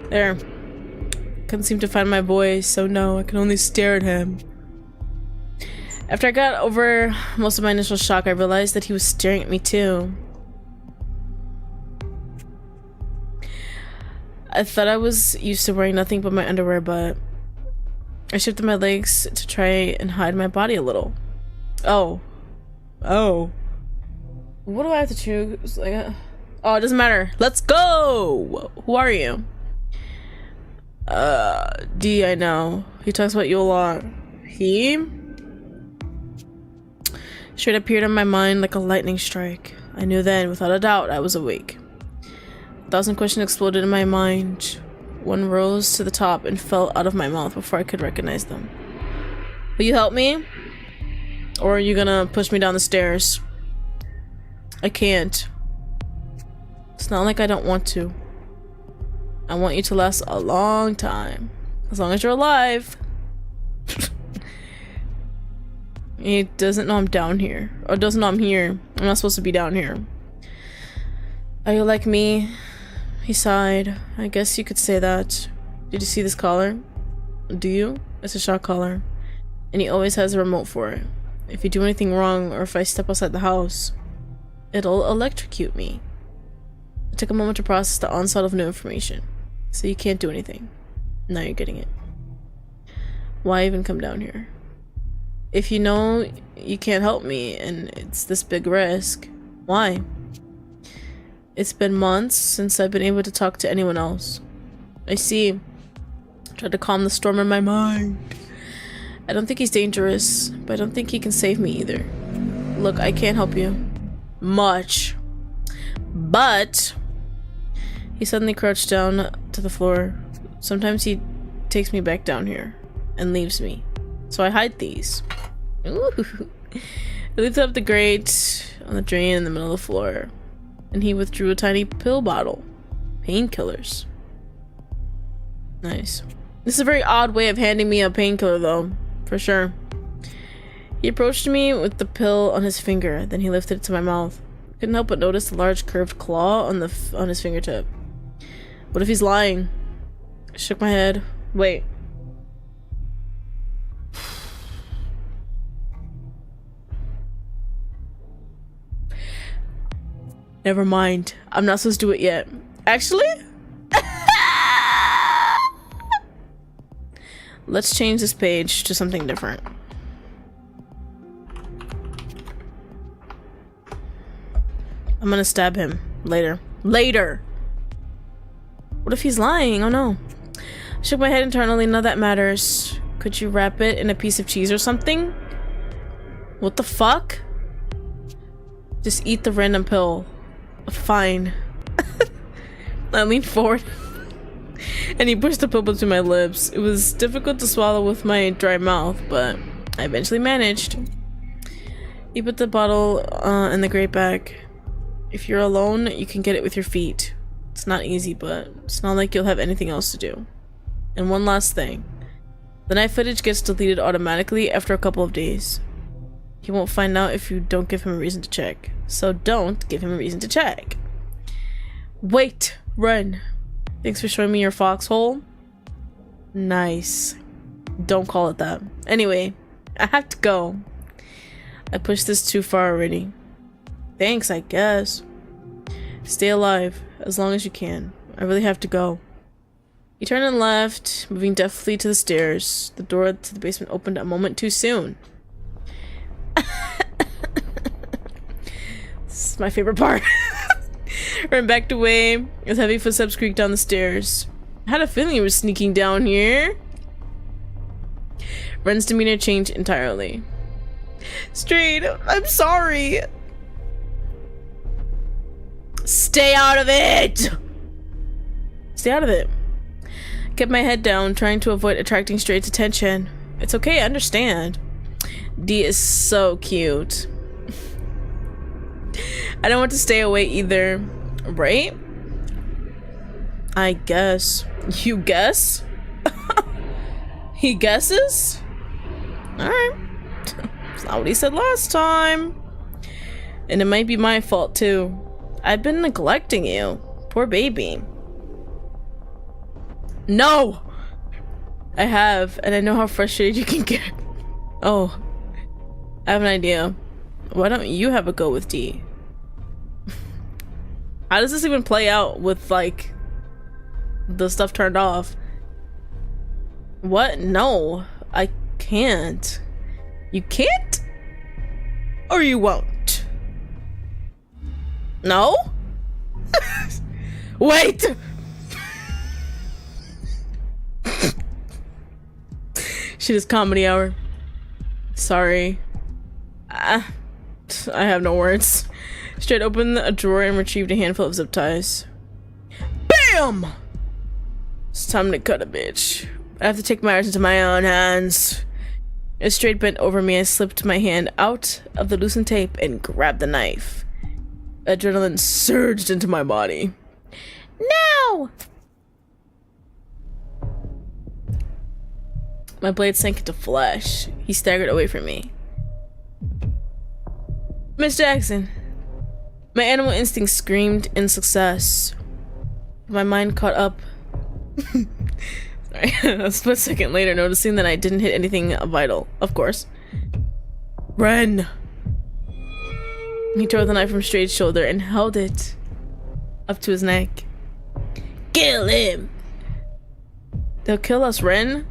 There. Couldn't seem to find my voice, so no, I can only stare at him. After I got over most of my initial shock, I realized that he was staring at me too. I thought I was used to wearing nothing but my underwear, but I shifted my legs to try and hide my body a little. Oh. Oh. What do I have to choose? Like, oh, it doesn't matter. Let's go! Who are you? D, I know. He talks about you a lot. He? Strade appeared in my mind like a lightning strike. I knew then, without a doubt, I was awake. 1,000 questions exploded in my mind. One rose to the top and fell out of my mouth before I could recognize them. Will you help me? Or are you gonna push me down the stairs? I can't. It's not like I don't want to. I want you to last a long time. As long as you're alive. He doesn't know I'm down here. Or doesn't know I'm here. I'm not supposed to be down here. Are you like me? He sighed. I guess you could say that. Did you see this collar? Do you? It's a shock collar. And he always has a remote for it. If you do anything wrong, or if I step outside the house, it'll electrocute me. It took a moment to process the onslaught of new information. So you can't do anything. Now you're getting it. Why even come down here? If you know you can't help me, and it's this big risk, why? It's been months since I've been able to talk to anyone else. I see. I tried to calm the storm in my mind. I don't think he's dangerous, but I don't think he can save me either. Look, I can't help you much. But he suddenly crouched down to the floor. Sometimes he takes me back down here and leaves me. So I hide these. Ooh. He lifted up the grate on the drain in the middle of the floor. And he withdrew a tiny pill bottle. Painkillers. Nice. This is a very odd way of handing me a painkiller though. For sure. He approached me with the pill on his finger. Then he lifted it to my mouth. I couldn't help but notice the large curved claw on his fingertip. What if he's lying? I shook my head. Wait. Never mind. I'm not supposed to do it yet. Actually? Let's change this page to something different. I'm gonna stab him later. Later! What if he's lying? Oh no. I shook my head internally. None of that matters. Could you wrap it in a piece of cheese or something? What the fuck? Just eat the random pill. Fine. I leaned forward and he pushed the pill between my lips. It was difficult to swallow with my dry mouth, but I eventually managed. He put the bottle in the grate bag. If you're alone, you can get it with your feet. It's not easy, but it's not like you'll have anything else to do. And one last thing. The night footage gets deleted automatically after a couple of days. He won't find out if you don't give him a reason to check. So don't give him a reason to check. Wait, run. Thanks for showing me your foxhole. Nice. Don't call it that. Anyway, I have to go. I pushed this too far already. Thanks, I guess. Stay alive as long as you can. I really have to go. He turned and left, moving deftly to the stairs. The door to the basement opened a moment too soon. This is my favorite part. Ran backed away as heavy footsteps creaked down the stairs. I had a feeling he was sneaking down here. Ren's demeanor changed entirely. Strade, I'm sorry. Stay out of it! Stay out of it. Kept my head down, trying to avoid attracting Strade's attention. It's okay, I understand. D is so cute. I don't want to stay away either. Right? I guess. You guess? He guesses? Alright. That's not what he said last time. And it might be my fault too. I've been neglecting you. Poor baby. No! I have, and I know how frustrated you can get. Oh. I have an idea. Why don't you have a go with D? How does this even play out with, like, the stuff turned off? What? No. I can't. You can't? Or you won't? No? Wait! Shit is comedy hour. Sorry. I have no words. Strade opened a drawer and retrieved a handful of zip ties. BAM! It's time to cut a bitch. I have to take matters into my own hands. As Strade bent over me, I slipped my hand out of the loosened tape and grabbed the knife. Adrenaline surged into my body. No! My blade sank into flesh. He staggered away from me. Miss Jackson. My animal instinct screamed in success. My mind caught up. Sorry, a split second later, noticing that I didn't hit anything vital. Of course. Run! He tore the knife from Strade's shoulder and held it up to his neck. Kill him! They'll kill us, Ren.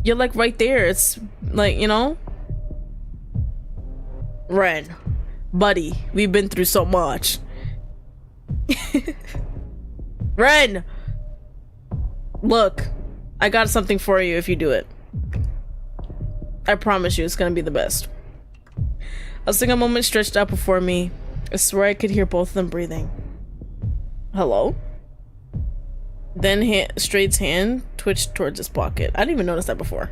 You're like right there. It's like, you know? Ren. Buddy, we've been through so much. Ren! Look, I got something for you if you do it. I promise you it's gonna be the best. A single moment stretched out before me. I swear I could hear both of them breathing. Hello? Then Strade's hand twitched towards his pocket. I didn't even notice that before.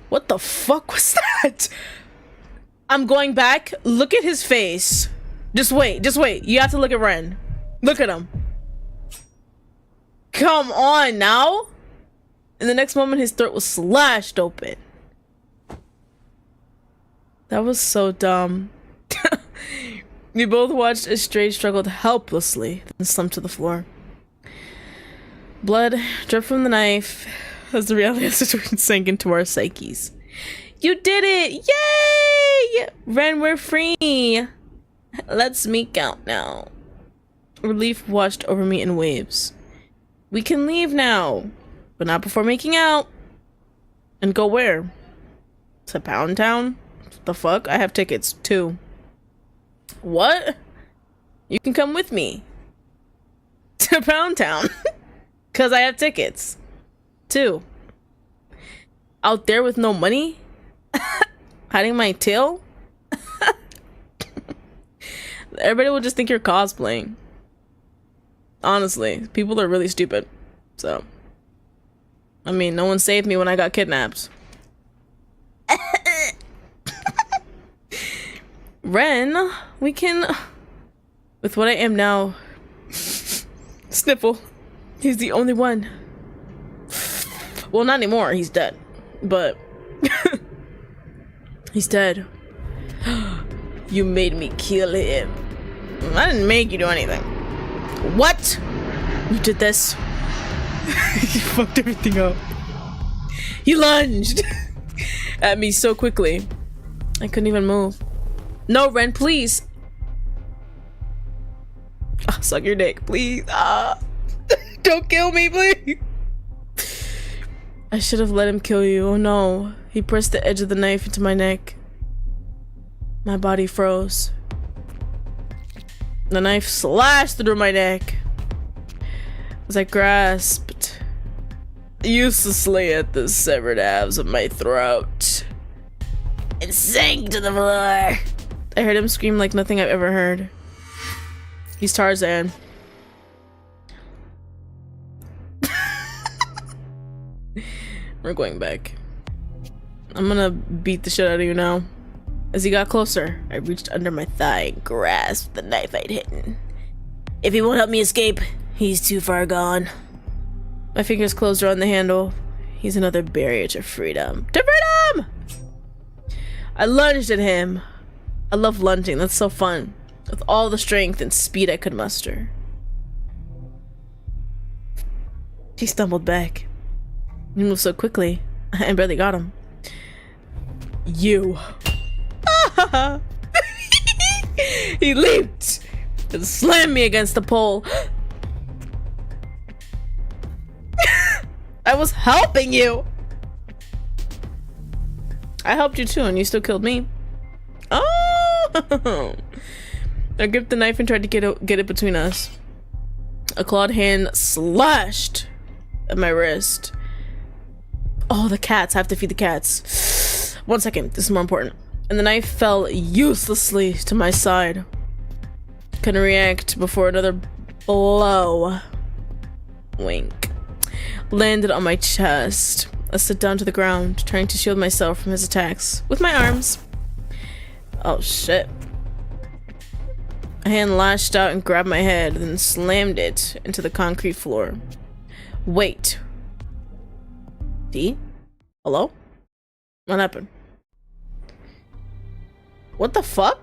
What the fuck was that? I'm going back. Look at his face. Just wait. You have to look at Ren. Look at him. Come on now. In the next moment, his throat was slashed open. That was so dumb. We both watched as Strade struggled helplessly, then slumped to the floor. Blood dripped from the knife as the reality of the situation sank into our psyches. You did it! Yay! Ren, we're free! Let's make out now. Relief washed over me in waves. We can leave now, but not before making out. And go where? To Pound Town? The fuck? I have tickets, too. What? You can come with me. To Pound Town. Because I have tickets. Too. Out there with no money? Hiding my tail? Everybody will just think you're cosplaying. Honestly, people are really stupid. So, I mean, no one saved me when I got kidnapped. Ren, we can... With what I am now... Sniffle. He's the only one. Well, not anymore. He's dead. But... He's dead. You made me kill him. I didn't make you do anything. What? You did this? You fucked everything up. He lunged at me so quickly. I couldn't even move. No, Ren, please. Oh, suck your dick, please. Don't kill me, please. I should have let him kill you. Oh no. He pressed the edge of the knife into my neck. My body froze. The knife slashed through my neck as I grasped uselessly at the severed halves of my throat. It sank to the floor. I heard him scream like nothing I've ever heard. He's Tarzan. We're going back. I'm gonna beat the shit out of you now. As he got closer, I reached under my thigh and grasped the knife I'd hidden. If he won't help me escape, he's too far gone. My fingers closed around the handle. He's another barrier to freedom. To freedom! I lunged at him. I love lunging, that's so fun. With all the strength and speed I could muster. He stumbled back. He moved so quickly, I barely got him. You. He leaped and slammed me against the pole. I was helping you. I helped you too, and you still killed me. Oh! I gripped the knife and tried to get it between us. A clawed hand slashed at my wrist. Oh, the cats. I have to feed the cats. 1 second. This is more important. And the knife fell uselessly to my side. Couldn't react before another blow. Wink. Landed on my chest. I slid down to the ground, trying to shield myself from his attacks with my arms. Oh shit. A hand lashed out and grabbed my head, then slammed it into the concrete floor. Wait. D? Hello? What happened? What the fuck?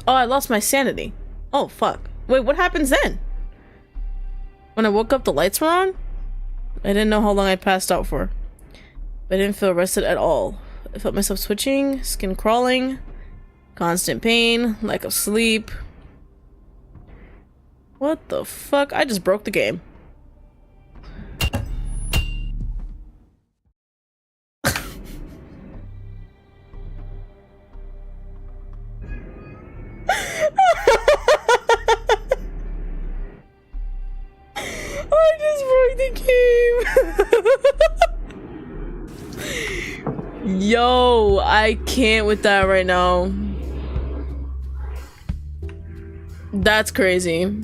Oh, I lost my sanity. Oh, fuck. Wait, what happens then? When I woke up, the lights were on? I didn't know how long I'd passed out for. I didn't feel rested at all. I felt myself twitching, skin crawling, constant pain, lack of sleep. What the fuck? I just broke the game. I just broke the game. Yo, I can't with that right now. That's crazy.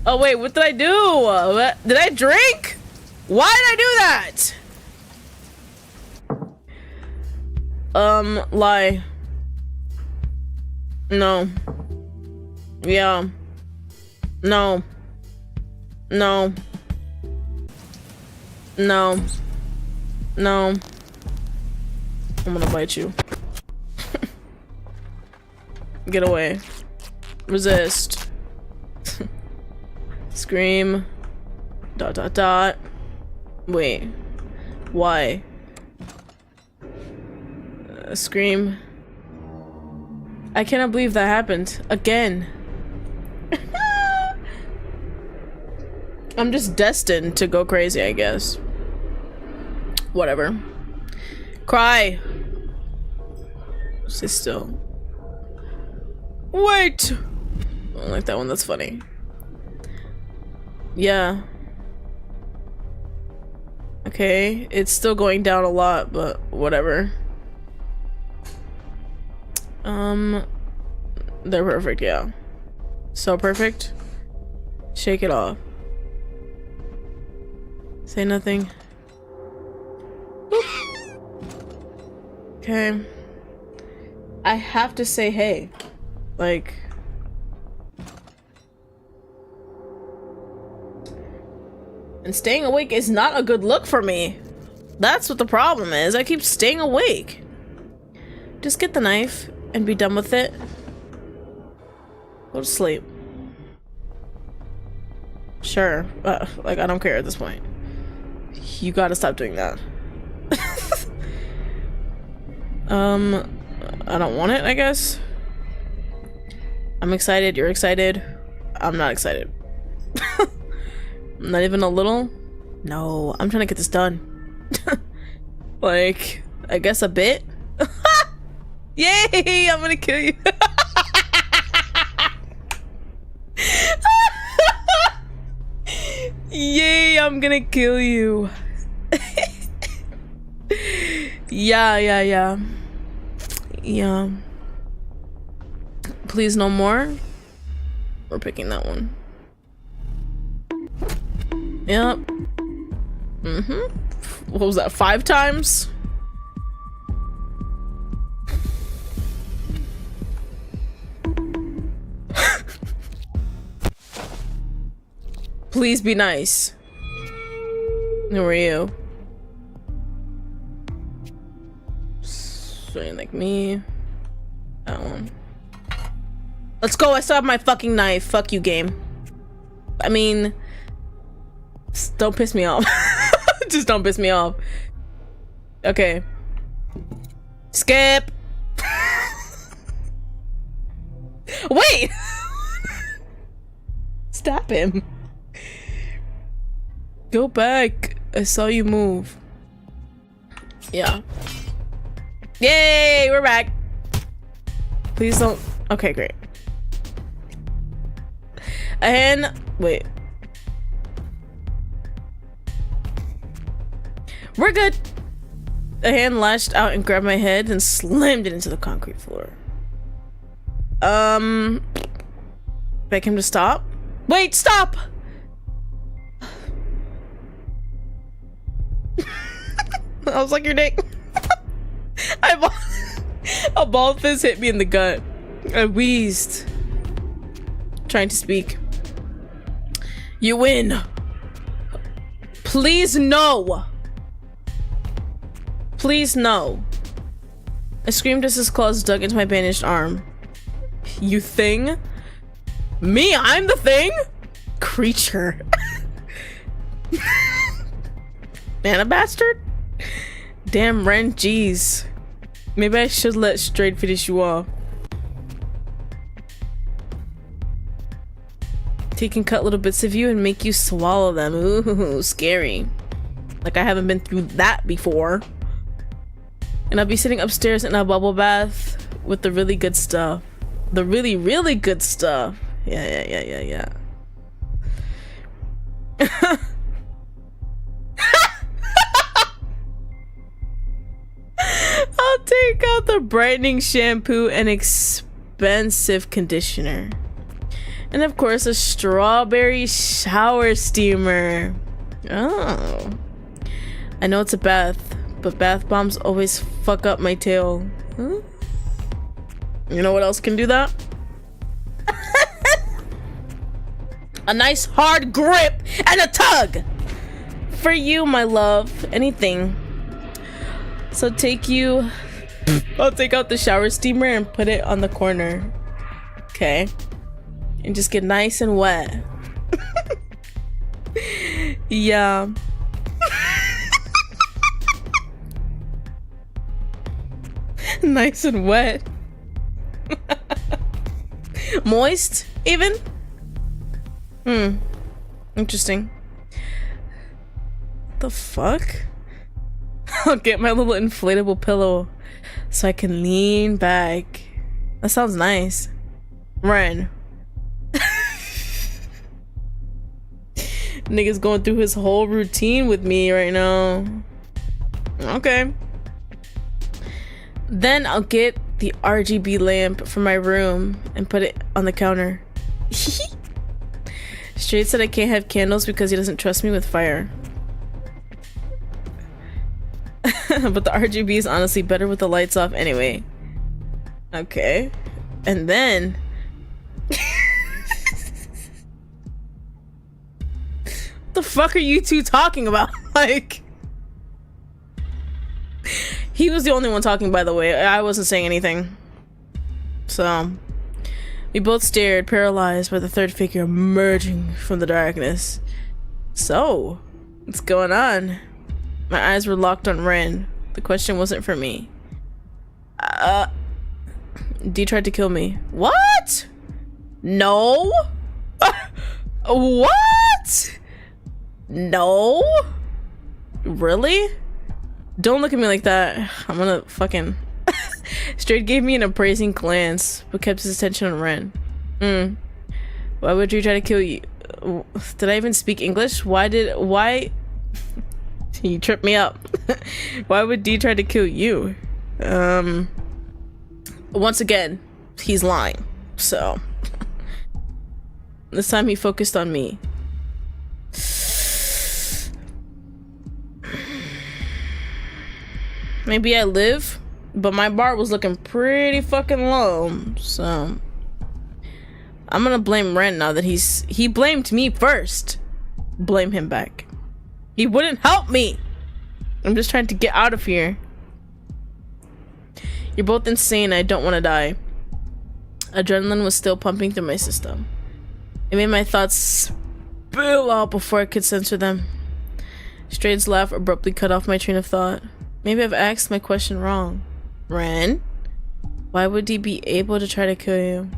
Oh wait, what did I do? What? Did I drink? Why did I do that? Lie. No. Yeah. No. No. No. No. I'm gonna bite you. Get away. Resist. Scream. Dot dot dot. Wait. Why? Scream. I cannot believe that happened. Again. I'm just destined to go crazy, I guess. Whatever. Cry. Stay still. Wait! I don't like that one, that's funny. Yeah. Okay, it's still going down a lot, but whatever. They're perfect, yeah. So perfect. Shake it off. Say nothing. Boop. Okay. I have to say hey. Like... And staying awake is not a good look for me. That's what the problem is. I keep staying awake. Just get the knife and be done with it. Go to sleep. Sure. Like, I don't care at this point. You gotta stop doing that. I don't want it, I guess. I'm excited. You're excited. I'm not excited. Not even a little? No, I'm trying to get this done. Like, I guess a bit? Yay! I'm gonna kill you. Yay, I'm gonna kill you. Yeah. Please no more. We're picking that one. Yep. What was that, 5 times? Please be nice. Who are you? So like me. That one. Let's go, I still have my fucking knife. Fuck you, game. I mean... Don't piss me off. Just don't piss me off. Okay. Skip. Wait. Stop him. Go back. I saw you move. Yeah. Yay, we're back. Please don't. Okay, great. And wait. We're good. A hand lashed out and grabbed my head and slammed it into the concrete floor. Beg him to stop? Wait, stop! I was like, your dick. A ball fist hit me in the gut. I wheezed. Trying to speak. You win. Please no. Please no. I screamed as his claws dug into my bandaged arm. You thing? Me? I'm the thing? Creature. Man, a bastard? Damn, Ren, jeez. Maybe I should let Strade finish you off. He can cut little bits of you and make you swallow them. Ooh, scary. Like I haven't been through that before. And I'll be sitting upstairs in a bubble bath with the really good stuff. The really, really good stuff. Yeah. I'll take out the brightening shampoo and expensive conditioner. And of course, a strawberry shower steamer. Oh. I know it's a bath, but bath bombs always fuck up my tail. Huh? You know what else can do that? A nice hard grip and a tug! For you, my love. Anything. So I'll take out the shower steamer and put it on the corner. Okay. And just get nice and wet. Yeah. Nice and wet. Moist, even? Interesting. The fuck? I'll get my little inflatable pillow so I can lean back. That sounds nice. Ren. Nigga's going through his whole routine with me right now. Okay. Then I'll get the RGB lamp from my room and put it on the counter. Strade said I can't have candles because he doesn't trust me with fire. But the RGB is honestly better with the lights off anyway. Okay. And then what the fuck are you two talking about? Like, he was the only one talking, by the way. I wasn't saying anything. So we both stared, paralyzed by the third figure emerging from the darkness. So what's going on? My eyes were locked on Ren. The question wasn't for me. D tried to kill me. What? No. What? No. Really? Don't look at me like that. I'm gonna fucking... Strade gave me an appraising glance, but kept his attention on Ren. Why would you try to kill you? Did I even speak English? Why? You tripped me up. Why would D try to kill you? Once again, he's lying. So this time he focused on me. Maybe I live, but my bar was looking pretty fucking low. So I'm gonna blame Ren now that he blamed me first. Blame him back. He wouldn't help me. I'm just trying to get out of here. You're both insane. I don't want to die. Adrenaline was still pumping through my system. It made my thoughts spill out before I could censor them. Strade's laugh abruptly cut off my train of thought. Maybe I've asked my question wrong. Ren? Why would he be able to try to kill you?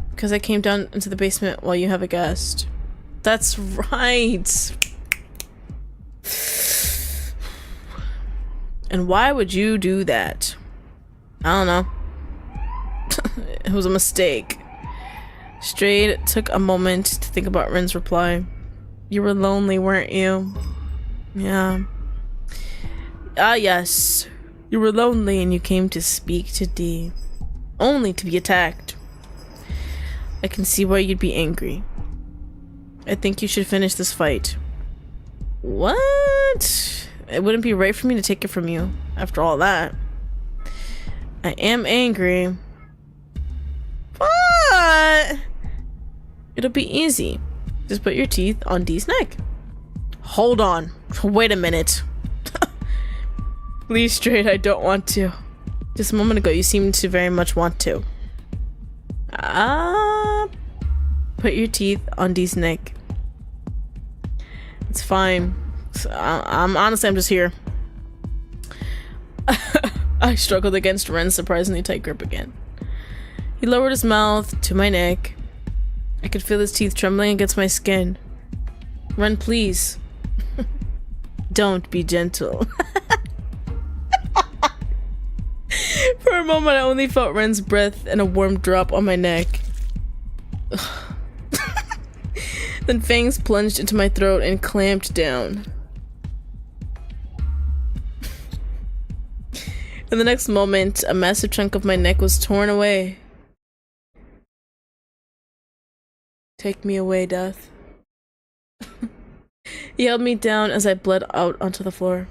Because I came down into the basement while you have a guest. That's right. And why would you do that? I don't know. It was a mistake. Strade took a moment to think about Ren's reply. You were lonely, weren't you? Yeah. Ah, yes. You were lonely and you came to speak to D. Only to be attacked. I can see why you'd be angry. I think you should finish this fight. What? It wouldn't be right for me to take it from you after all that. I am angry. But it'll be easy. Just put your teeth on D's neck. Hold on. Wait a minute. Please, Strade, I don't want to. Just a moment ago, you seemed to very much want to. Put your teeth on D's neck. It's fine. I'm honestly, I'm just here. I struggled against Ren's surprisingly tight grip again. He lowered his mouth to my neck. I could feel his teeth trembling against my skin. Ren, please. Don't be gentle. For a moment, I only felt Ren's breath and a warm drop on my neck. Then fangs plunged into my throat and clamped down. In the next moment, a massive chunk of my neck was torn away. Take me away, death. He held me down as I bled out onto the floor.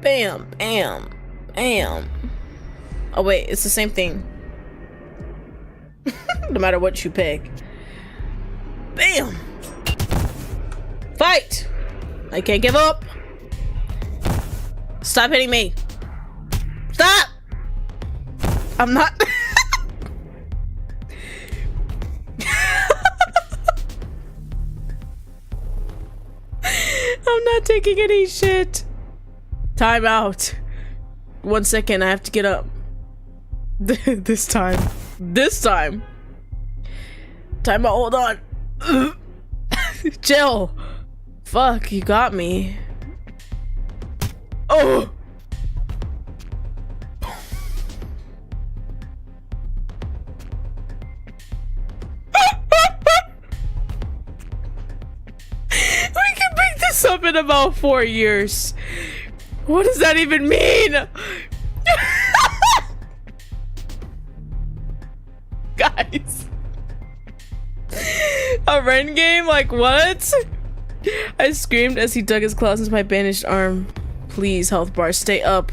Bam, bam, bam. Oh wait, it's the same thing. No matter what you pick. Bam! Fight! I can't give up. Stop hitting me. Stop! I'm not... I'm not taking any shit. Time out. 1 second, I have to get up. This time. This time. Time out, hold on. Chill. Fuck, you got me. Oh! We can pick this up in about 4 years. What does that even mean? Guys. A Ren game? Like what? I screamed as he dug his claws into my bandaged arm. Please, health bar, stay up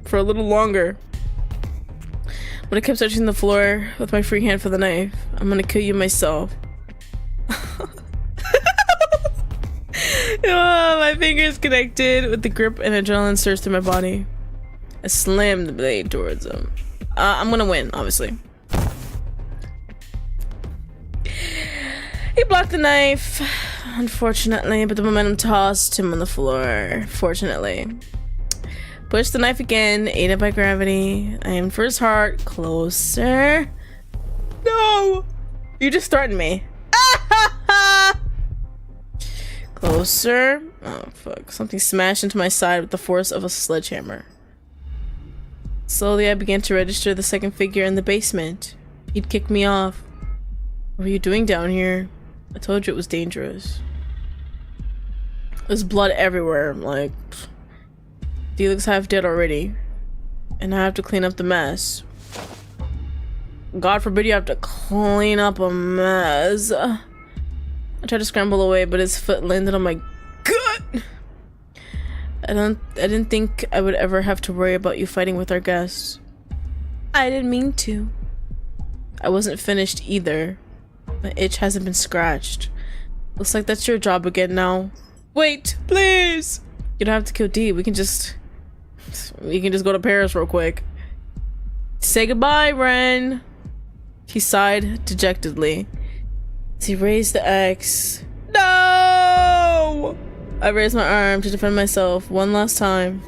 for a little longer. But I kept searching the floor with my free hand for the knife. I'm gonna kill you myself. My fingers connected with the grip and adrenaline surged through my body. I slammed the blade towards him. I'm gonna win, obviously. He blocked the knife, unfortunately, but the momentum tossed him on the floor, fortunately. Pushed the knife again, aided by gravity. I aimed for his heart. Closer. No! You just threatened me. Closer. Oh, fuck. Something smashed into my side with the force of a sledgehammer. Slowly, I began to register the second figure in the basement. He'd kicked me off. What were you doing down here? I told you it was dangerous. There's blood everywhere. I'm like, Felix half dead already. And I have to clean up the mess. God forbid you have to clean up a mess. I tried to scramble away, but his foot landed on my gut. I didn't think I would ever have to worry about you fighting with our guests. I didn't mean to. I wasn't finished either. My itch hasn't been scratched. Looks like that's your job again now. Wait, please. You don't have to kill D. We can just go to Paris real quick. Say goodbye, Ren. He sighed dejectedly as he raised the axe. No! I raised my arm to defend myself one last time.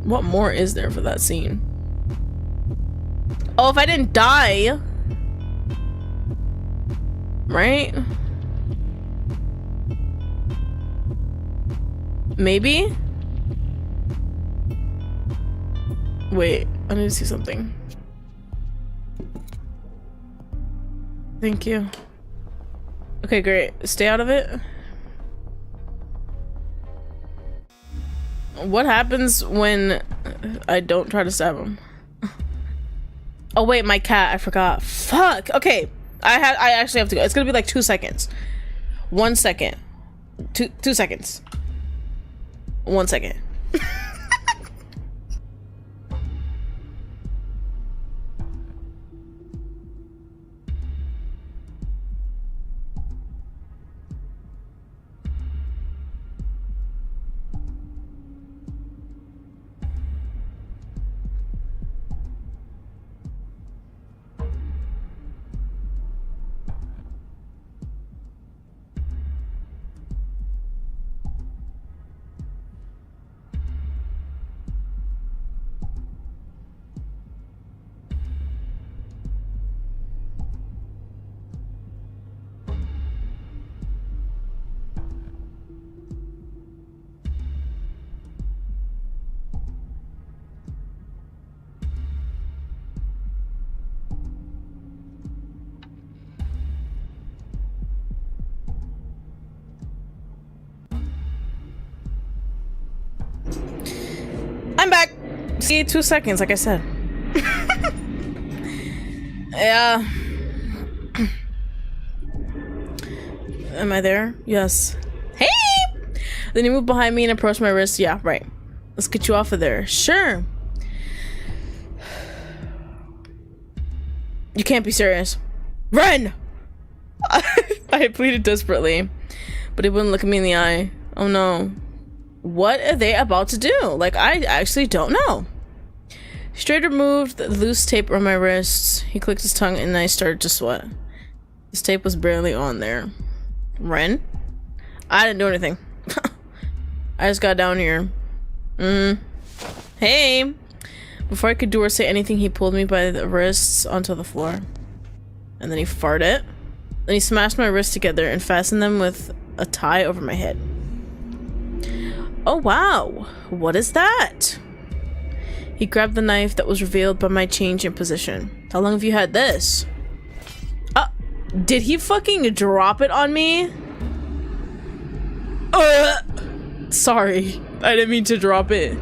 What more is there for that scene? Oh, if I didn't die, right? Maybe? Wait, I need to see something. Thank you. Okay, great. Stay out of it. What happens when I don't try to stab him? Oh wait, my cat, I forgot. Fuck. Okay. I actually have to go. It's gonna be like 2 seconds. 1 second. 2 seconds. 1 second. I'm back. See, 2 seconds, like I said. Yeah. Am I there? Yes. Hey! Then he moved behind me and approached my wrist. Yeah, right. Let's get you off of there. Sure. You can't be serious. Run! I pleaded desperately, but he wouldn't look at me in the eye. Oh no. What are they about to do? Like, I actually don't know. Strade removed the loose tape around my wrists. He clicked his tongue and I started to sweat. This tape was barely on there. Ren? I didn't do anything. I just got down here. Hey! Before I could do or say anything, he pulled me by the wrists onto the floor. And then he farted. Then he smashed my wrists together and fastened them with a tie over my head. Oh wow! What is that? He grabbed the knife that was revealed by my change in position. How long have you had this? Did he fucking drop it on me? Sorry. I didn't mean to drop it.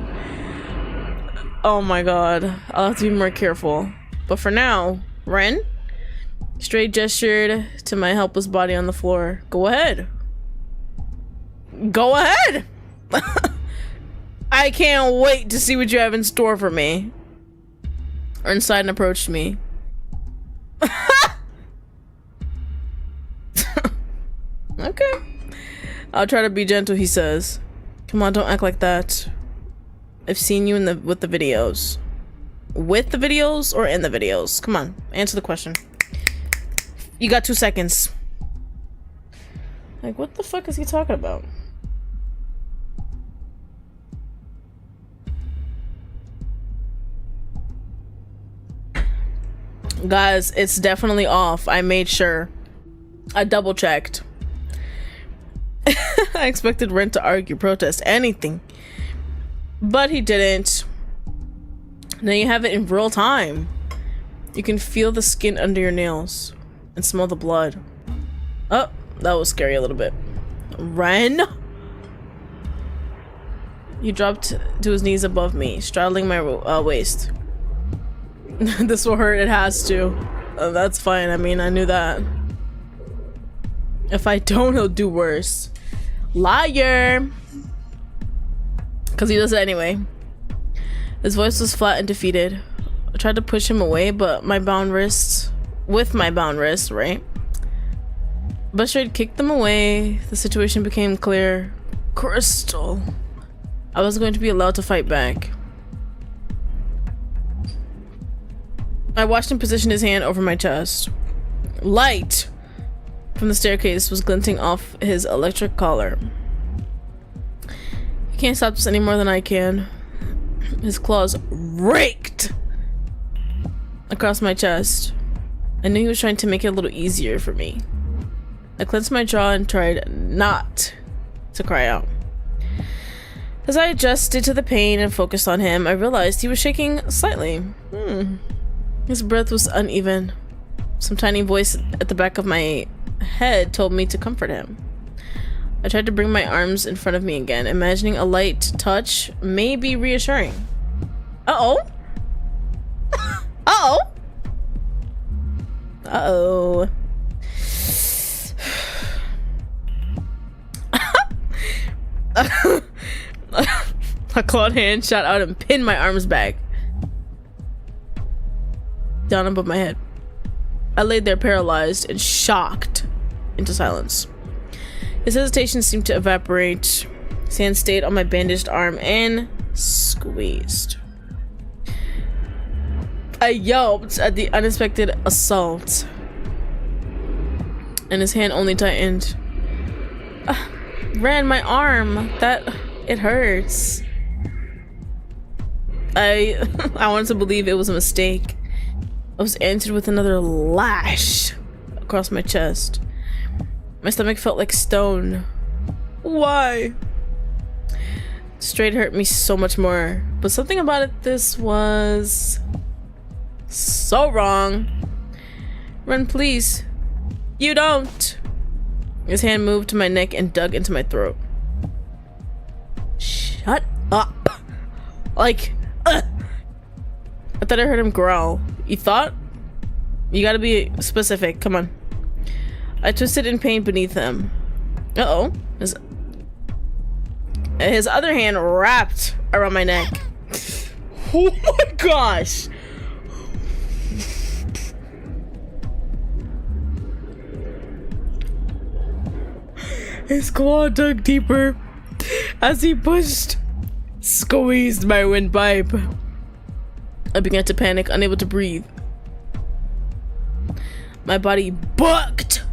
Oh my god. I'll have to be more careful. But for now, Ren? Strade gestured to my helpless body on the floor. Go ahead. Go ahead! I can't wait to see what you have in store for me. Inside approached me. Okay. I'll try to be gentle, he says. Come on, don't act like that. I've seen you with the videos. With the videos or in the videos? Come on, answer the question. You got 2 seconds. Like, what the fuck is he talking about? Guys, it's definitely off. I made sure. I double checked. I expected Ren to argue, protest, anything. But he didn't. Now you have it in real time. You can feel the skin under your nails and smell the blood. Oh, that was scary a little bit. Ren? He dropped to his knees above me, straddling my waist. This will hurt, it has to. That's fine, I mean, I knew that. If I don't, he'll do worse. Liar! Because he does it anyway. His voice was flat and defeated. I tried to push him away, but my bound wrists, right? But Strade kicked them away. The situation became clear. Crystal. I was going to be allowed to fight back. I watched him position his hand over my chest. Light from the staircase was glinting off his electric collar. He can't stop this any more than I can. His claws raked across my chest. I knew he was trying to make it a little easier for me. I clenched my jaw and tried not to cry out. As I adjusted to the pain and focused on him, I realized he was shaking slightly. His breath was uneven. Some tiny voice at the back of my head told me to comfort him. I tried to bring my arms in front of me again, imagining a light touch may be reassuring. Uh-oh. Uh-oh. Uh-oh. A clawed hand shot out and pinned my arms back down above my head. I laid there paralyzed and shocked into silence. His hesitation seemed to evaporate. His hand stayed on my bandaged arm and squeezed. I yelped at the unexpected assault, and his hand only tightened. Ran my arm. It hurts. I wanted to believe it was a mistake. I was answered with another lash across my chest. My stomach felt like stone. Why? Strade hurt me so much more, but something about this was so wrong. Run, please. You don't. His hand moved to my neck and dug into my throat. Shut up. Like, I thought I heard him growl. You thought? You gotta be specific. Come on. I twisted in pain beneath him. Uh-oh. His other hand wrapped around my neck. Oh my gosh. His claw dug deeper as he squeezed my windpipe. I began to panic, unable to breathe. My body bucked,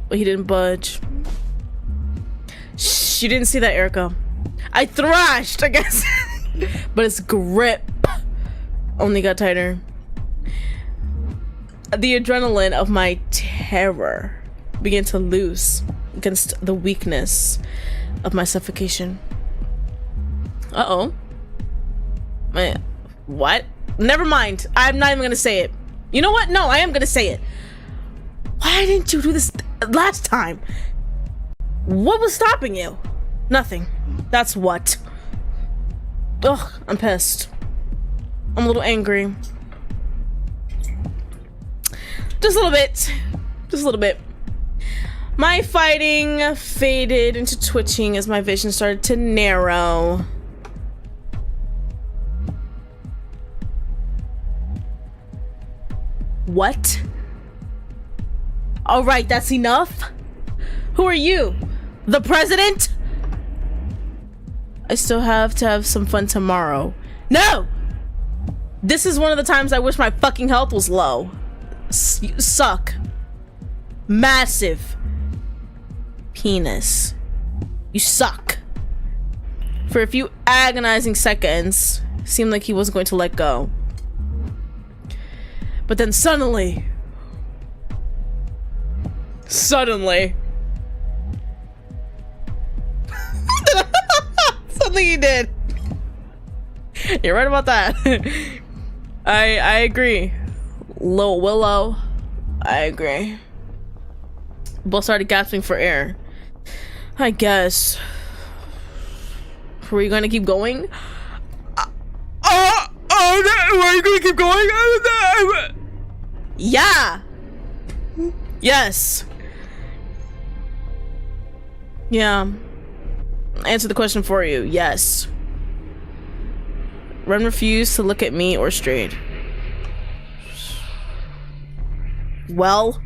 but he didn't budge. Shh, you didn't see that, Erica. I thrashed against but its grip only got tighter. The adrenaline of my terror began to loose against the weakness of my suffocation. Uh-oh. What? Never mind. I'm not even gonna say it. You know what? No, I am gonna say it. Why didn't you do this last time? What was stopping you? Nothing. That's what. Ugh, I'm pissed. I'm a little angry. Just a little bit. Just a little bit. My fighting faded into twitching as my vision started to narrow. What? All right, that's enough. Who are you? The president? I still have to have some fun tomorrow. No! This is one of the times I wish my fucking health was low. You suck. Massive penis. You suck. For a few agonizing seconds, it seemed like he wasn't going to let go. But then suddenly suddenly he did. You're right about that. I agree. Lil Willow, I agree. Both started gasping for air. I guess. Were you gonna keep going? Were you gonna keep going? Yeah. Yes. Yeah. Answer the question for you. Yes. Ren refused to look at me or Strade. Well.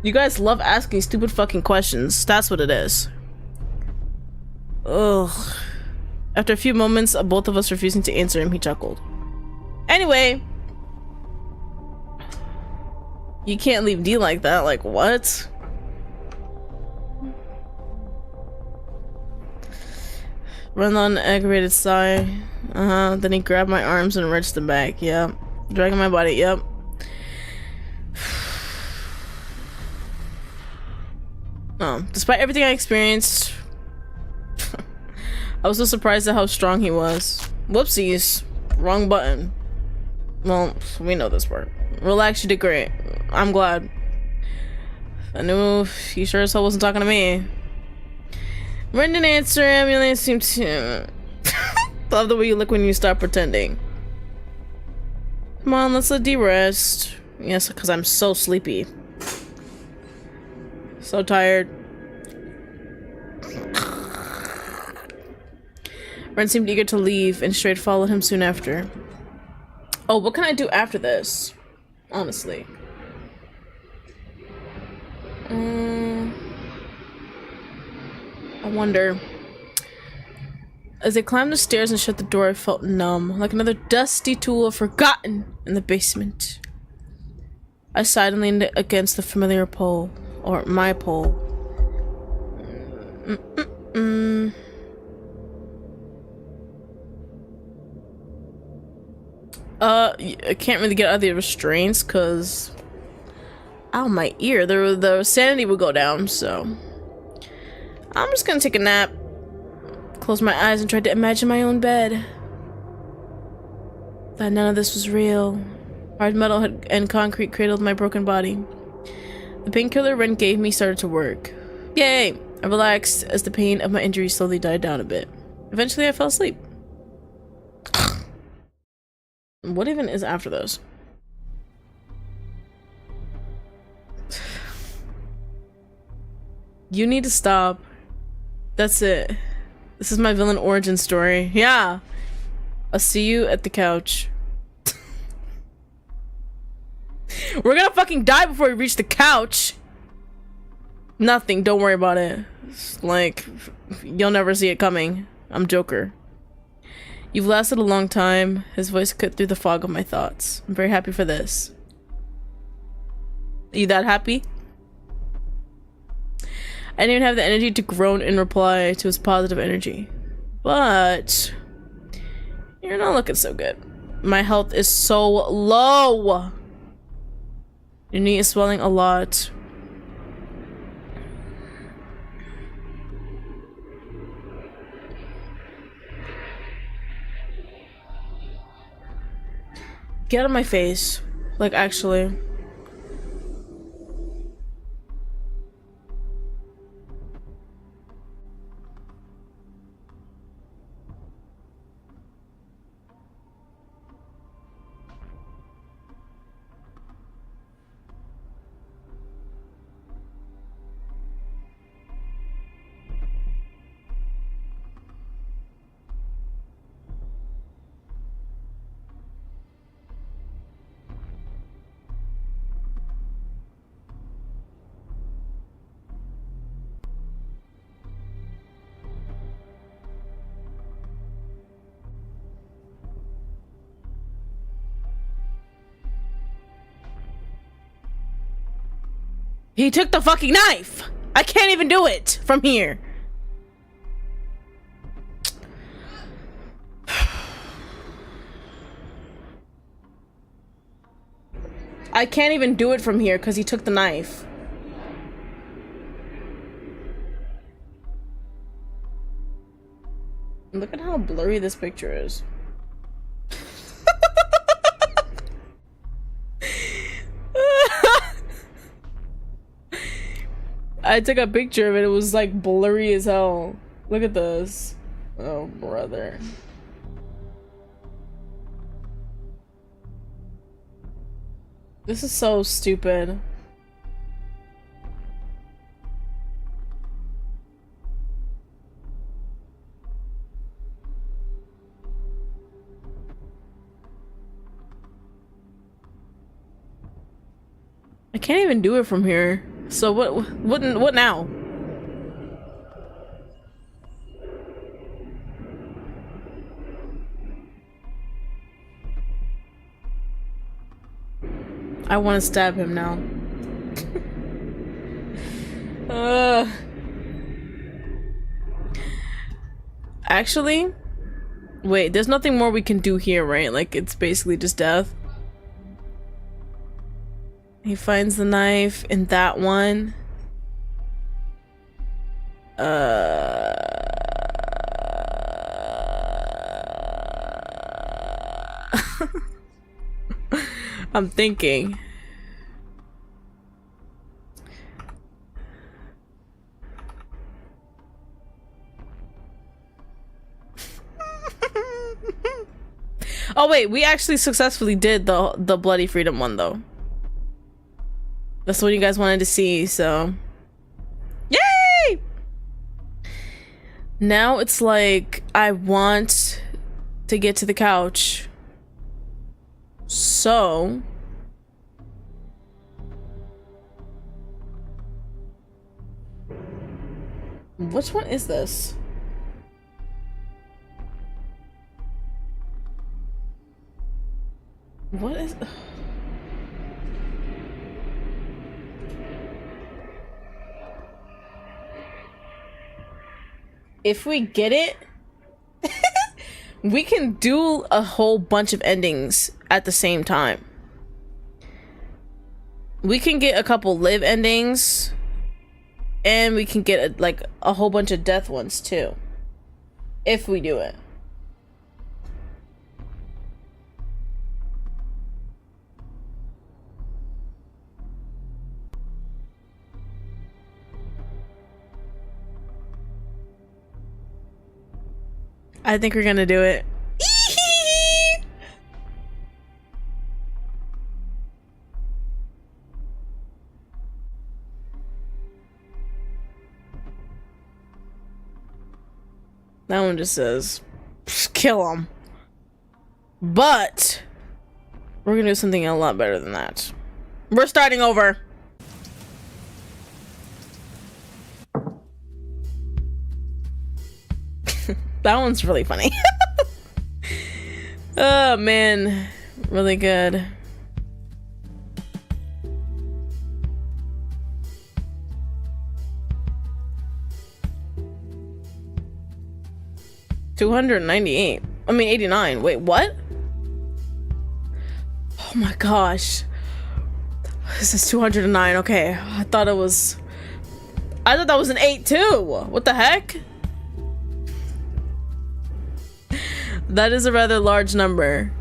You guys love asking stupid fucking questions. That's what it is. Ugh. After a few moments of both of us refusing to answer him, he chuckled. Anyway. You can't leave D like that. Like, what? Run on an aggravated sigh. Then he grabbed my arms and wrenched them back. Yep. Dragging my body. Yep. Despite everything I experienced, I was so surprised at how strong he was. Whoopsies. Wrong button. Well, we know this part. Relax, you did great. I'm glad. I knew he sure as hell wasn't talking to me. Ren didn't answer him. You only seemed to... Love the way you look when you stop pretending. Come on, let's let D rest. Yes, because I'm so sleepy. So tired. Ren seemed eager to leave, and Strade followed him soon after. Oh, what can I do after this? Honestly. I wonder. As I climbed the stairs and shut the door, I felt numb, like another dusty tool forgotten in the basement. I sighed and leaned against the familiar pole. Or my pole. I can't really get out of the restraints because... Ow, my ear. The sanity would go down, so... I'm just gonna take a nap. Closed my eyes and tried to imagine my own bed. That none of this was real. Hard metal and concrete cradled my broken body. The painkiller Ren gave me started to work. Yay! I relaxed as the pain of my injury slowly died down a bit. Eventually I fell asleep. What even is after those? You need to stop. That's it. This is my villain origin story. Yeah. I'll see you at the couch. We're gonna fucking die before we reach the couch. Nothing. Don't worry about it. It's like, you'll never see it coming. I'm Joker. You've lasted a long time. His voice cut through the fog of my thoughts. I'm very happy for this. Are you that happy? I didn't even have the energy to groan in reply to his positive energy. But you're not looking so good. My health is so low. Your knee is swelling a lot. Get out of my face. Like, actually. He took the fucking knife! I can't even do it from here. I can't even do it from here because he took the knife. Look at how blurry this picture is. I took a picture of it. It was like blurry as hell. Look at this. Oh, brother. This is so stupid. I can't even do it from here. So what now? I want to stab him now. Actually, wait, there's nothing more we can do here, right? Like, it's basically just death. He finds the knife in that one. I'm thinking. Oh wait, we actually successfully did the Bloody Freedom one though. That's what you guys wanted to see, so yay! Now it's like I want to get to the couch. So which one is this? What is if we get it, we can do a whole bunch of endings at the same time. We can get a couple live endings, and we can get like a whole bunch of death ones too, if we do it. I think we're gonna do it. That one just says, kill him. But we're gonna do something a lot better than that. We're starting over. That one's really funny. Oh man, really good. 298. I mean 89. Wait, what? Oh my gosh. This is 209. Okay. I thought that was an 8 too. What the heck? That is a rather large number.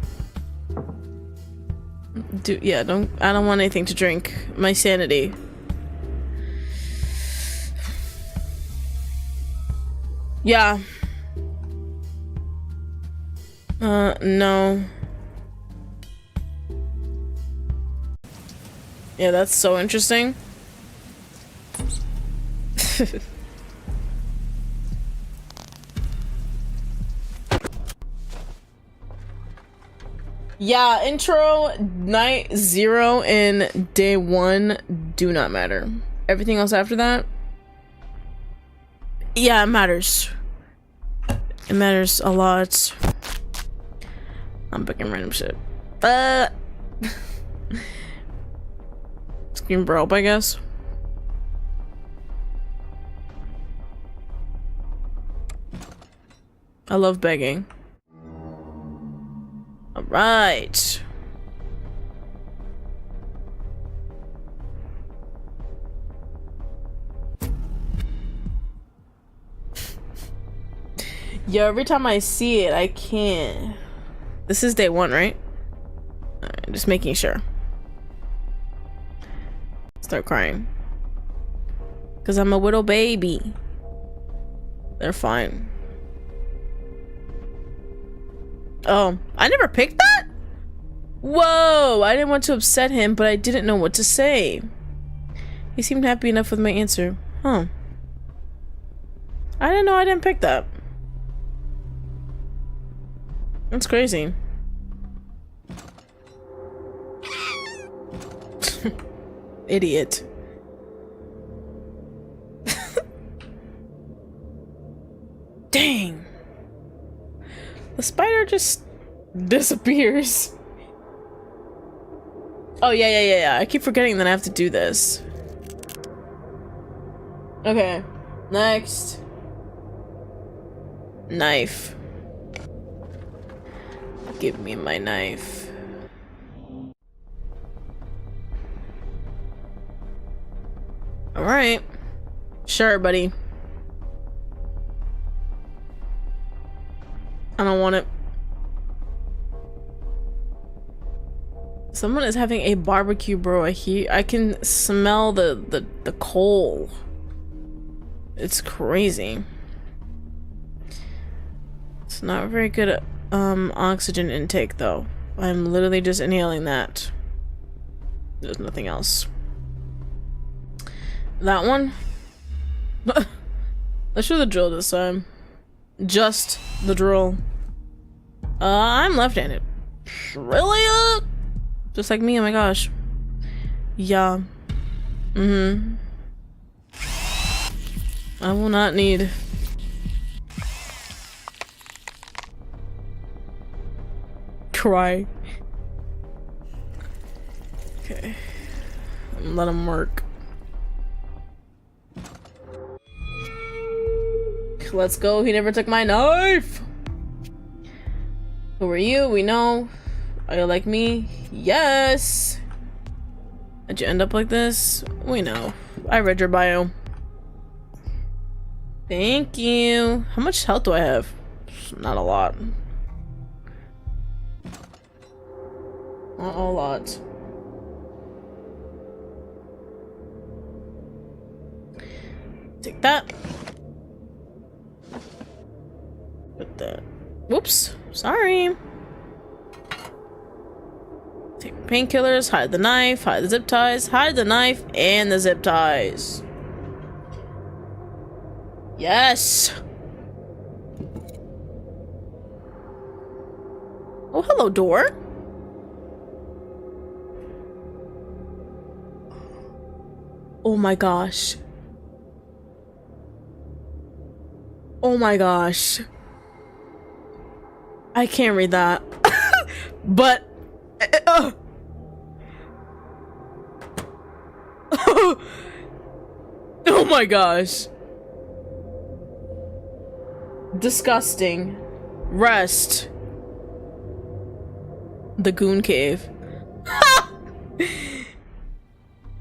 I don't want anything to drink. My sanity. Yeah. No. Yeah, that's so interesting. Yeah, intro, night 0, and day 1 do not matter. Everything else after that, yeah, it matters. It matters a lot. I'm picking random shit. Scream bro up, I guess. I love begging. All right. Yo, every time I see it, I can't. This is day 1, right? Alright, just making sure. Start crying. Because I'm a little baby. They're fine. Oh, I never picked that? Whoa, I didn't want to upset him, but I didn't know what to say. He seemed happy enough with my answer. Huh. I didn't know I didn't pick that. That's crazy. Idiot. Dang. The spider just disappears. Oh, yeah. I keep forgetting that I have to do this. Okay. Next. Knife. Give me my knife. Alright. Sure, buddy. I don't want it. Someone is having a barbecue, bro. I can smell the coal. It's crazy. It's not very good oxygen intake though. I'm literally just inhaling that. There's nothing else. That one? Let's do the drill this time. Just the drill. I'm left-handed. Really? Just like me, oh my gosh. Yeah. I will not need. Cry. Okay. Let him work. Let's go. He never took my knife. Who are you? We know. Are you like me? Yes. Did you end up like this? We know. I read your bio. Thank you. How much health do I have? Not a lot. Not a lot. Take that. Put that. Whoops. Sorry. Take painkillers, hide the knife, hide the zip ties, hide the knife and the zip ties. Yes. Oh, hello, door. Oh my gosh. Oh my gosh. I can't read that. But oh my gosh. Disgusting. Rest. The goon cave.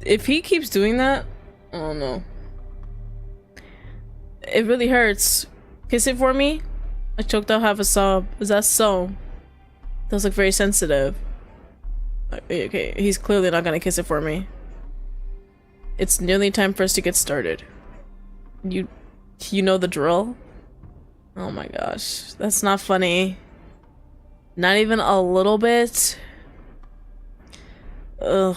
If he keeps doing that, oh no. It really hurts. Kiss it for me? I choked out half a sob. Is that so? Those look very sensitive. Okay, he's clearly not gonna kiss it for me. It's nearly time for us to get started. You know the drill? Oh my gosh, that's not funny. Not even a little bit. Ugh.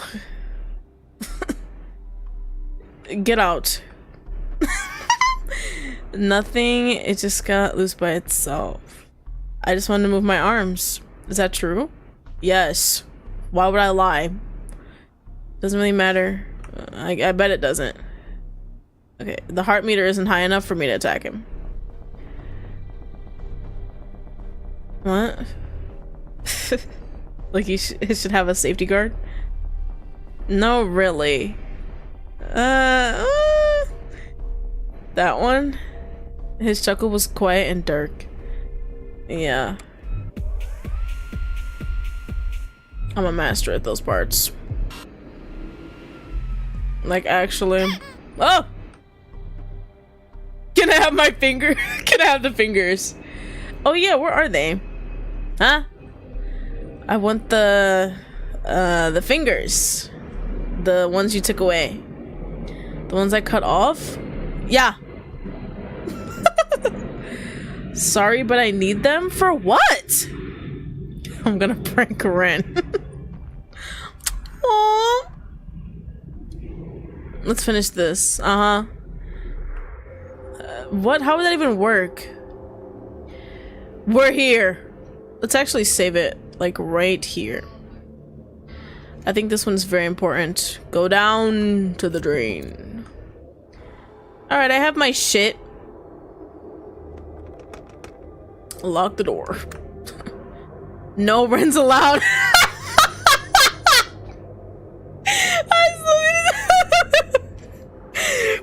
Get out. Nothing, it just got loose by itself. I just wanted to move my arms. Is that true? Yes. Why would I lie? Doesn't really matter. I bet it doesn't. Okay, the heart meter isn't high enough for me to attack him. What? Like he should have a safety guard? No, really. That one? His chuckle was quiet and dark. Yeah. I'm a master at those parts. Like, actually. Oh! Can I have my finger? Can I have the fingers? Oh yeah, where are they? Huh? I want the fingers. The ones you took away. The ones I cut off? Yeah. Sorry, but I need them for what? I'm gonna prank Ren. Aww. Let's finish this. What? How would that even work? We're here. Let's actually save it, like, right here. I think this one's very important. Go down to the drain. Alright, I have my shit. Lock the door. No Ren's allowed.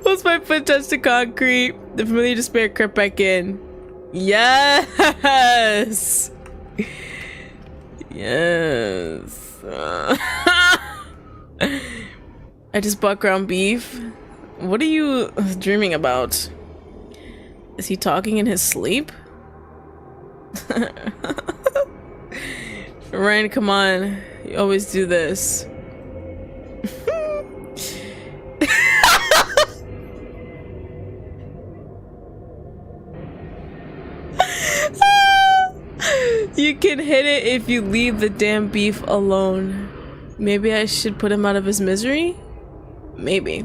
Once my foot touched the concrete, the familiar despair crept back in. Yes. Yes. I just bought ground beef. What are you dreaming about? Is he talking in his sleep? Ryan, come on. You always do this. You can hit it if you leave the damn beef alone. Maybe I should put him out of his misery? Maybe.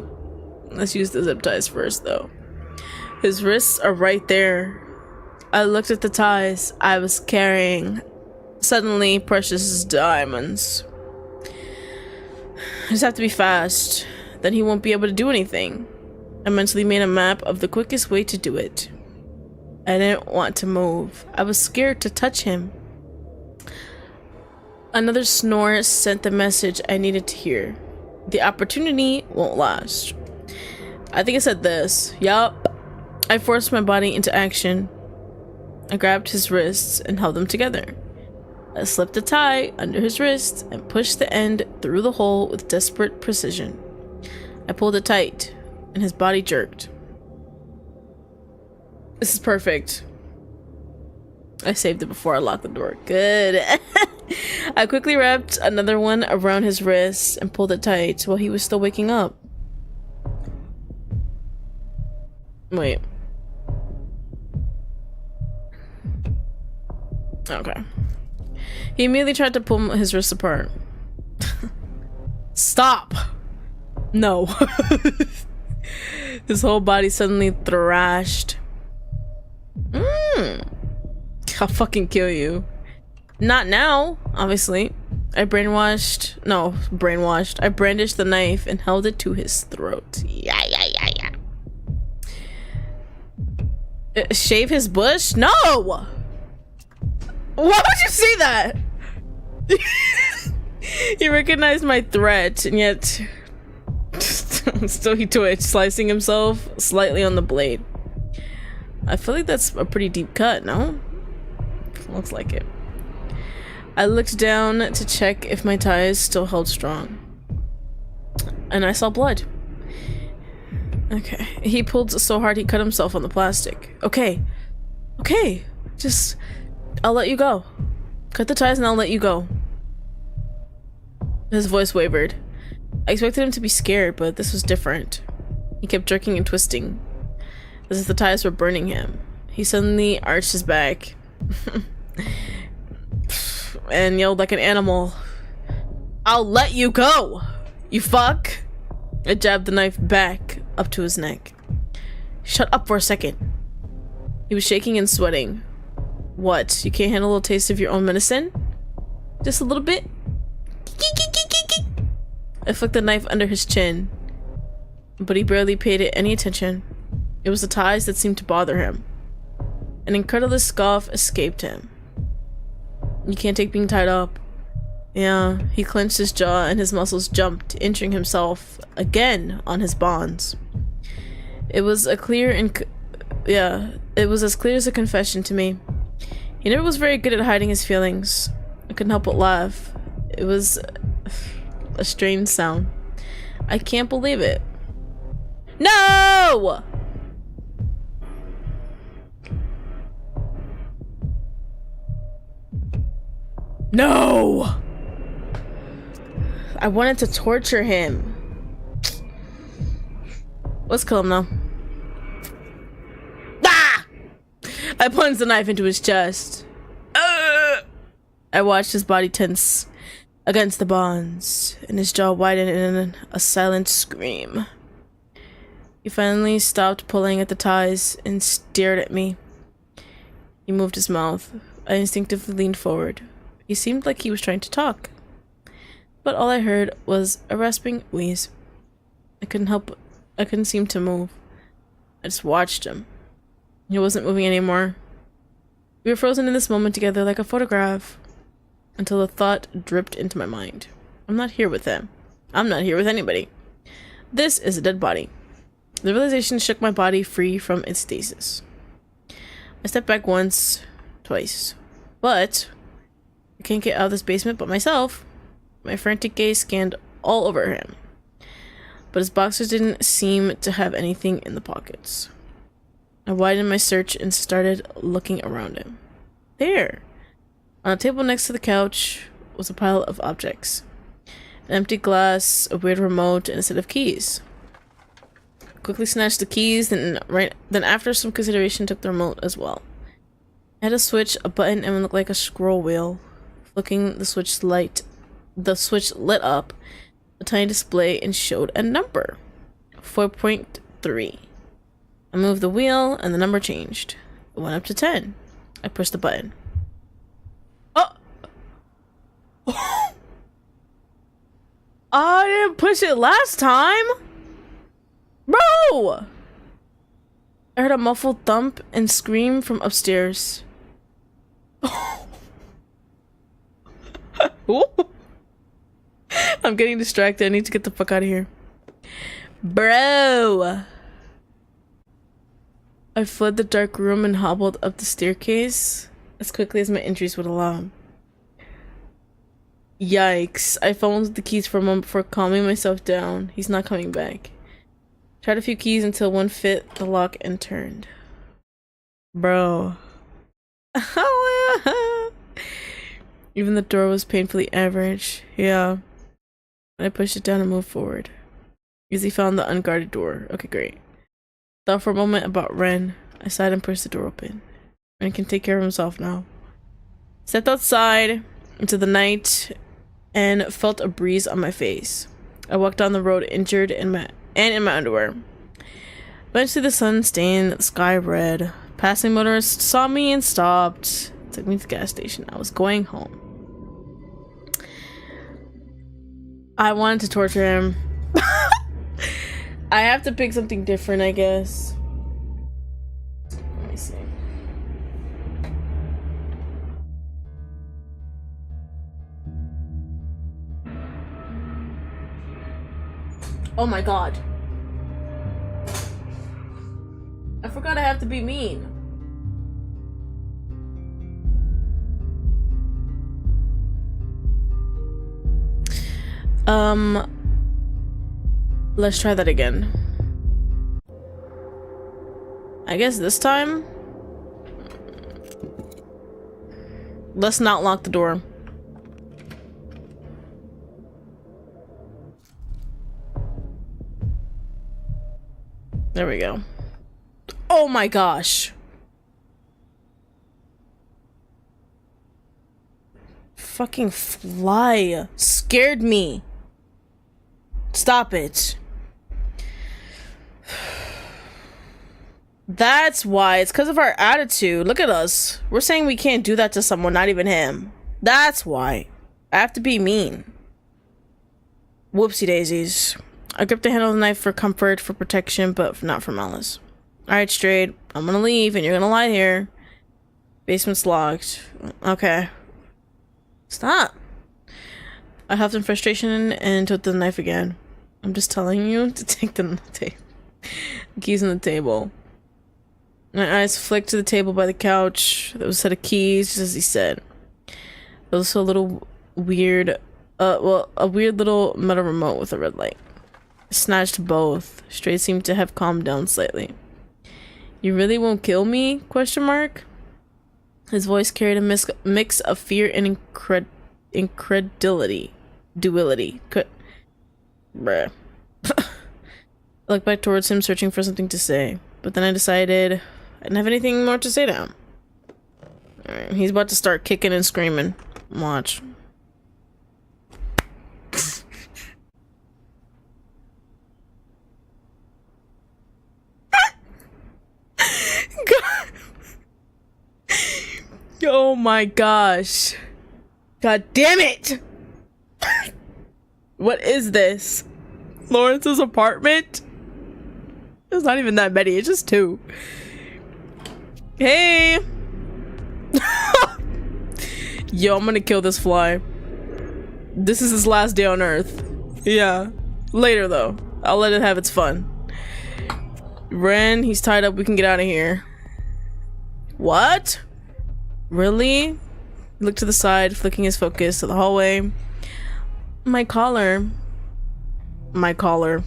Let's use the zip ties first, though. His wrists are right there. I looked at the ties I was carrying. Suddenly, precious as diamonds. I just have to be fast. Then he won't be able to do anything. I mentally made a map of the quickest way to do it. I didn't want to move. I was scared to touch him. Another snore sent the message I needed to hear. The opportunity won't last. I think I said this. Yup. I forced my body into action. I grabbed his wrists and held them together. I slipped a tie under his wrist and pushed the end through the hole with desperate precision. I pulled it tight, and his body jerked. This is perfect. I saved it before I locked the door. Good. I quickly wrapped another one around his wrist and pulled it tight while he was still waking up. Wait. Okay. He immediately tried to pull his wrists apart. Stop! No. His whole body suddenly thrashed. I'll fucking kill you. Not now, obviously. I brandished the knife and held it to his throat. Yeah. Shave his bush? No! Why would you say that? He recognized my threat, and yet still he twitched, slicing himself slightly on the blade. I feel like that's a pretty deep cut, no? Looks like it. I looked down to check if my ties still held strong. And I saw blood. Okay. He pulled so hard he cut himself on the plastic. Okay. Okay. Just... I'll let you go. Cut the ties and I'll let you go. His voice wavered. I expected him to be scared, but this was different. He kept jerking and twisting, as if the ties were burning him. He suddenly arched his back and yelled like an animal. I'll let you go, you fuck! I jabbed the knife back up to his neck. Shut up for a second. He was shaking and sweating. What? You can't handle a little taste of your own medicine? Just a little bit? I flicked the knife under his chin, but he barely paid it any attention. It was the ties that seemed to bother him. An incredulous scoff escaped him. You can't take being tied up. Yeah, he clenched his jaw and his muscles jumped, injuring himself again on his bonds. It was as clear as a confession to me. He never was very good at hiding his feelings. I couldn't help but laugh. It was a strange sound. I can't believe it. No! No! I wanted to torture him. Let's kill him now. Ah! I plunged the knife into his chest. I watched his body tense against the bonds, and his jaw widened in a silent scream. He finally stopped pulling at the ties and stared at me. He moved his mouth. I instinctively leaned forward. He seemed like he was trying to talk, but all I heard was a rasping wheeze. I couldn't seem to move. I just watched him. He wasn't moving anymore. We were frozen in this moment together like a photograph, until a thought dripped into my mind. I'm not here with them. I'm not here with anybody. This is a dead body. The realization shook my body free from its stasis. I stepped back once, twice. But I can't get out of this basement but myself. My frantic gaze scanned all over him. But his boxers didn't seem to have anything in the pockets. I widened my search and started looking around him. There! On a table next to the couch was a pile of objects. An empty glass, a weird remote, and a set of keys. I quickly snatched the keys, then after some consideration took the remote as well. I had a switch, a button, and it looked like a scroll wheel. Flicking the switch lit up a tiny display and showed a number. 4.3. I moved the wheel and the number changed. It went up to 10. I pushed the button. I didn't push it last time. Bro! I heard a muffled thump and scream from upstairs. I'm getting distracted. I need to get the fuck out of here. Bro! I fled the dark room and hobbled up the staircase as quickly as my injuries would allow. Yikes. I fumbled the keys for a moment before calming myself down. He's not coming back. Tried a few keys until one fit the lock and turned. Bro. Even the door was painfully average. Yeah. I pushed it down and moved forward. Easy found the unguarded door. Okay, great. Thought for a moment about Ren. I sighed and pushed the door open. Ren can take care of himself now. Stepped outside into the night and felt a breeze on my face. I walked down the road injured in my underwear. Eventually the sun stained the sky red. Passing motorists saw me and stopped. Took me to the gas station. I was going home. I wanted to torture him. I have to pick something different, I guess. Let me see. Oh my god. I forgot I have to be mean. Let's try that again. I guess this time, let's not lock the door. There we go. Oh my gosh. Fucking fly scared me. Stop it. That's why. It's because of our attitude. Look at us. We're saying we can't do that to someone, not even him. That's why. I have to be mean. Whoopsie daisies. I grip the handle of the knife for comfort, for protection, but not for malice. Alright, Strade. I'm gonna leave and you're gonna lie here. Basement's locked. Okay. Stop. I huffed in frustration and took the knife again. I'm just telling you to take the keys on the table. My eyes flicked to the table by the couch. There was a set of keys, just as he said. There was also a little weird, well, a weird little metal remote with a red light. I snatched both. Strade seemed to have calmed down slightly. You really won't kill me? Question mark. His voice carried a mix of fear and incredulity. Duality. Bruh. I looked back towards him, searching for something to say. But then I decided I didn't have anything more to say to him. Alright, he's about to start kicking and screaming. Watch. Oh my gosh. God damn it! What is this? Lawrence's apartment? There's not even that many, it's just 2. Hey! Yo, I'm gonna kill this fly. This is his last day on Earth. Yeah. Later though. I'll let it have its fun. Ren, he's tied up, we can get out of here. What? Really? He looked to the side, flicking his focus to the hallway. My collar. My collar.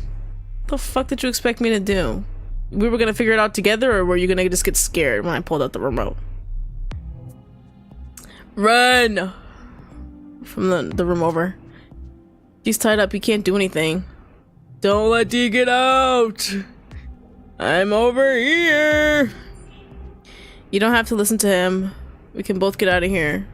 The fuck did you expect me to do? We were gonna figure it out together, or were you gonna just get scared when I pulled out the remote? Run! From the room over. He's tied up, he can't do anything. Don't let D get out! I'm over here! You don't have to listen to him. We can both get out of here.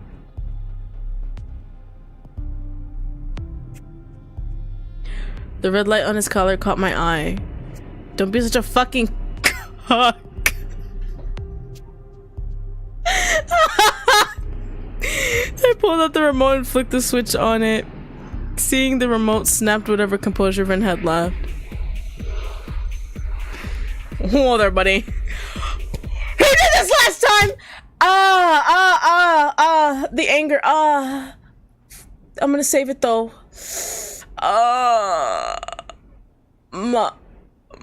The red light on his collar caught my eye. Don't be such a fucking cock. I pulled out the remote and flicked the switch on it. Seeing the remote snapped whatever composure Ren had left. Whoa there, buddy. Who did this last time? The anger. I'm gonna save it though.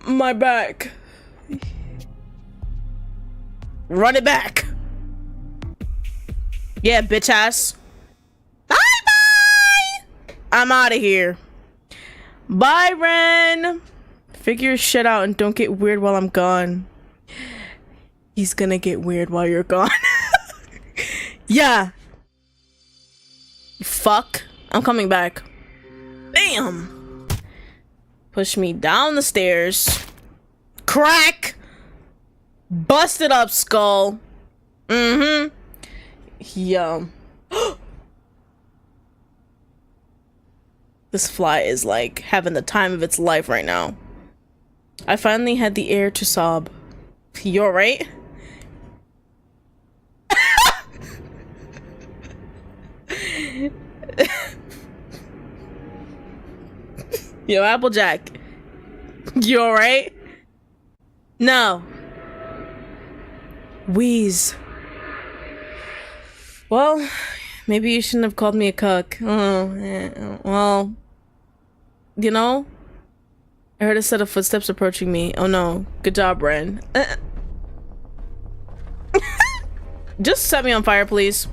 My back. Run it back. Yeah, bitch ass. Bye bye. I'm out of here. Bye, Ren. Figure your shit out and don't get weird while I'm gone. He's gonna get weird while you're gone. Yeah. Fuck. I'm coming back. Bam. Push me down the stairs. Crack. Busted up skull. Mm-hmm. Yum. This fly is like having the time of its life right now. I finally had the air to sob. You alright? Yo, Applejack. You alright? No. Wheeze. Well, maybe you shouldn't have called me a cuck. Well, you know, I heard a set of footsteps approaching me. Oh no. Good job, Ren. Just set me on fire, please.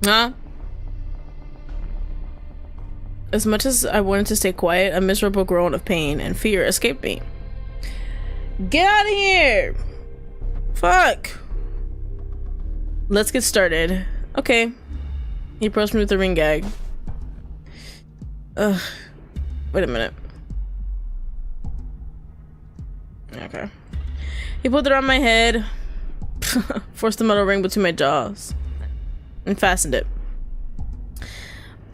Huh? As much as I wanted to stay quiet, a miserable groan of pain and fear escaped me. Get out of here! Fuck! Let's get started. Okay. He approached me with a ring gag. Ugh. Wait a minute. Okay. He pulled it around my head, forced the metal ring between my jaws, and fastened it.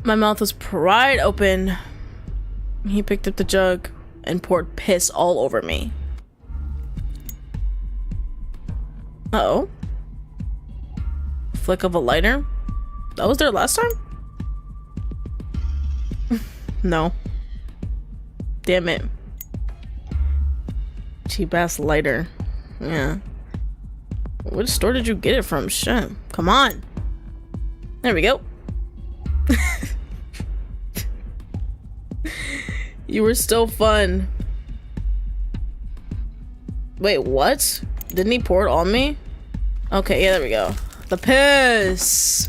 My mouth was pried open. He picked up the jug and poured piss all over me. Uh-oh. Flick of a lighter? That was there last time? No. Damn it. Cheap ass lighter. Yeah. Which store did you get it from? Shit. Come on. There we go. You were still fun. Wait, what? Didn't he pour it on me? Okay, yeah, there we go. The piss.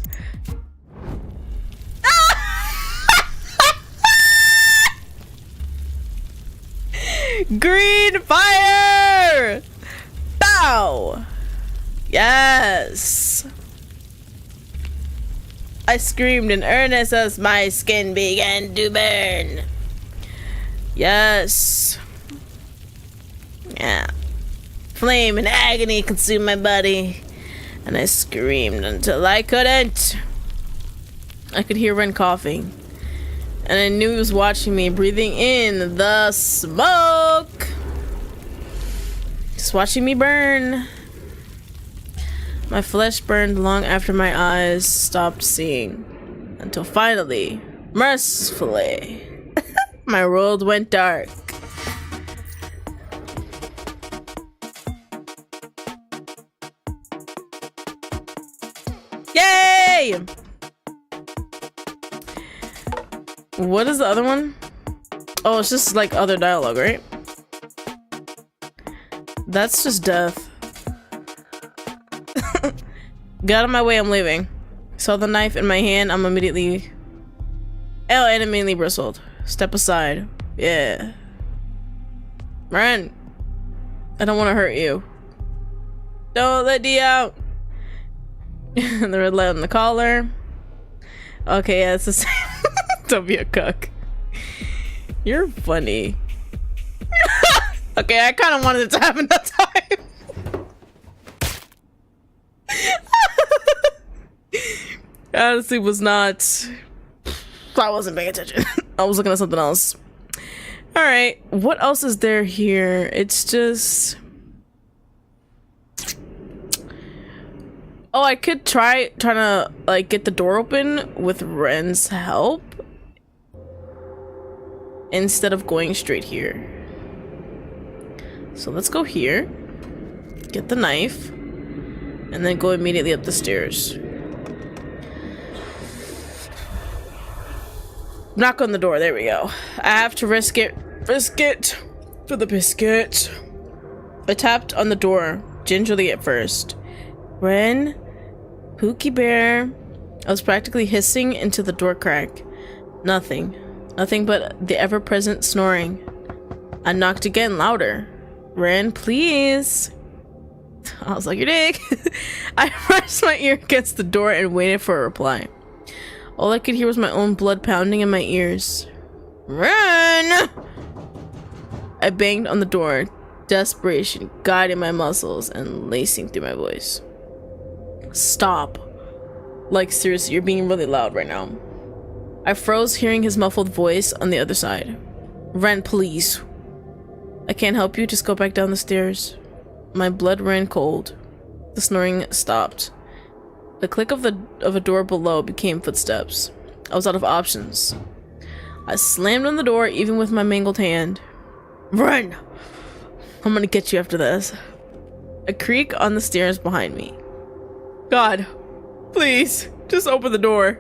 Green fire! Bow! Yes! I screamed in earnest as my skin began to burn. Yes. Yeah. Flame and agony consumed my body, and I screamed until I couldn't. I could hear Ren coughing, and I knew he was watching me, breathing in the smoke. Just watching me burn. My flesh burned long after my eyes stopped seeing, until finally, mercifully, my world went dark. Yay! What is the other one? Oh, it's just like other dialogue, right? That's just death. Get out of my way, I'm leaving. Saw the knife in my hand, I'm immediately... Oh, and immediately bristled. Step aside. Yeah. Ren. I don't want to hurt you. Don't let D out. The red light on the collar. Okay, yeah, it's the same. Don't be a cuck. You're funny. Okay, I kind of wanted it to happen that time. I honestly was not... I wasn't paying attention. I was looking at something else. Alright, what else is there here? It's just... Oh, I could trying to like get the door open with Ren's help instead of going straight here. So let's go here, get the knife, and then go immediately up the stairs. Knock on the door, there we go. I have to risk it for the biscuit. I tapped on the door, gingerly at first. Ren, Pookie Bear. I was practically hissing into the door crack. Nothing but the ever-present snoring. I knocked again, louder. Ren, please. I was like, your dick. I pressed my ear against the door and waited for a reply. All I could hear was my own blood pounding in my ears. Ren! I banged on the door, desperation guiding my muscles and lacing through my voice. Stop. Like, seriously, you're being really loud right now. I froze, hearing his muffled voice on the other side. Ren, please. I can't help you, just go back down the stairs. My blood ran cold. The snoring stopped. The click of a door below became footsteps. I was out of options. I slammed on the door, even with my mangled hand. Ren! I'm gonna get you after this. A creak on the stairs behind me. God, please, just open the door.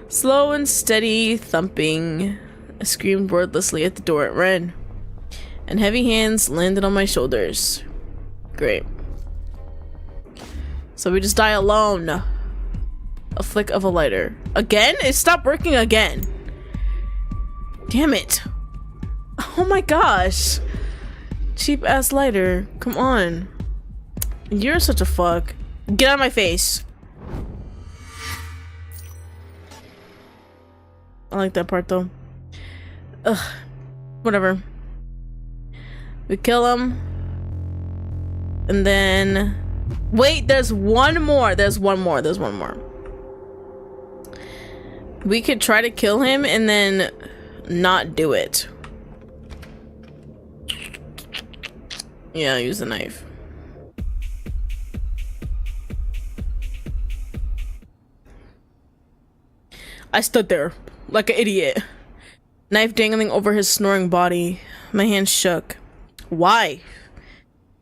Slow and steady thumping. I screamed wordlessly at the door at Ren, and heavy hands landed on my shoulders. Great. So we just die alone. A flick of a lighter. Again? It stopped working again. Damn it. Oh my gosh. Cheap ass lighter. Come on. You're such a fuck. Get out of my face. I like that part though. Ugh. Whatever. We kill him. And then... Wait, there's one more. There's one more. There's one more. We could try to kill him and then not do it. Yeah, use the knife. I stood there like an idiot. Knife dangling over his snoring body. My hands shook. Why?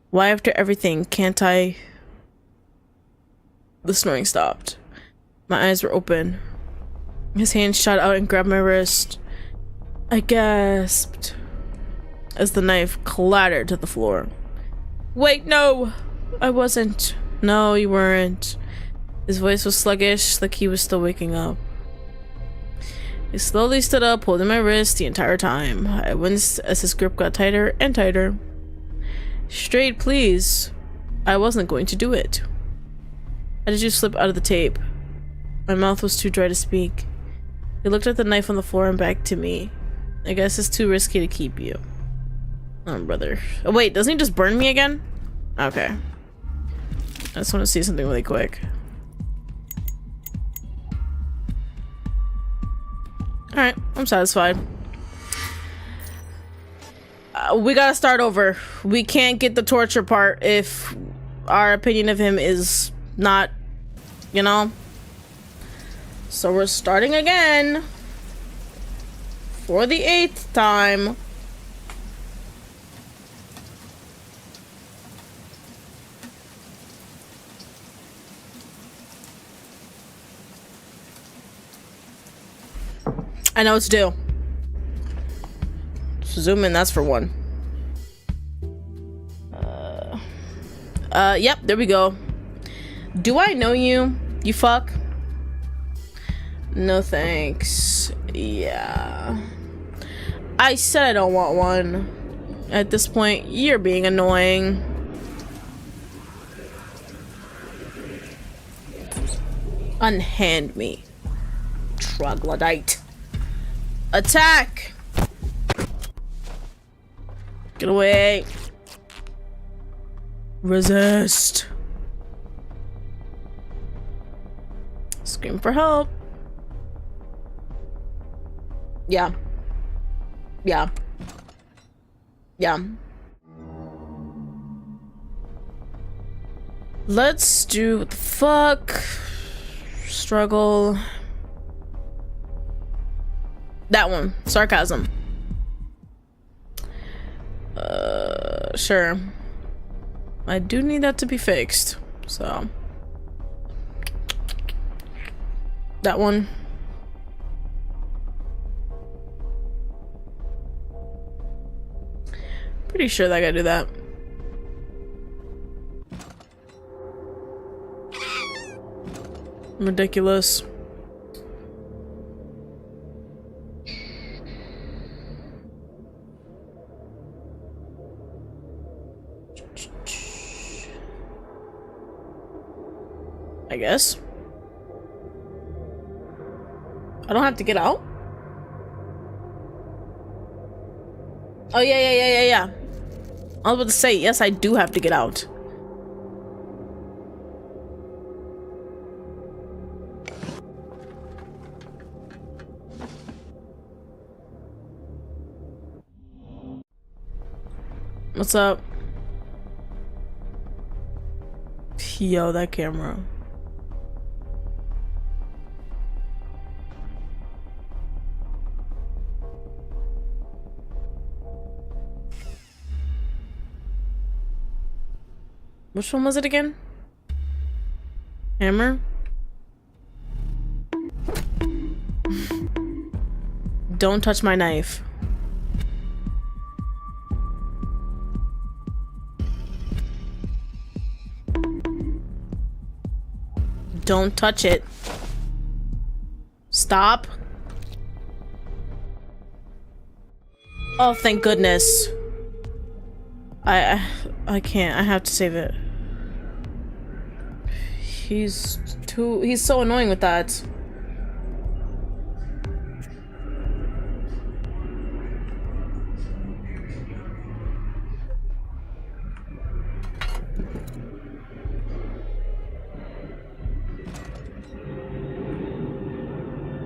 Why after everything can't I? The snoring stopped. My eyes were open. His hand shot out and grabbed my wrist. I gasped as the knife clattered to the floor. Wait, no! I wasn't. No, you weren't. His voice was sluggish, like he was still waking up. He slowly stood up, holding my wrist the entire time. I winced as his grip got tighter and tighter. Strade, please. I wasn't going to do it. How did you slip out of the tape? My mouth was too dry to speak. He looked at the knife on the floor and back to me. I guess it's too risky to keep you. Oh, brother. Oh, wait, doesn't he just burn me again? Okay. I just want to see something really quick. Alright, I'm satisfied. We gotta start over. We can't get the torture part if our opinion of him is not, you know? So we're starting again. For the 8th time. I know what to do. Zoom in, that's for one. Yep, there we go. Do I know you? You fuck? No thanks. Yeah. I said I don't want one. At this point, you're being annoying. Unhand me. Troglodyte. Attack! Get away. Resist. Scream for help. Yeah. Yeah. Yeah. Let's do what the fuck. Struggle. That one. Sarcasm. Sure. I do need that to be fixed. So. That one. Pretty sure that I gotta do that. Ridiculous. I guess. I don't have to get out? Oh, yeah. I was about to say, yes, I do have to get out. What's up? Yo, that camera. Which one was it again? Hammer? Don't touch my knife. Don't touch it. Stop. Oh, thank goodness. I can't. I have to save it. He's so annoying with that.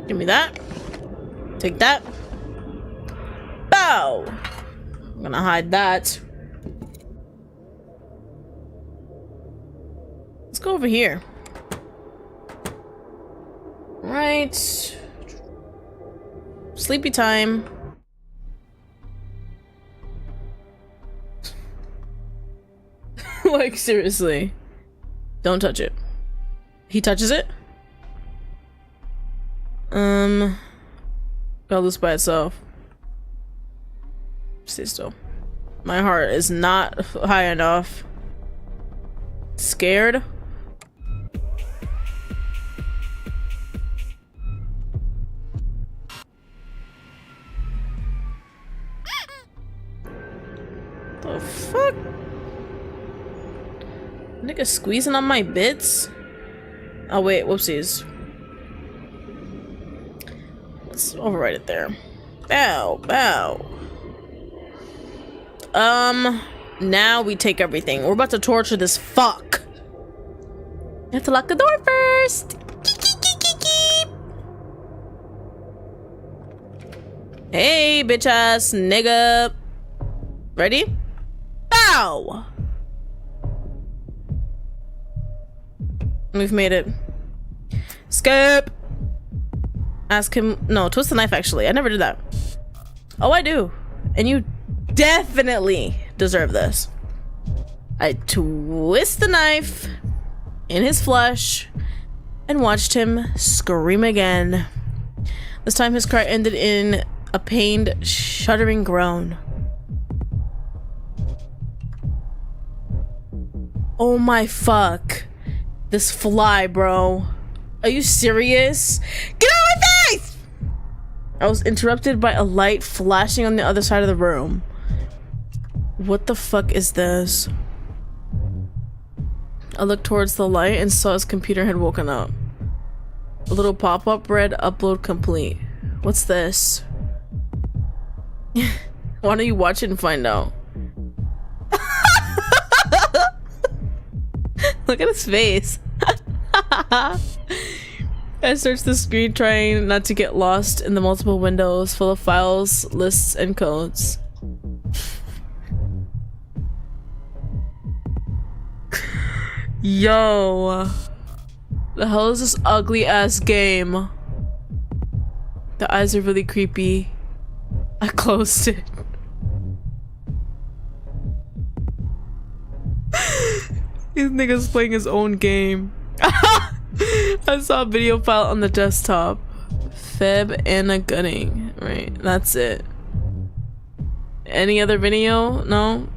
Give me that. Take that. Bow. I'm gonna hide that. Let's go over here. Right. Sleepy time. Like, seriously. Don't touch it. He touches it? Got loose by itself. Stay still. My heart is not high enough. Scared? The fuck? Nigga squeezing on my bits? Oh wait, whoopsies. Let's overwrite it there. Bow, bow. Now we take everything. We're about to torture this fuck. You have to lock the door first. Hey, bitch ass nigga. Ready? Bow! We've made it. Skip! Ask him. No, twist the knife actually. I never did that. Oh, I do. And you definitely deserve this. I twist the knife in his flesh and watched him scream again. This time his cry ended in a pained, shuddering groan. Oh my fuck. This fly, bro. Are you serious? Get out of my face! I was interrupted by a light flashing on the other side of the room. What the fuck is this? I looked towards the light and saw his computer had woken up. A little pop-up read upload complete. What's this? Why don't you watch it and find out? Look at his face. I searched the screen trying not to get lost in the multiple windows full of files, lists, and codes. Yo. The hell is this ugly ass game? The eyes are really creepy. I closed it. This nigga's playing his own game. I saw a video file on the desktop. Feb Anna Gunning. Right, that's it. Any other video? No?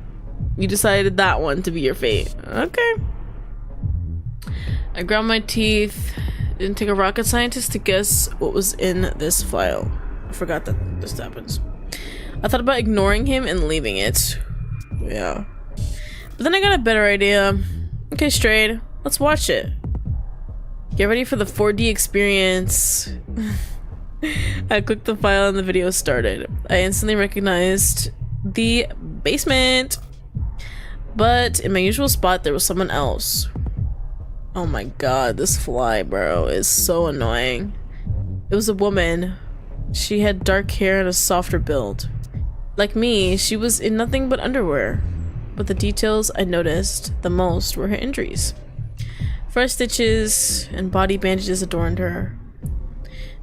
You decided that one to be your fate. Okay. I ground my teeth. Didn't take a rocket scientist to guess what was in this file. I forgot that this happens. I thought about ignoring him and leaving it. Yeah. But then I got a better idea. Okay, Strade, let's watch it. Get ready for the 4D experience. I clicked the file and the video started. I instantly recognized the basement. But in my usual spot, there was someone else. Oh my god, this fly, bro, is so annoying. It was a woman. She had dark hair and a softer build. Like me, she was in nothing but underwear. But the details I noticed the most were her injuries. Fresh stitches and body bandages adorned her.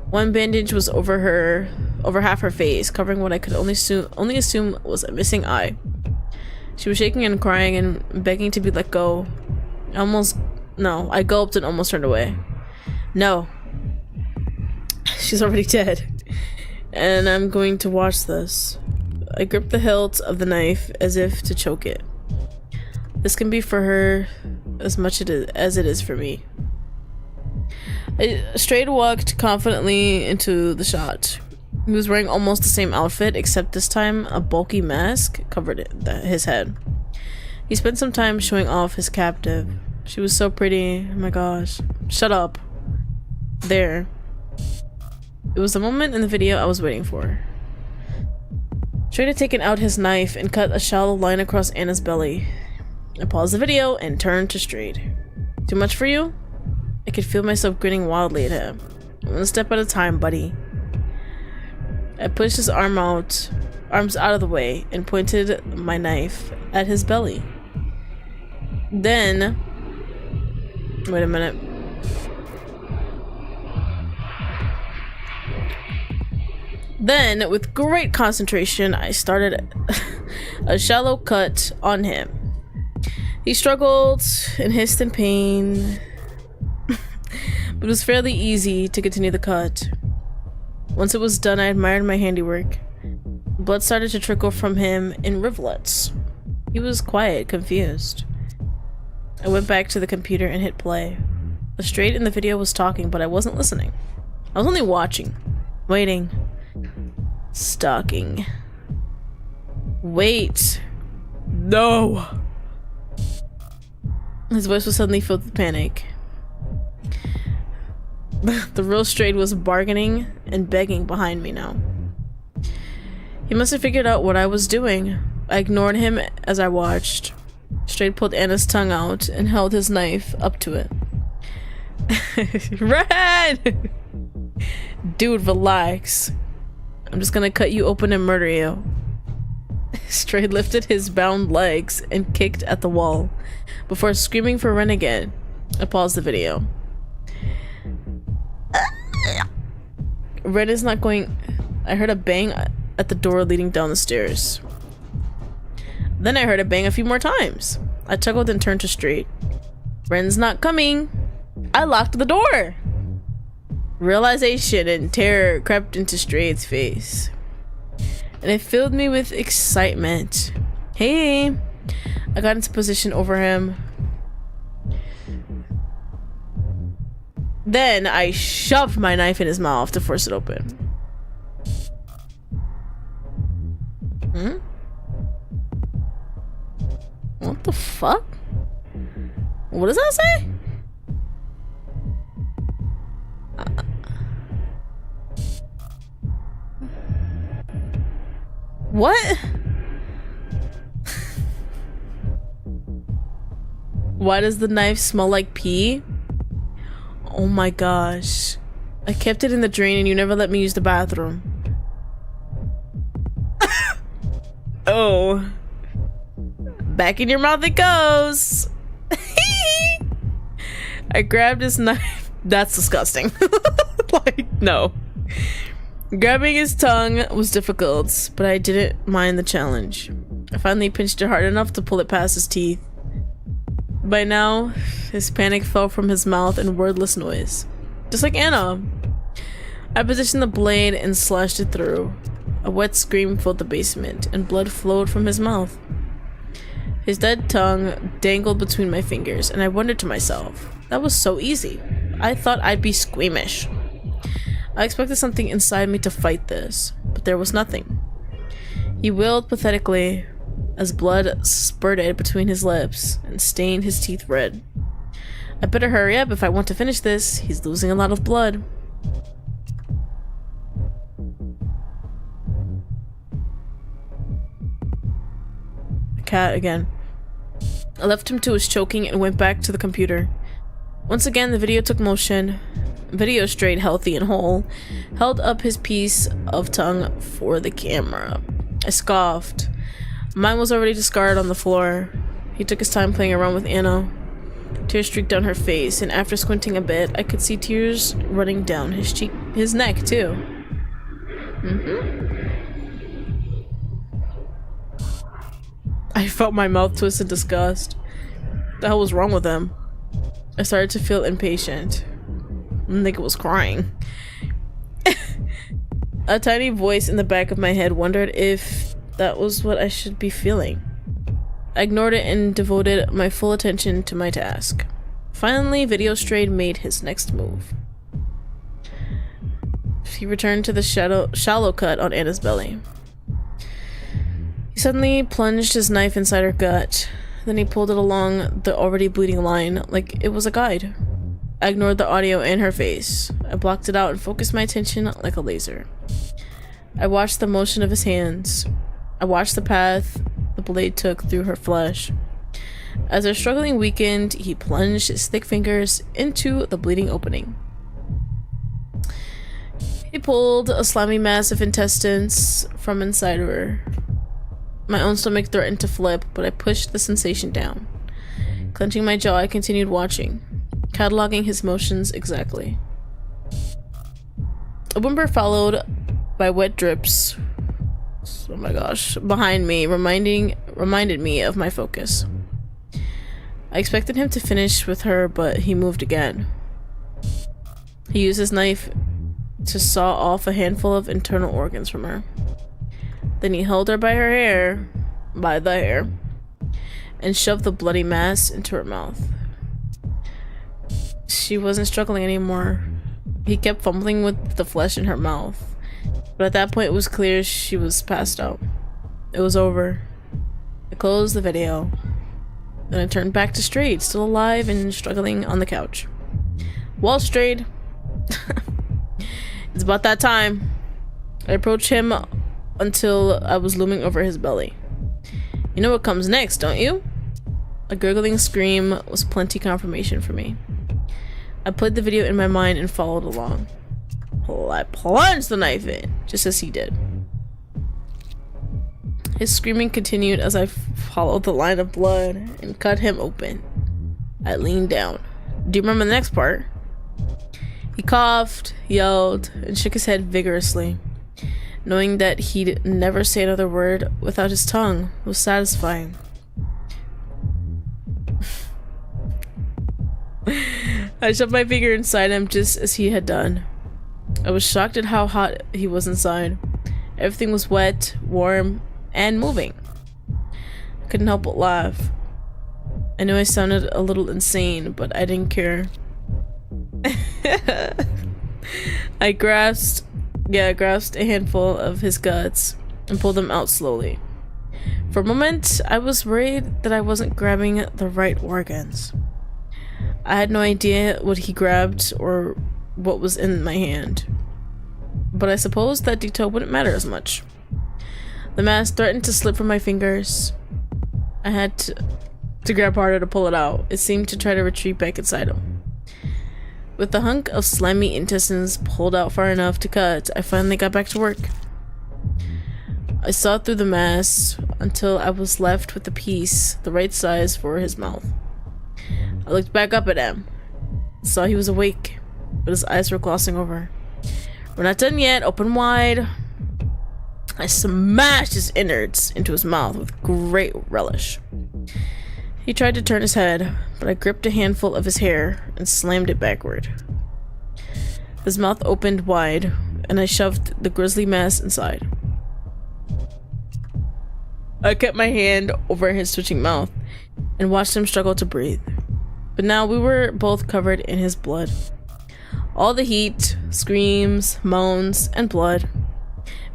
One bandage was over half her face, covering what I could only assume was a missing eye. She was shaking and crying and begging to be let go. I gulped and almost turned away. No. She's already dead. And I'm going to watch this. I gripped the hilt of the knife as if to choke it. This can be for her as much as it is for me. I Strade walked confidently into the shot. He was wearing almost the same outfit, except this time a bulky mask covered his head. He spent some time showing off his captive. She was so pretty. Oh my gosh. Shut up. There. It was the moment in the video I was waiting for. Strade had taken out his knife and cut a shallow line across Anna's belly. I paused the video and turned to Strade. Too much for you? I could feel myself grinning wildly at him. One step at a time, buddy. I pushed his arms out of the way and pointed my knife at his belly. Then, wait a minute. Then, with great concentration, I started a shallow cut on him. He struggled and hissed in pain, but it was fairly easy to continue the cut. Once it was done, I admired my handiwork. Blood started to trickle from him in rivulets. He was quiet, confused. I went back to the computer and hit play. The Strade in the video was talking, but I wasn't listening. I was only watching, waiting, stalking. Wait. No. His voice was suddenly filled with panic. The real Strade was bargaining and begging behind me now. He must have figured out what I was doing. I ignored him as I watched. Strade pulled Anna's tongue out and held his knife up to it. Red! Dude, relax. I'm just gonna cut you open and murder you. Strade lifted his bound legs and kicked at the wall before screaming for Ren again. I paused the video. Ren is not going. I heard a bang at the door leading down the stairs. Then I heard a bang a few more times. I chuckled and turned to Strade. Ren's not coming. I locked the door. Realization and terror crept into Strade's face, and it filled me with excitement. Hey! I got into position over him. Then I shoved my knife in his mouth to force it open. What the fuck? What does that say? What? Why does the knife smell like pee? Oh my gosh. I kept it in the drain and you never let me use the bathroom. Oh. Back in your mouth it goes. I grabbed his knife. That's disgusting. Like, no. Grabbing his tongue was difficult, but I didn't mind the challenge. I finally pinched it hard enough to pull it past his teeth. By now, his panic fell from his mouth in wordless noise. Just like Anna. I positioned the blade and slashed it through. A wet scream filled the basement, and blood flowed from his mouth. His dead tongue dangled between my fingers, and I wondered to myself, that was so easy. I thought I'd be squeamish. I expected something inside me to fight this, but there was nothing. He wailed pathetically as blood spurted between his lips and stained his teeth red. I better hurry up if I want to finish this. He's losing a lot of blood. The cat again. I left him to his choking and went back to the computer. Once again, the video took motion. Video Strade, healthy and whole, held up his piece of tongue for the camera. I scoffed. Mine was already discarded on the floor. He took his time playing around with Anna. Tears streaked down her face, and after squinting a bit, I could see tears running down his cheek, his neck too. I felt my mouth twist in disgust. What the hell was wrong with him? I started to feel impatient. I think it was crying. A tiny voice in the back of my head wondered if that was what I should be feeling. I ignored it and devoted my full attention to my task. Finally, Video Strade made his next move. He returned to the shallow cut on Anna's belly. He suddenly plunged his knife inside her gut. Then he pulled it along the already bleeding line like it was a guide. I ignored the audio and her face. I blocked it out and focused my attention like a laser. I watched the motion of his hands. I watched the path the blade took through her flesh. As her struggling weakened, he plunged his thick fingers into the bleeding opening. He pulled a slimy mass of intestines from inside her. My own stomach threatened to flip, but I pushed the sensation down. Clenching my jaw, I continued watching, cataloging his motions exactly. A whimper followed by wet drips, oh my gosh, behind me, reminded me of my focus. I expected him to finish with her, but he moved again. He used his knife to saw off a handful of internal organs from her. Then he held her by the hair, and shoved the bloody mass into her mouth. She wasn't struggling anymore. He kept fumbling with the flesh in her mouth, but at that point it was clear she was passed out. It was over. I closed the video. Then I turned back to Strade, still alive and struggling on the couch. Well, Strade, it's about that time. I approached him until I was looming over his belly. You know what comes next, don't you? A gurgling scream was plenty confirmation for me. I played the video in my mind and followed along. I plunged the knife in, just as he did. His screaming continued as I followed the line of blood and cut him open. I leaned down. Do you remember the next part? He coughed, yelled, and shook his head vigorously. Knowing that he'd never say another word without his tongue was satisfying. I shoved my finger inside him just as he had done. I was shocked at how hot he was inside. Everything was wet, warm, and moving. I couldn't help but laugh. I knew I sounded a little insane, but I didn't care. I grasped a handful of his guts and pulled them out slowly. For a moment, I was worried that I wasn't grabbing the right organs. I had no idea what he grabbed or what was in my hand, but I suppose that detail wouldn't matter as much. The mass threatened to slip from my fingers. I had to grab harder to pull it out. It seemed to try to retreat back inside him. With the hunk of slimy intestines pulled out far enough to cut, I finally got back to work. I sawed through the mass until I was left with a piece the right size for his mouth. I looked back up at him, saw he was awake, but his eyes were glossing over. We're not done yet, open wide. I smashed his innards into his mouth with great relish. He tried to turn his head, but I gripped a handful of his hair and slammed it backward. His mouth opened wide, and I shoved the grisly mass inside. I kept my hand over his twitching mouth and watched him struggle to breathe. But now we were both covered in his blood. All the heat, screams, moans, and blood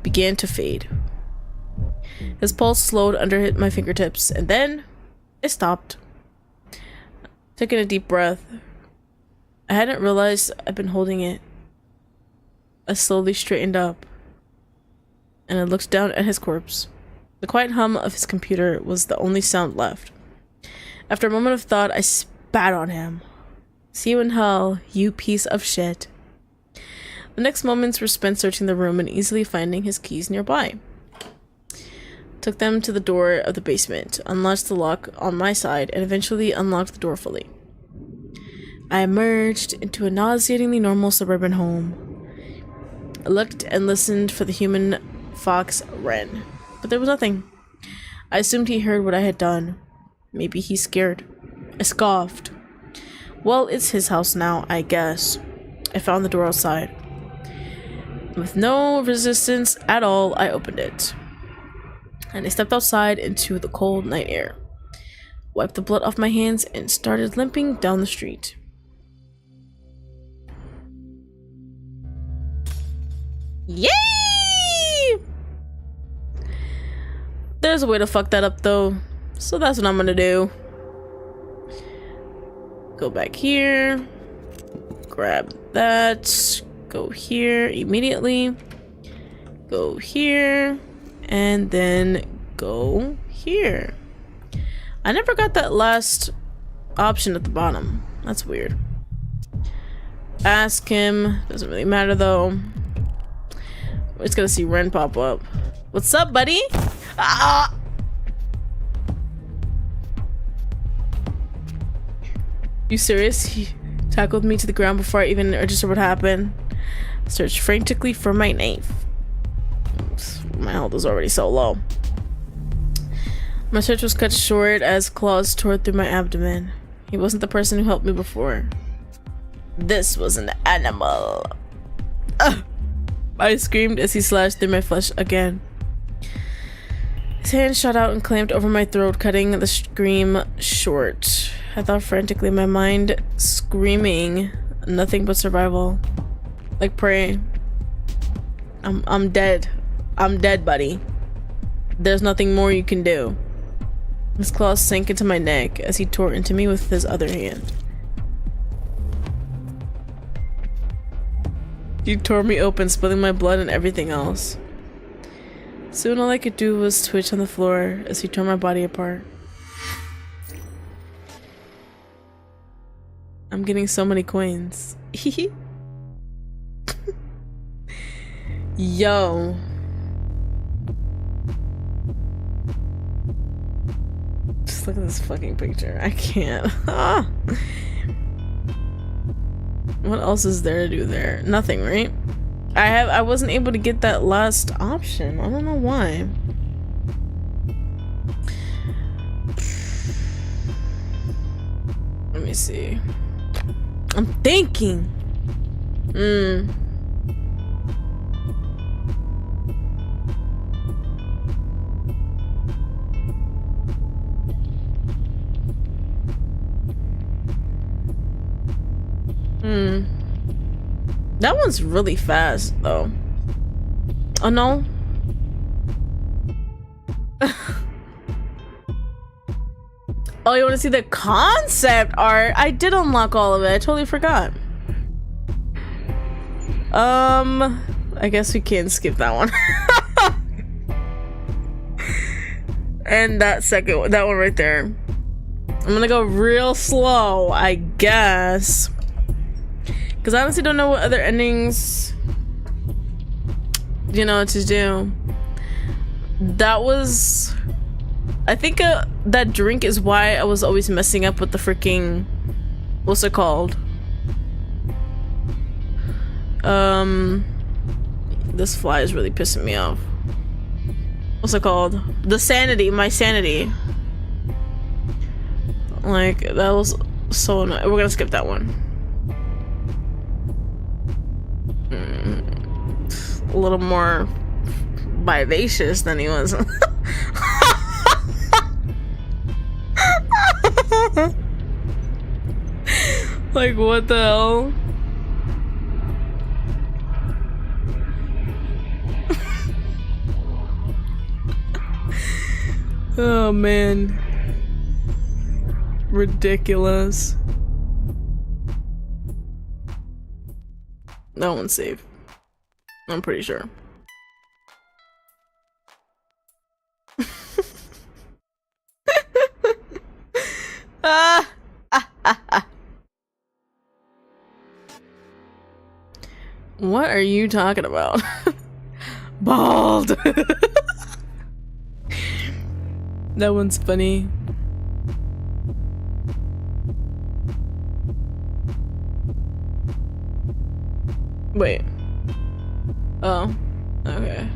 began to fade. His pulse slowed under my fingertips, and then it stopped. Taking a deep breath. I hadn't realized I'd been holding it. I slowly straightened up, and I looked down at his corpse. The quiet hum of his computer was the only sound left. After a moment of thought, I spat on him. See you in hell, you piece of shit. The next moments were spent searching the room and easily finding his keys nearby. Took them to the door of the basement, unlatched the lock on my side, and eventually unlocked the door fully. I emerged into a nauseatingly normal suburban home. I looked and listened for the human fox Wren, but there was nothing. I assumed he heard what I had done. Maybe he's scared. I scoffed. Well, it's his house now, I guess. I found the door outside. With no resistance at all, I opened it. And I stepped outside into the cold night air, wiped the blood off my hands, and started limping down the street. Yay! There's a way to fuck that up though. So that's what I'm gonna do. Go back here. Grab that. Go here immediately. Go here. And then go here. I never got that last option at the bottom. That's weird. Ask him. Doesn't really matter though. We're just gonna see Ren pop up. What's up, buddy? Ah! You serious? He tackled me to the ground before I even registered what happened. Searched frantically for my knife. Oops, my health was already so low. My search was cut short as claws tore through my abdomen. He wasn't the person who helped me before. This was an animal. Ugh! I screamed as he slashed through my flesh again. His hand shot out and clamped over my throat, cutting the scream short. I thought frantically, my mind screaming nothing but survival. Like prey. I'm dead. I'm dead, buddy. There's nothing more you can do. His claws sank into my neck as he tore into me with his other hand. He tore me open, spilling my blood and everything else. Soon all I could do was twitch on the floor as he tore my body apart. I'm getting so many coins. Yo. Just look at this fucking picture. I can't. What else is there to do there? Nothing, right? I wasn't able to get that last option. I don't know why. Let me see. I'm thinking. That one's really fast though. Oh no. Oh, you want to see the concept art? I did unlock all of it. I totally forgot. I guess we can skip that one. And that one right there. I'm gonna go real slow, I guess. Because I honestly don't know what other endings, you know, to do. That was... I think that drink is why I was always messing up with the freaking... What's it called? This fly is really pissing me off. What's it called? The sanity, my sanity. Like, that was so annoying. We're gonna skip that one. A little more vivacious than he was. Like, what the hell? Oh man, ridiculous. That one's safe, I'm pretty sure. What are you talking about? Bald. That one's funny. Wait. Oh, okay.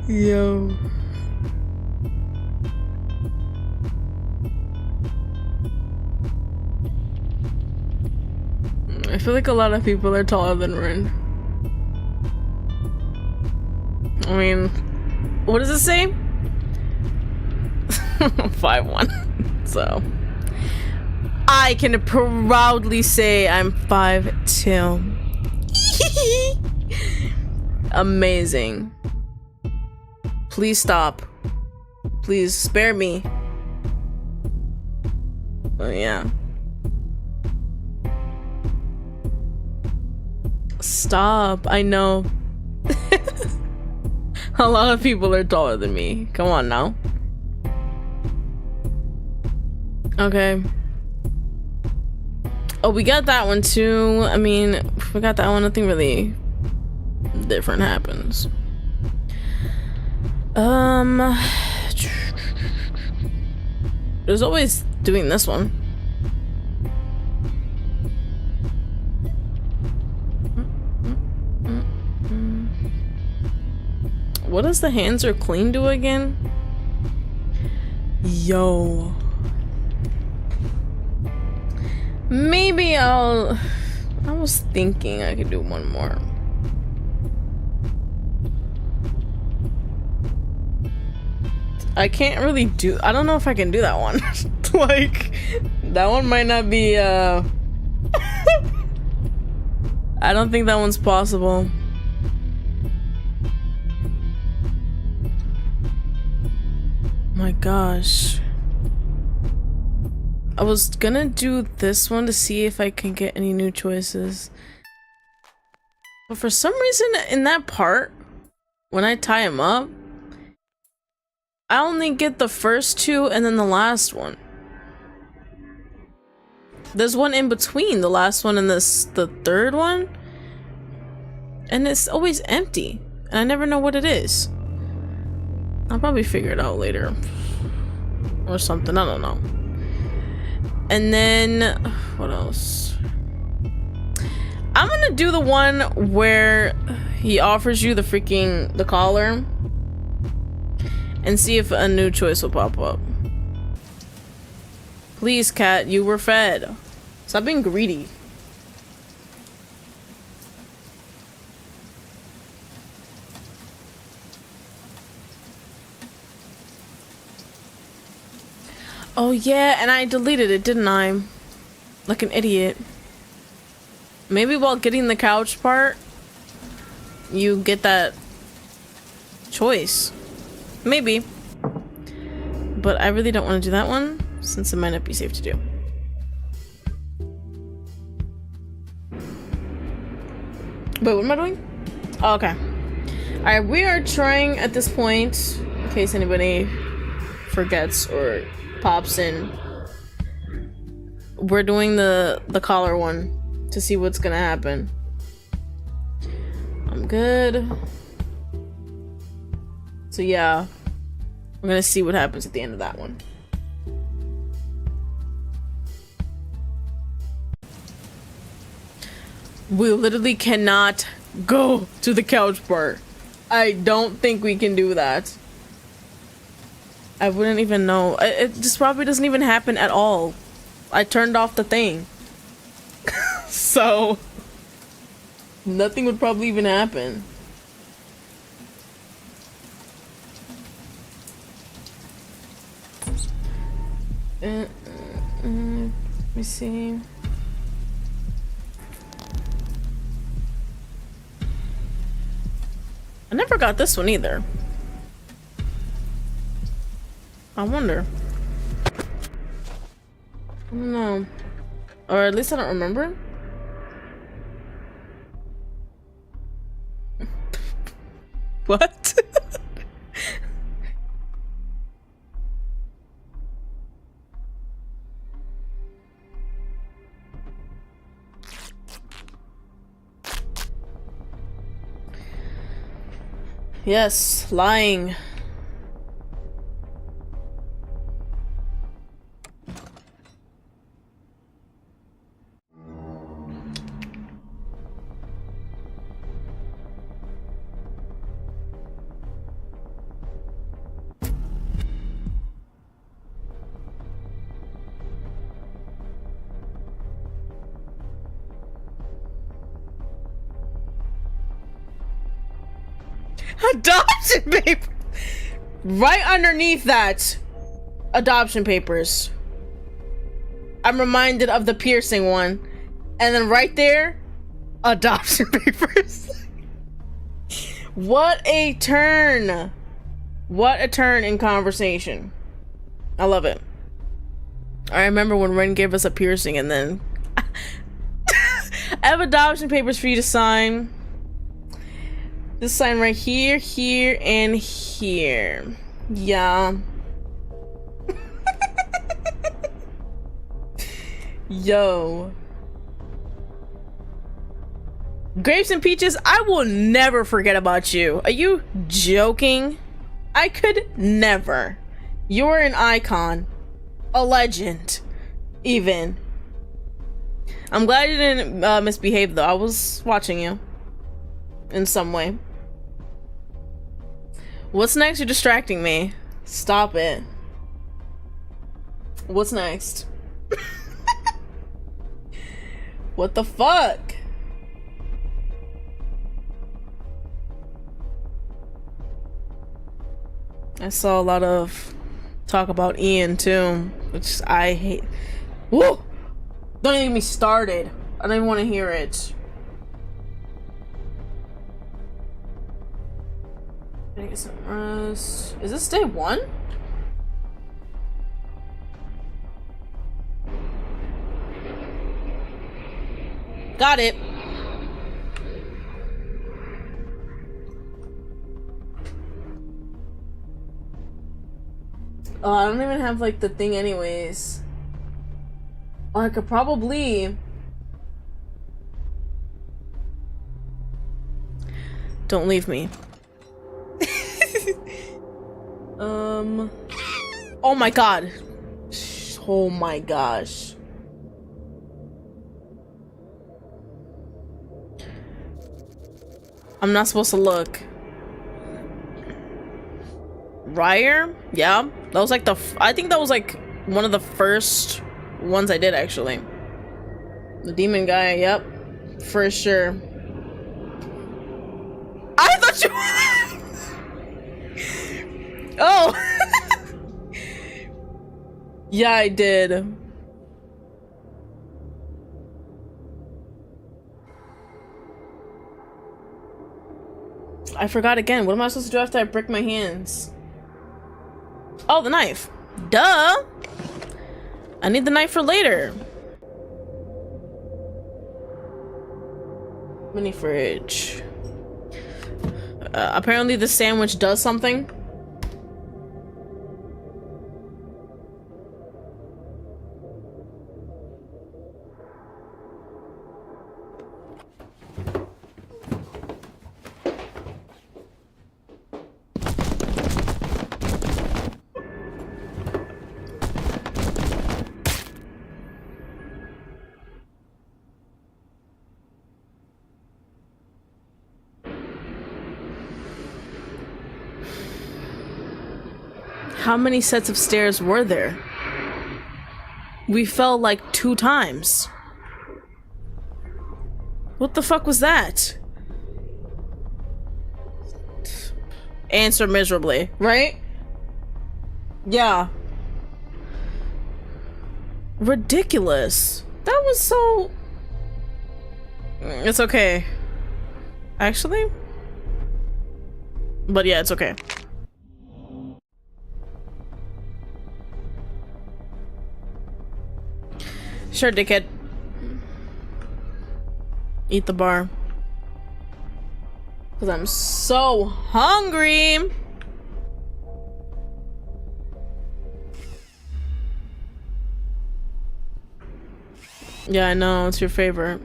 Yo. I feel like a lot of people are taller than Ren. I mean, what does it say? 5'1". So I can proudly say I'm 5'2". Amazing. Please stop. Please spare me. Oh yeah. Stop. I know. A lot of people are taller than me. Come on now. Okay. Oh, we got that one too. I mean, if we got that one, nothing really different happens. There's always doing this one. What does the hands are clean do again? Yo. Maybe I was thinking I could do one more. I can't really do, I don't know if I can do that one. Like, that one might not be, I don't think that one's possible. My gosh. I was gonna do this one to see if I can get any new choices. But for some reason in that part, when I tie him up, I only get the first two and then the last one. There's one in between the last one and the third one. And it's always empty. And I never know what it is. I'll probably figure it out later. Or something, I don't know. And then, what else? I'm gonna do the one where he offers you the collar. And see if a new choice will pop up. Please, cat, you were fed. Stop being greedy. Oh yeah, and I deleted it, didn't I? Like an idiot. Maybe while getting the couch part, you get that choice. Maybe. But I really don't want to do that one, since it might not be safe to do. Wait, what am I doing? Oh, okay. Alright, we are trying at this point, in case anybody forgets or pops in, we're doing the collar one to see what's gonna happen. I'm good. So yeah, we're gonna see what happens at the end of that one. We literally cannot go to the couch part. I don't think we can do that. I wouldn't even know. It just probably doesn't even happen at all. I turned off the thing. So nothing would probably even happen. Let me see. I never got this one either. I wonder. I don't know. Or at least I don't remember. What? Yes, lying. Adoption paper right underneath that. Adoption papers. I I'm reminded of the piercing one. And then right there, adoption papers. What a turn. What a turn in conversation. I love it. I remember when Ren gave us a piercing and then I have adoption papers for you to sign. Just sign right here, here, and here. Yeah. Yo. Grapes and peaches, I will never forget about you. Are you joking? I could never. You're an icon. A legend. Even. I'm glad you didn't misbehave though. I was watching you. In some way. What's next? You're distracting me. Stop it. What's next? What the fuck? I saw a lot of talk about Ian too, which I hate. Woo! Don't even get me started. I don't even want to hear it. Gotta get some rest. Is this day 1? Got it. Oh, I don't even have like the thing anyways. Oh, I could probably... Don't leave me. Oh my god. Oh my gosh. I'm not supposed to look. Ryer? Yeah. That was like I think that was like one of the first ones I did actually. The demon guy, yep. For sure. I thought you Oh. Yeah, I did. I forgot again. What am I supposed to do after I break my hands? Oh, the knife. Duh! I need the knife for later. Mini fridge. Apparently the sandwich does something. How many sets of stairs were there? We fell like 2 times. What the fuck was that? Answer miserably, right? Yeah. Ridiculous. That was so... It's okay. Actually? But yeah, it's okay. Sure, dickhead. Eat the bar. Because I'm so hungry. Yeah, I know. It's your favorite.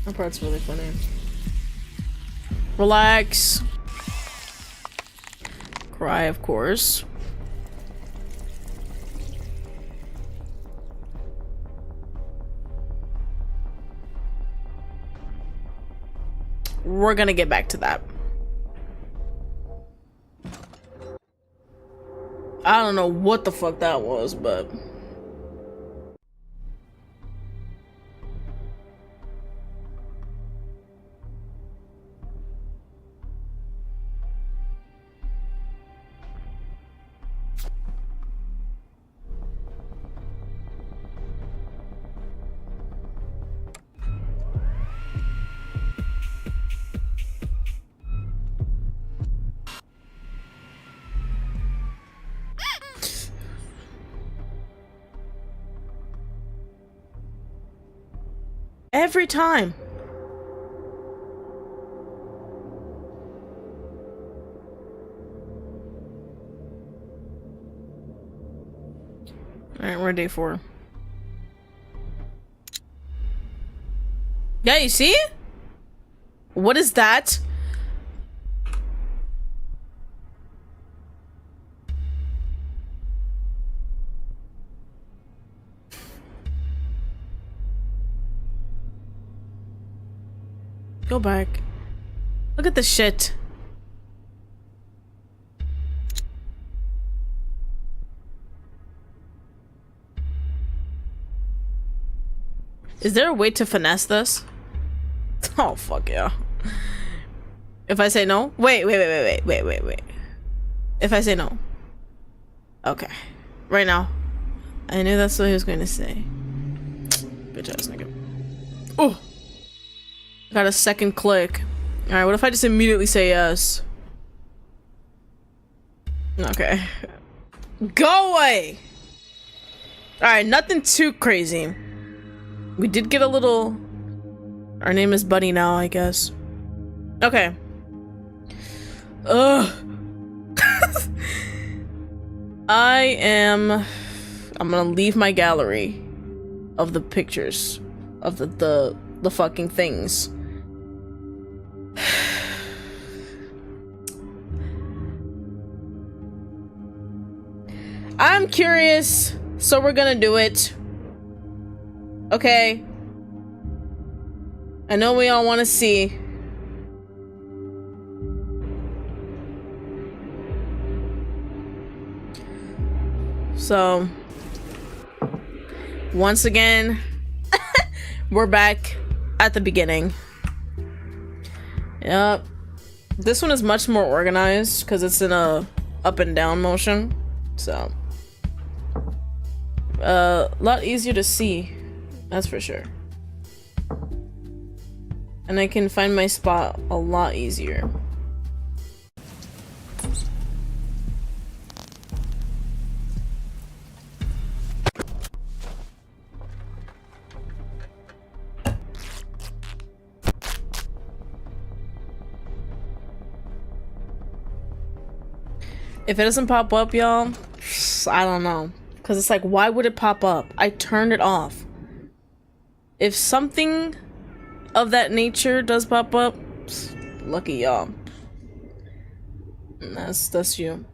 That part's really funny. Relax. Cry, of course. We're gonna get back to that. I don't know what the fuck that was, but... Every time. Alright, we're day 4. Yeah, you see? What is that? Go back. Look at the shit. Is there a way to finesse this? Oh, fuck yeah. If I say no? Wait. If I say no. Okay. Right now. I knew that's what he was going to say. Bitch ass nigga. Oh! Got a second click. Alright, what if I just immediately say yes? Okay. Go away! Alright, nothing too crazy. We did get a little... Our name is Bunny now, I guess. Okay. Ugh. I'm gonna leave my gallery of the pictures of the fucking things. I'm curious, so we're gonna do it. Okay. I know we all want to see. So, once again, we're back at the beginning. Yep. This one is much more organized because it's in a up and down motion. So, a lot easier to see. That's for sure. And I can find my spot a lot easier. If it doesn't pop up, y'all, I don't know. Because it's like, why would it pop up? I turned it off. If something of that nature does pop up, lucky y'all. That's you.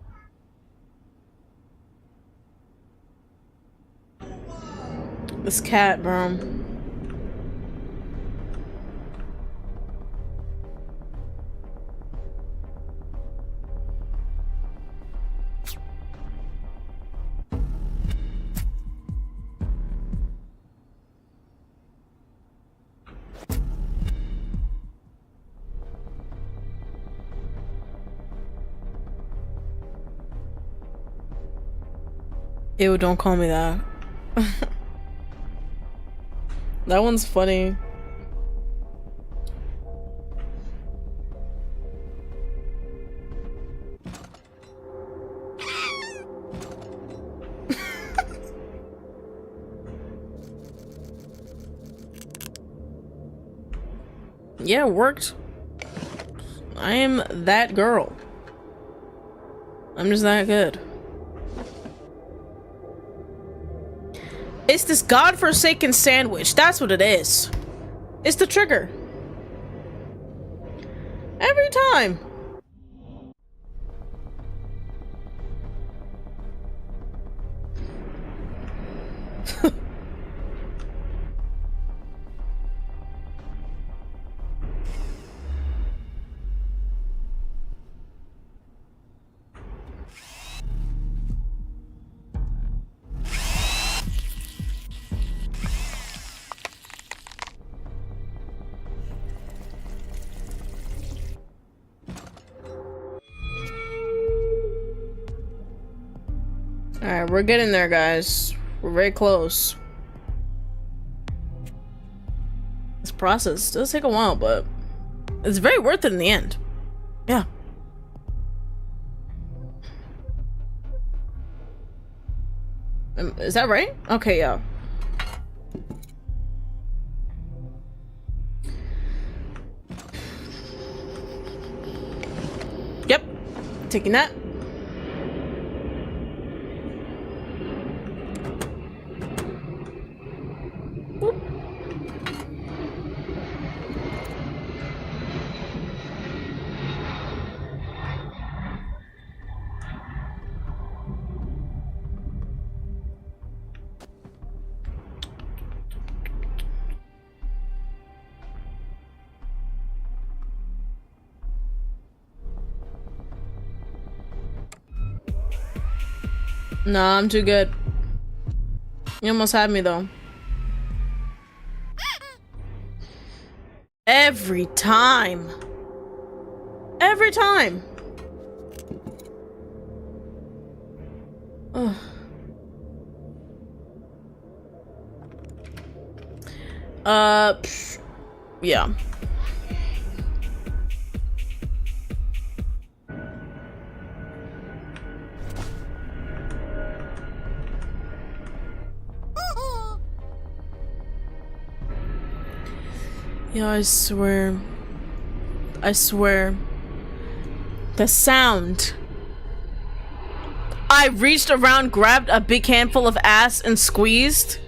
This cat, bro. Ew, don't call me that. That one's funny. Yeah, it worked. I am that girl. I'm just that good. It's this godforsaken sandwich. That's what it is. It's the trigger. Every time. Alright, we're getting there, guys. We're very close. This process does take a while, but it's very worth it in the end. Yeah. Is that right? Okay, yeah. Taking that. Boop. Nah, I'm too good. You almost had me though. Every time. Every time. Ugh. Yeah. Yeah, I swear. I swear. The sound. I reached around, grabbed a big handful of ass, and squeezed.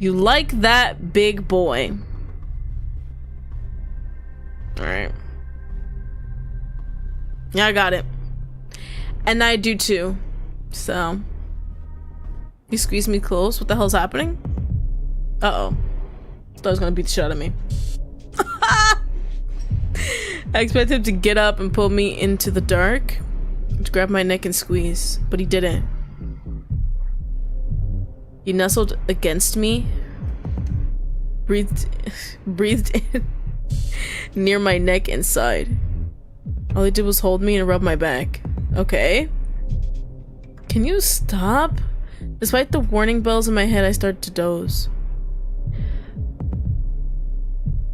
You like that, big boy. Alright. Yeah, I got it. And I do too. So. You squeeze me close? What the hell's happening? Uh-oh. Thought he was gonna beat the shit out of me. I expected him to get up and pull me into the dark. To grab my neck and squeeze. But he didn't. He nestled against me. Breathed in. Near my neck inside. All he did was hold me and rub my back. Okay. Can you stop? Despite the warning bells in my head, I start to doze.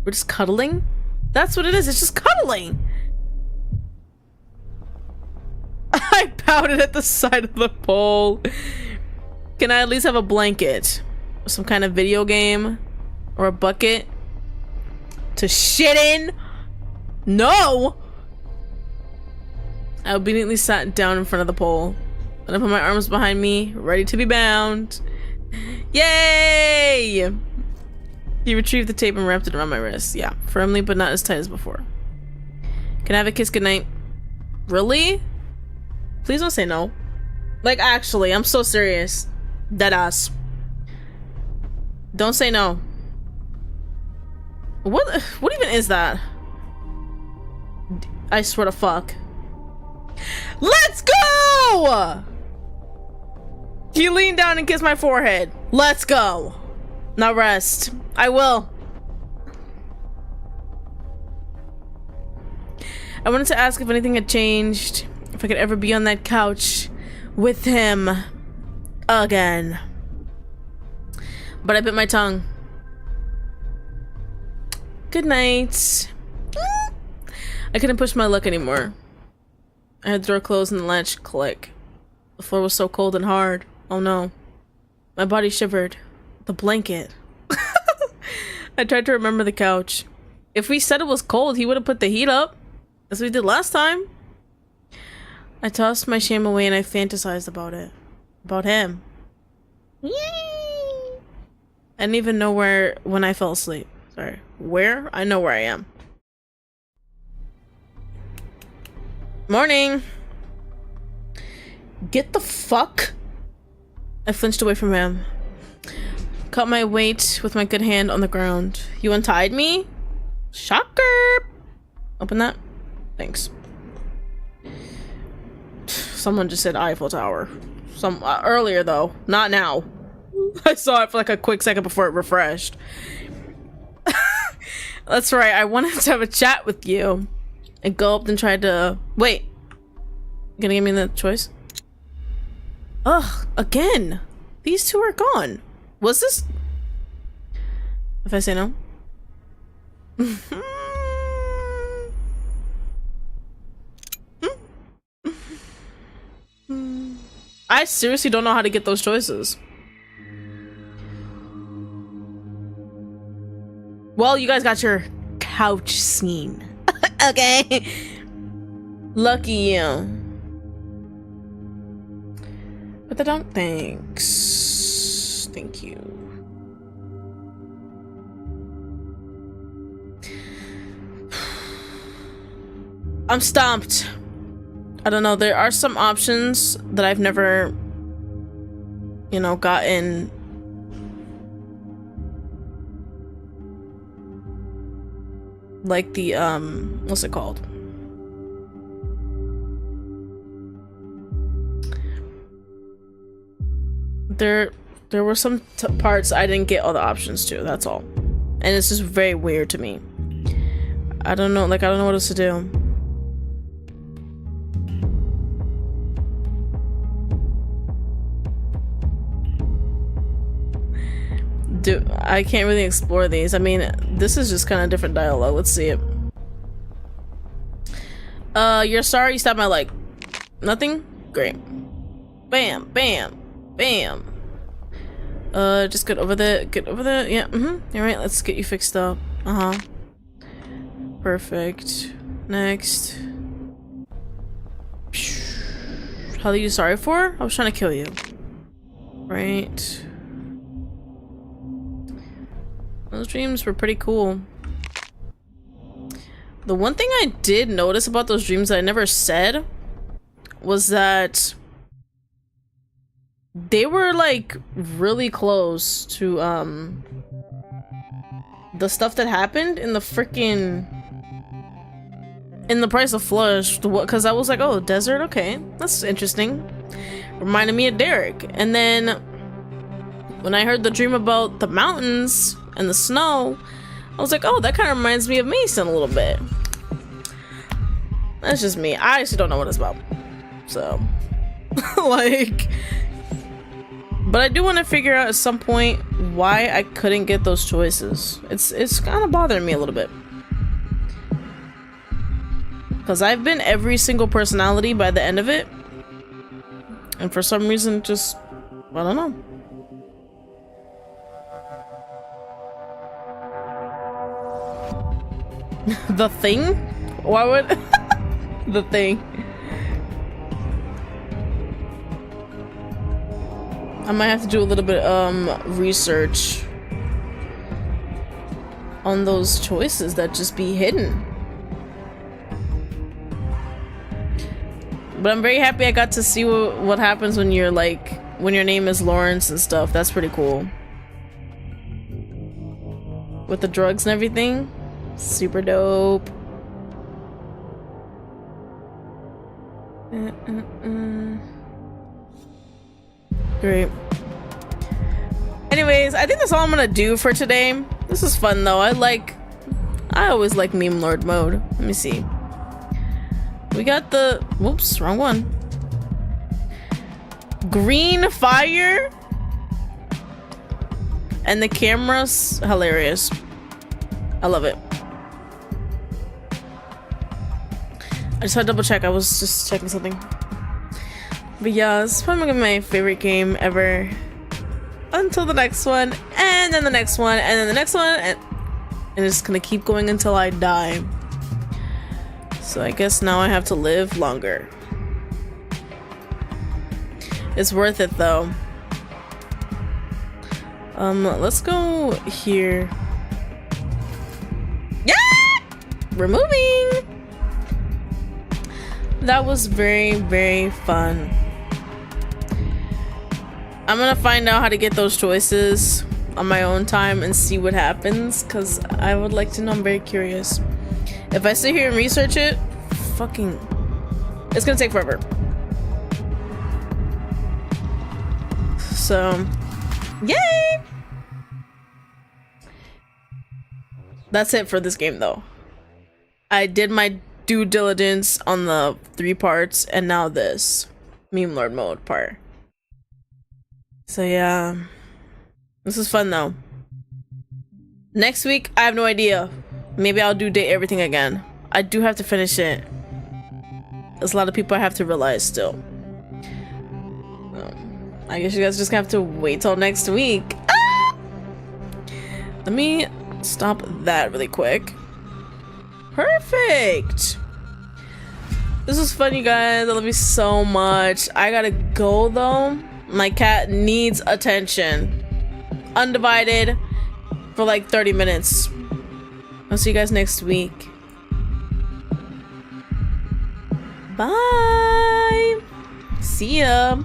We're just cuddling? That's what it is, it's just cuddling! I pouted at the side of the pole. Can I at least have a blanket? Some kind of video game? Or a bucket? To shit in? No! I obediently sat down in front of the pole. And I put my arms behind me, ready to be bound. Yay! He retrieved the tape and wrapped it around my wrist. Yeah, firmly but not as tight as before. Can I have a kiss goodnight? Really? Please don't say no. Like, actually, I'm so serious. Deadass. Don't say no. What even is that? I swear to fuck. Let's go! He leaned down and kissed my forehead. Let's go. Now rest. I will. I wanted to ask if anything had changed. If I could ever be on that couch with him again. But I bit my tongue. Good night. I couldn't push my luck anymore. I had the door closed and the latch click. The floor was so cold and hard. Oh no. My body shivered. The blanket. I tried to remember the couch. If we said it was cold, he would have put the heat up. As we did last time. I tossed my shame away and I fantasized about it. About him. Yay! I didn't even know where when I fell asleep. Sorry. Where? I know where I am. Morning. Get the fuck. I flinched away from him. Caught my weight with my good hand on the ground. You untied me? Shocker. Open that. Thanks. Someone just said Eiffel Tower. Earlier though, not now. I saw it for like a quick second before it refreshed. That's right. I wanted to have a chat with you. I gulped and tried to wait. You gonna give me the choice? Ugh, again. These two are gone. Was this? If I say no? I seriously don't know how to get those choices. Well, you guys got your couch scene. Okay. Lucky you. But I don't thanks. Thank you. I'm stumped. I don't know. There are some options that I've never, you know, gotten. Like the, what's it called? There were some parts I didn't get all the options to, that's all. And it's just very weird to me. I don't know, like, I don't know what else to do. I can't really explore these. I mean, this is just kind of different dialogue. Let's see it. You're sorry you stabbed my leg. Nothing? Great. Bam, bam, bam. Just get over there. Get over there. Yeah, All right, let's get you fixed up. Perfect. Next. How are you sorry for? I was trying to kill you. Right. Those dreams were pretty cool. The one thing I did notice about those dreams that I never said was that they were like really close to the stuff that happened in the freaking Price of Flush, because I was like, oh, desert, okay, that's interesting. Reminded me of Derek. And then when I heard the dream about the mountains and the snow, I was like, oh, that kind of reminds me of Mason a little bit. That's just me. I actually don't know what it's about. So, like, but I do want to figure out at some point why I couldn't get those choices. It's kind of bothering me a little bit. Because I've been every single personality by the end of it. And for some reason, just, I don't know. The Thing? Why would The Thing? I might have to do a little bit research on those choices that just be hidden. But I'm very happy I got to see what happens when you're like, when your name is Lawrence and stuff. That's pretty cool. With the drugs and everything. Super dope. Great. Anyways, I think that's all I'm gonna do for today. This is fun though. I always like meme lord mode. Let me see. We got the, whoops, wrong one. Green fire. And the camera's hilarious. I love it. I just had to double check. I was just checking something. But yeah, this is probably my favorite game ever. Until the next one, and then the next one, and then the next one, and it's gonna keep going until I die. So I guess now I have to live longer. It's worth it though. Let's go here. Yeah! We're moving! That was very, very fun. I'm gonna find out how to get those choices on my own time and see what happens, because I would like to know. I'm very curious. If I sit here and research it, fucking, it's gonna take forever. So, yay! That's it for this game though. I did my due diligence on the 3 parts, and now this meme lord mode part. So yeah, this is fun though. Next week, I have no idea. Maybe I'll do date everything again. I do have to finish it. There's a lot of people I have to realize still. I guess you guys just have to wait till next week. Ah! Let me stop that really quick. Perfect. This was fun, you guys. I love you so much. I gotta go though. My cat needs attention. Undivided for like 30 minutes. I'll see you guys next week. Bye. See ya.